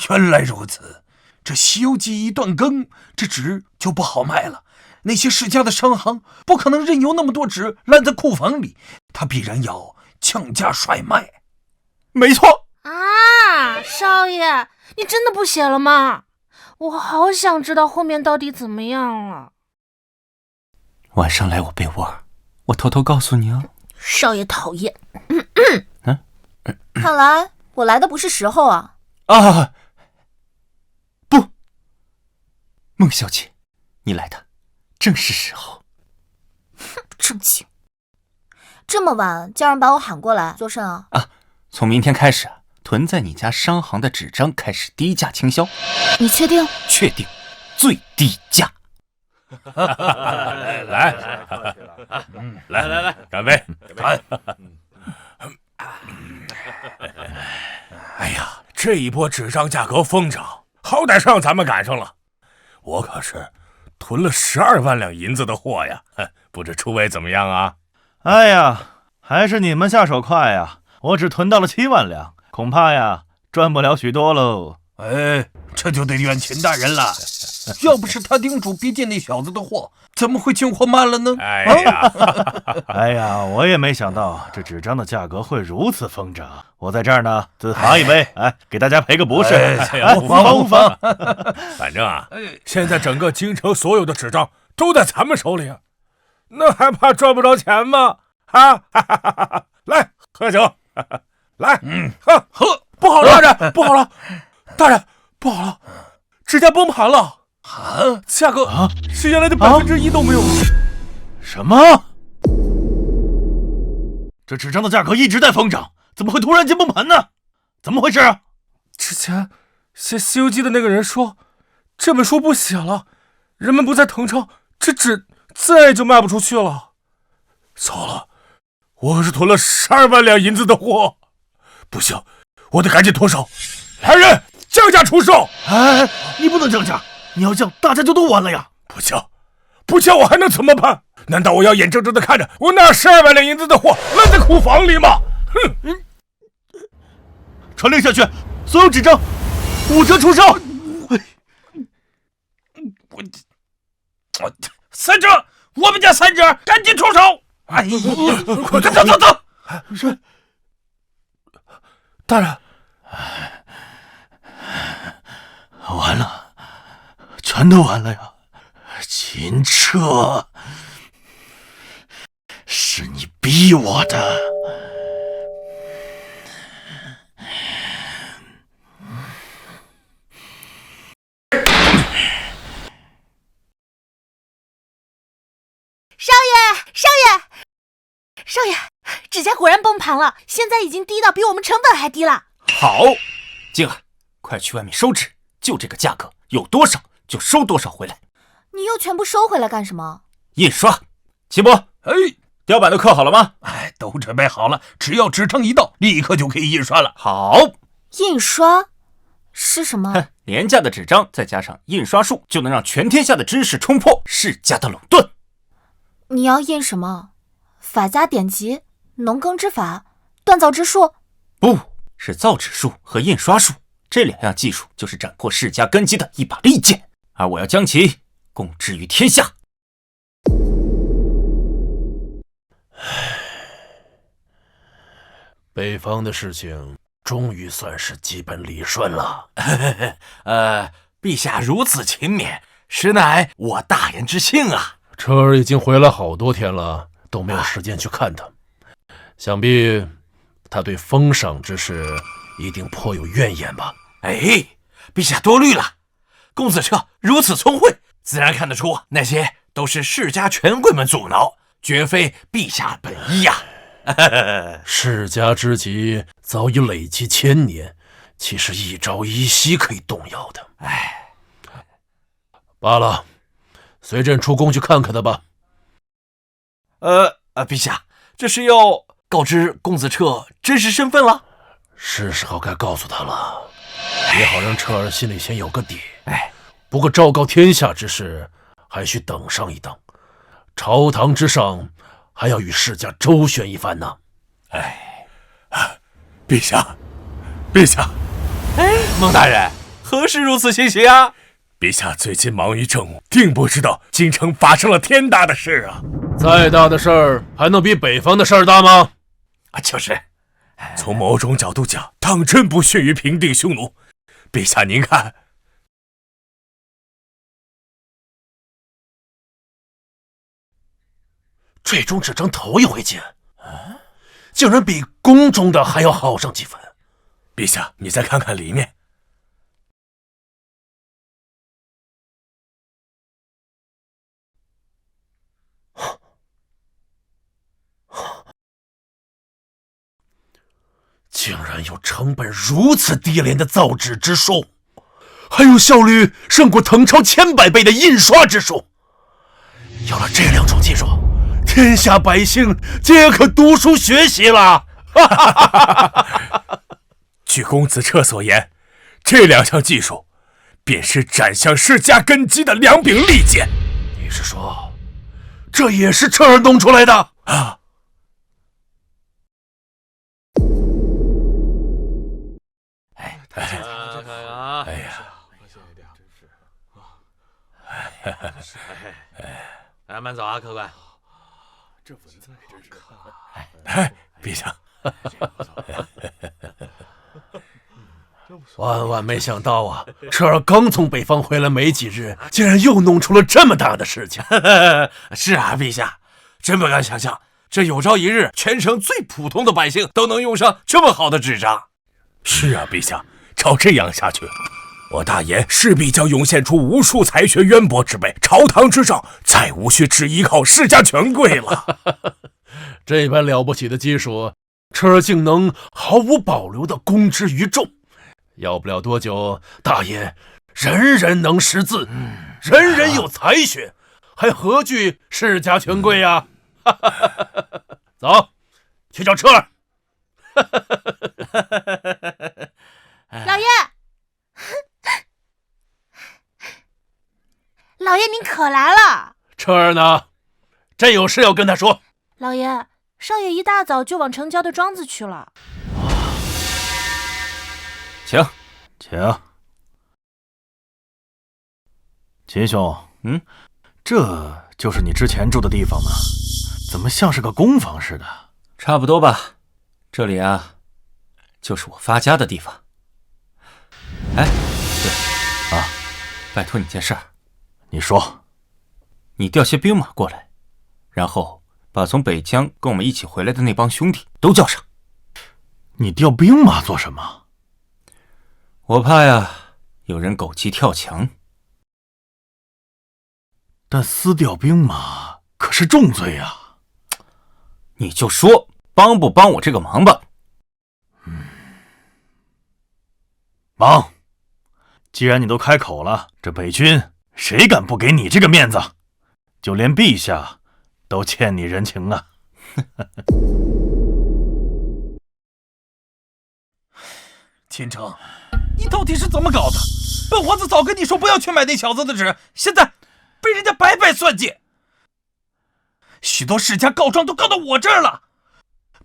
原来如此。这《西游记》一断更，这纸就不好卖了。那些世家的商行不可能任由那么多纸烂在库房里，他必然要降价甩卖。没错啊，少爷，你真的不写了吗？我好想知道后面到底怎么样了。晚上来我被窝，我偷偷告诉你啊。少爷讨厌。看来我来的不是时候啊。不，孟小姐，你来的正是时候。哼，正经。这么晚叫人把我喊过来做甚啊？从明天开始，囤在你家商行的纸张开始低价倾销。你确定？确定，最低价。来，干杯！干！哎呀，这一波纸张价格疯涨，好歹是让咱们赶上了。我可是囤了12万两银子的货呀，不知诸位怎么样啊？哎呀，还是你们下手快呀！我只囤到了7万两，恐怕呀赚不了许多喽。哎，这就得怨秦大人了。要不是他叮嘱别进那小子的货，怎么会进货慢了呢？哎呀，我也没想到这纸张的价格会如此疯涨。我在这儿呢，自罚一杯，给大家赔个不是。不妨。反正现在整个京城所有的纸张都在咱们手里，那还怕赚不着钱吗？来喝酒，来，喝，不好了，大人，不好了，大人，不好了，纸价崩盘了。价格是原来的1%都没有。什么？这纸张的价格一直在疯涨，怎么会突然间崩盘呢？怎么回事啊？之前写《西游记》的那个人说，这本书不写了，人们不再腾抄，这纸自然也就卖不出去了。糟了，我可是囤了12万两银子的货，不行，我得赶紧脱手。来人，降价出售！你不能降价，你要降，大家就都完了呀！不降我还能怎么办？难道我要眼睁睁的看着我那12万两银子的货烂在库房里吗？哼！传令下去，所有纸张5折出售。3折，我们家3折，赶紧出手！快走！是大人，完了，全都完了呀！秦彻，是你逼我的。少爷，纸价果然崩盘了，现在已经低到比我们成本还低了。好，静儿，快去外面收纸，就这个价格，有多少就收多少回来。你又全部收回来干什么？印刷。齐伯，雕版都刻好了吗？都准备好了，只要纸张一到，立刻就可以印刷了。好，印刷是什么？廉价的纸张再加上印刷术，就能让全天下的知识冲破世家的垄断。你要印什么？法家典籍、农耕之法、锻造之术？不是造纸术和印刷术，这2样技术就是斩破世家根基的一把利剑，而我要将其公之于天下。北方的事情终于算是基本理顺了。陛下如此勤勉，实乃我大人之幸啊。车儿已经回来好多天了，都没有时间去看他。想必他对封赏之事一定颇有怨言吧？陛下多虑了。公子彻如此聪慧，自然看得出那些都是世家权贵们阻挠，绝非陛下本意呀。世家之急早已累积1000年，岂是一朝一夕可以动摇的？罢了，随朕出宫去看看他吧。陛下，这是要告知公子彻真实身份了？是时候该告诉他了，也好让彻儿心里先有个底。不过昭告天下之事，还需等上一等。朝堂之上，还要与世家周旋一番呢。陛下，陛下，孟大人，何事如此心急啊？陛下最近忙于政务，定不知道京城发生了天大的事啊！再大的事儿，还能比北方的事儿大吗？就是，从某种角度讲，当真不逊于平定匈奴。陛下，您看，这种纸张头一回见，竟然比宫中的还要好上几分。陛下，你再看看里面。竟然有成本如此低廉的造纸之术，还有效率胜过誊钞100倍的印刷之术。有了这2种技术，天下百姓皆可读书学习了。据公子彻所言，这2项技术便是斩向世家根基的2柄利剑。你是说，这也是彻儿弄出来的啊？哎呀，哎，慢走啊，客官。这文字真是……哎，陛下，万万没想到啊！彻儿刚从北方回来没几日，竟然又弄出了这么大的事情。是啊，陛下，真不敢想象，这有朝一日，全城最普通的百姓都能用上这么好的纸张。是啊，陛下。照这样下去，我大言势必将涌现出无数才学渊博之辈，朝堂之上再无需只依靠世家权贵了。这般了不起的技术，彻儿竟能毫无保留地公之于众。要不了多久，大爷人人能识字，人人有才学，还何惧世家权贵呀？走，去找彻儿。老爷，老爷您可来了。彻儿呢？朕有事要跟他说。老爷，少爷一大早就往城郊的庄子去了。请。秦兄，这就是你之前住的地方吗？怎么像是个公房似的？差不多吧。这里啊，就是我发家的地方。哎，对啊，拜托你件事儿。你说。你调些兵马过来，然后把从北疆跟我们一起回来的那帮兄弟都叫上。你调兵马做什么？我怕呀，有人狗急跳墙。但私调兵马可是重罪啊！你就说帮不帮我这个忙吧。忙。既然你都开口了，这北军谁敢不给你这个面子？就连陛下都欠你人情啊！秦城，你到底是怎么搞的？本皇子早跟你说不要去买那小子的纸，现在被人家白白算计。许多世家告状都告到我这儿了，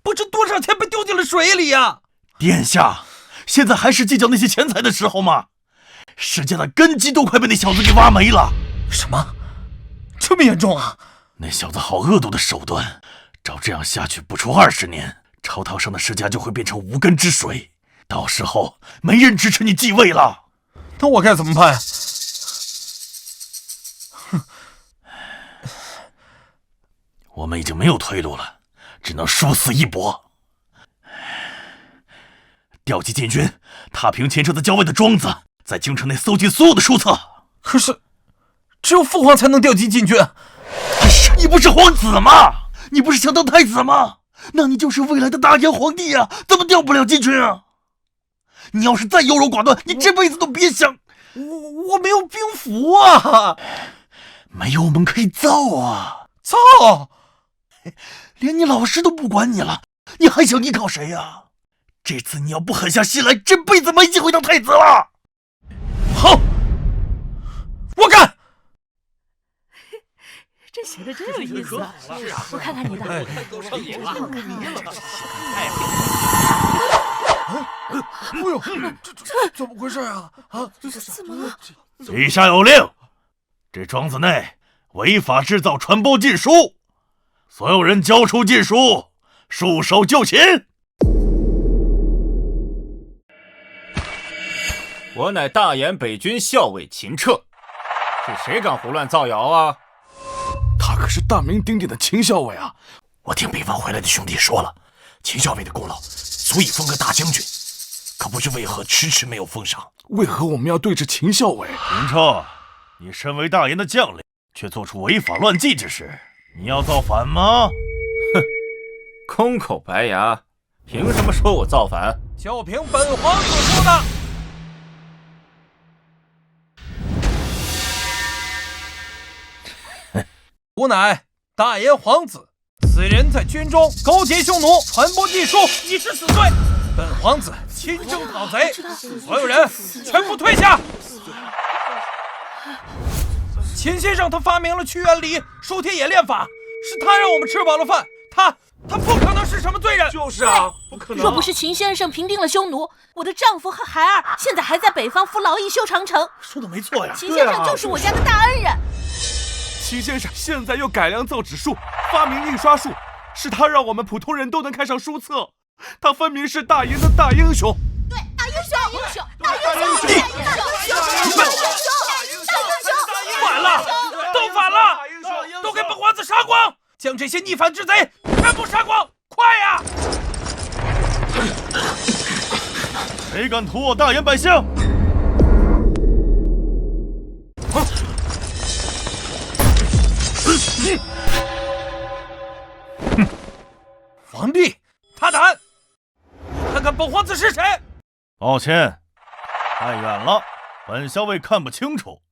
不知多少钱被丢进了水里呀！殿下，现在还是计较那些钱财的时候吗？世家的根基都快被那小子给挖没了。什么？这么严重啊？那小子好恶毒的手段，照这样下去，不出20年，朝堂上的世家就会变成无根之水，到时候没人支持你继位了。那我该怎么办？我们已经没有退路了，只能殊死一搏。调集禁军，踏平前车子郊外的庄子，在京城内搜集所有的书册。可是，只有父皇才能调集禁军。你不是皇子吗？你不是想当太子吗？那你就是未来的大燕皇帝啊！怎么调不了禁军啊？你要是再优柔寡断，你这辈子都别想。我没有兵符啊！没有我们可以造啊！造？连你老师都不管你了，你还想依靠谁呀？这次你要不狠下心来，这辈子没机会当太子了。好，我干。这这写的真有意思。是啊，我看看你的。都上瘾了，哎呦，这怎么回事啊？怎么了？陛下有令，这庄子内违法制造、传播禁书，所有人交出禁书，束手就擒。我乃大研北军校尉秦彻，是谁敢胡乱造谣啊？他可是大名鼎鼎的秦校尉啊！我听北方回来的兄弟说了，秦校尉的功劳足以封个大将军，可不知为何迟迟没有封赏。为何我们要对着秦校尉？秦彻，你身为大研的将领，却做出违法乱纪之事，你要造反吗？哼，空口白牙，凭什么说我造反？就凭本皇子说的。吾乃大研皇子，此人在军中勾结匈奴，传播禁书，已是死罪。本皇子亲征讨贼，所有人全部退下。秦先生他发明了屈原礼、收天冶炼法，是他让我们吃饱了饭，他不可能是什么罪人。就是啊，不可能。若不是秦先生平定了匈奴，我的丈夫和孩儿现在还在北方服劳役修长城。说的没错呀，秦先生就是我家的大恩人。秦先生现在又改良造纸术，发明印刷术，是他让我们普通人都能看上书册。他分明是大研的大英雄。对，大英雄，大英雄，反了，都反了，都给本皇子杀光，将这些逆反之贼全部杀光，快呀！谁敢屠我大研百姓？皇帝，他胆！看看本皇子是谁？抱歉，太远了，本校尉看不清楚。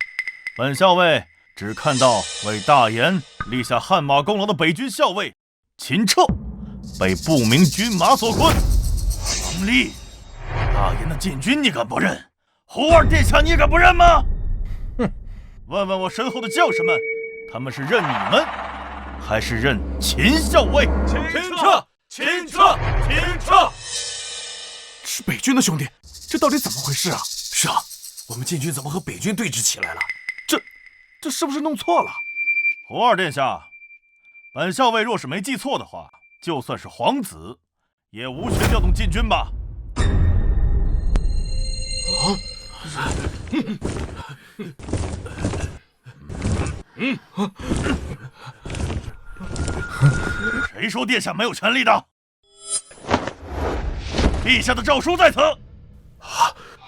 本校尉只看到为大研立下汗马功劳的北军校尉秦彻被不明军马所困。王立，大研的禁军你敢不认？胡二殿下你敢不认吗？哼！问问我身后的将士们，他们是认你们，还是认秦校尉？秦彻！是北军的兄弟，这到底怎么回事啊？是啊，我们禁军怎么和北军对峙起来了？这是不是弄错了？胡二殿下，本校尉若是没记错的话，就算是皇子，也无权调动禁军吧？谁说殿下没有权利的？陛下的诏书在此。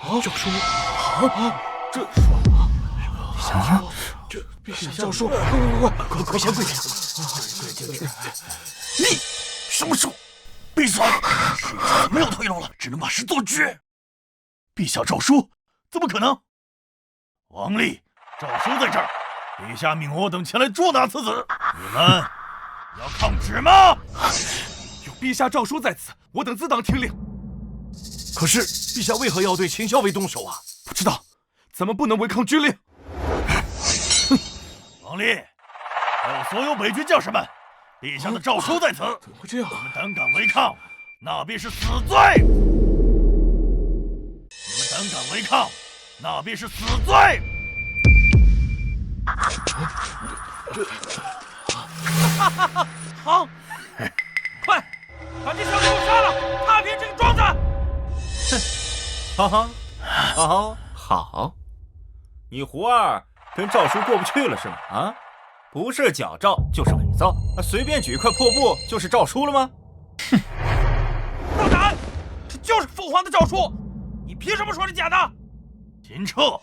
诏书这陛下诏书，快跪下！你什么时候？闭嘴！事情没有退路了，只能把事做绝。陛下诏书怎么可能？王立，诏书在这儿，陛下命我等前来捉拿此子。你们要抗旨吗？有陛下诏书在此，我等自当听令。可是陛下为何要对秦校尉动手啊？不知道，咱们不能违抗军令。王立，还有所有北军将士们，陛下的诏书在此，怎么会这样？你们胆敢违抗，那便是死罪！你们胆敢违抗，那便是死罪！好，快把这小子给我杀了，踏平这个庄子！好，你胡二跟诏书过不去了是吗？啊，不是假诏就是伪造，随便举一块破布就是诏书了吗？哼，大胆！这就是父皇的诏书，你凭什么说是假的？秦彻，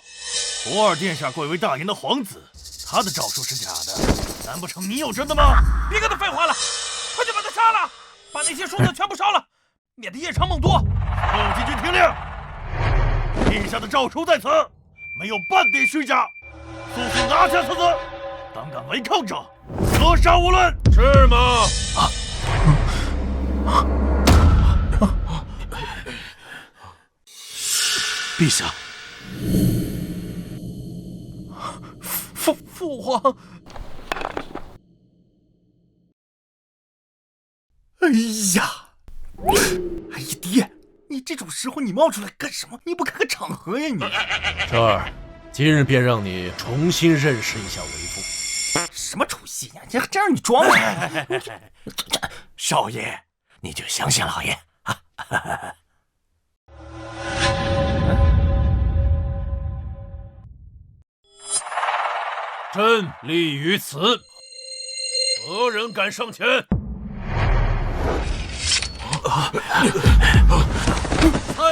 胡二殿下贵为大研的皇子，他的诏书是假的，难不成你有真的吗？别跟他废话了，快去把他杀了，把那些书册全部烧了，免得夜长梦多。所有禁军听令，陛下的诏书在此，没有半点虚假，速速拿下此子！胆敢违抗者，格杀勿论。是吗？陛下，父皇，哎呀，哎呀爹，你这种时候你冒出来干什么？你不看个场合呀你！这儿，今日便让你重新认识一下为父。什么出息呀？这让你装什么？少爷，你就相信老爷啊！朕立于此，何人敢上前？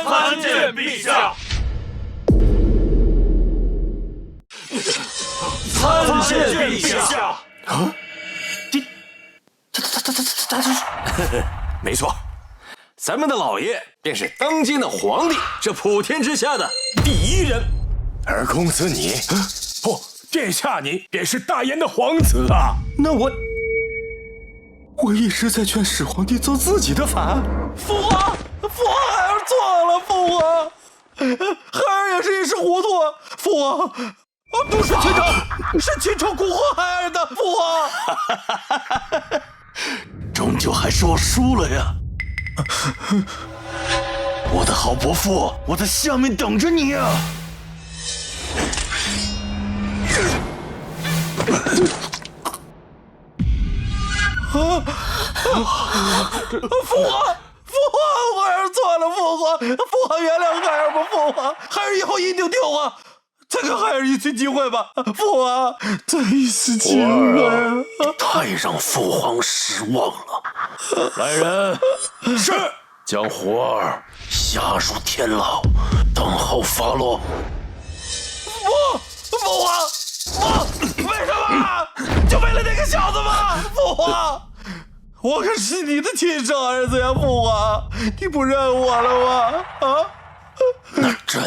参见陛下。参见陛下。啊！没错，咱们的老爷便是当今的皇帝，这普天之下的第一人。而公子你，不，殿下你便是大燕的皇子啊！那我一直在劝始皇帝做自己的法。父皇，孩儿错了，父皇，孩儿也是一时糊涂，父皇。都是秦城蛊惑孩儿的，父皇。终究还是我输了呀！我的好伯父，我在下面等着你啊！父皇，孩儿错了，父皇原谅孩儿吧，父皇，孩儿以后一定听话。再给孩儿一次机会吧，父皇，再一次机会。太让父皇失望了。来人，是将胡儿下入天牢，等候发落。父皇，为什么？就为了那个小子吗？父皇，我可是你的亲生儿子呀，父皇，你不认我了吗？啊？那朕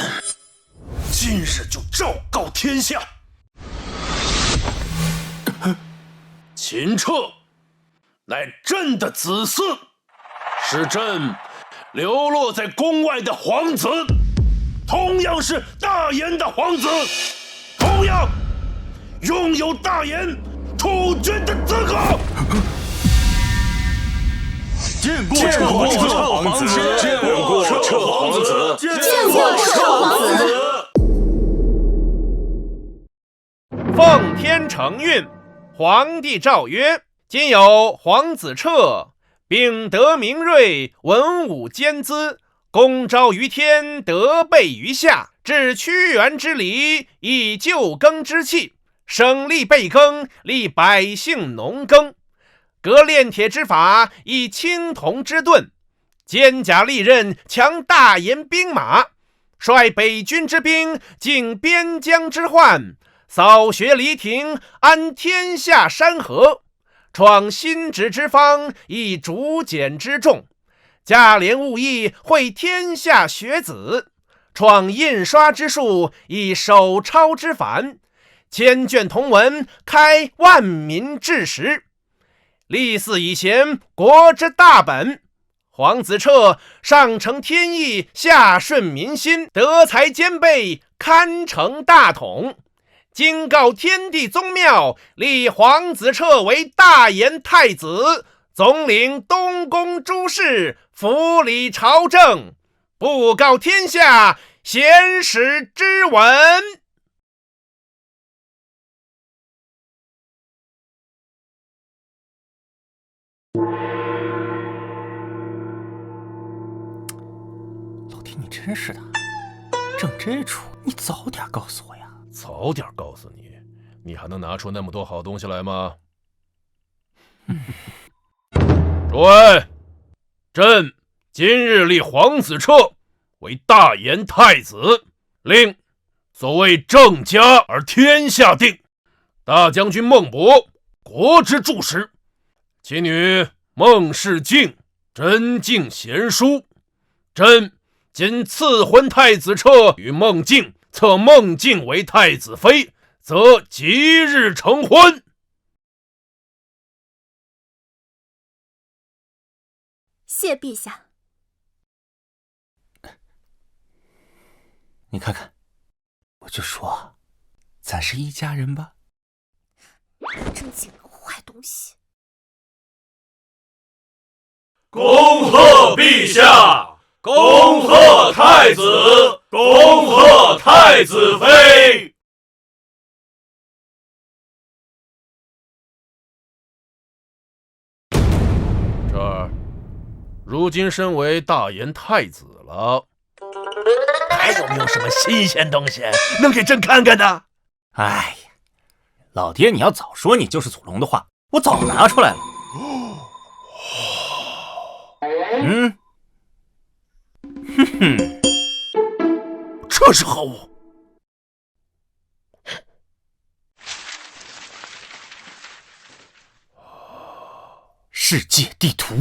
今日就昭告天下，秦彻乃朕的子嗣，是朕流落在宫外的皇子，同样是大燕的皇子，同样拥有大燕储君的资格。见过彻皇子，见过彻皇子，见过彻皇子。奉天承运，皇帝诏曰：今有皇子彻，秉德明睿，文武兼资，功昭于天，德备于下，致屈原之礼，以旧耕之器，省力备耕，利百姓农耕。革炼铁之法，以青铜之盾，坚甲利刃，强大燕兵马，率北军之兵，靖边疆之患，扫学黎庭，安天下山河，创新职之方，以竹简之众，价廉物易，惠天下学子，创印刷之术，以手抄之繁，千卷同文，开万民治时，立嗣以贤，国之大本。皇子彻上承天意，下顺民心，德才兼备，堪成大统。今告天地宗庙，立皇子彻为大燕太子，总领东宫诸事，辅理朝政，布告天下，贤使之文。老天，你真是的，整这出你早点告诉我呀！早点告诉你，你还能拿出那么多好东西来吗？诸位，朕今日立皇子彻为大燕太子，令所谓正家而天下定，大将军孟博国之柱石，其女孟氏敬真敬贤淑，朕今赐婚太子彻与孟敬，册孟敬为太子妃，则即日成婚。谢陛下。你看看，我就说，咱是一家人吧。正经的坏东西。恭贺陛下！恭贺太子！恭贺太子妃！这儿，如今身为大言太子了，还有没有什么新鲜东西能给朕看看的？哎呀，老爹，你要早说你就是祖龙的话，我早拿出来了。哼哼，这是何物？世界地图。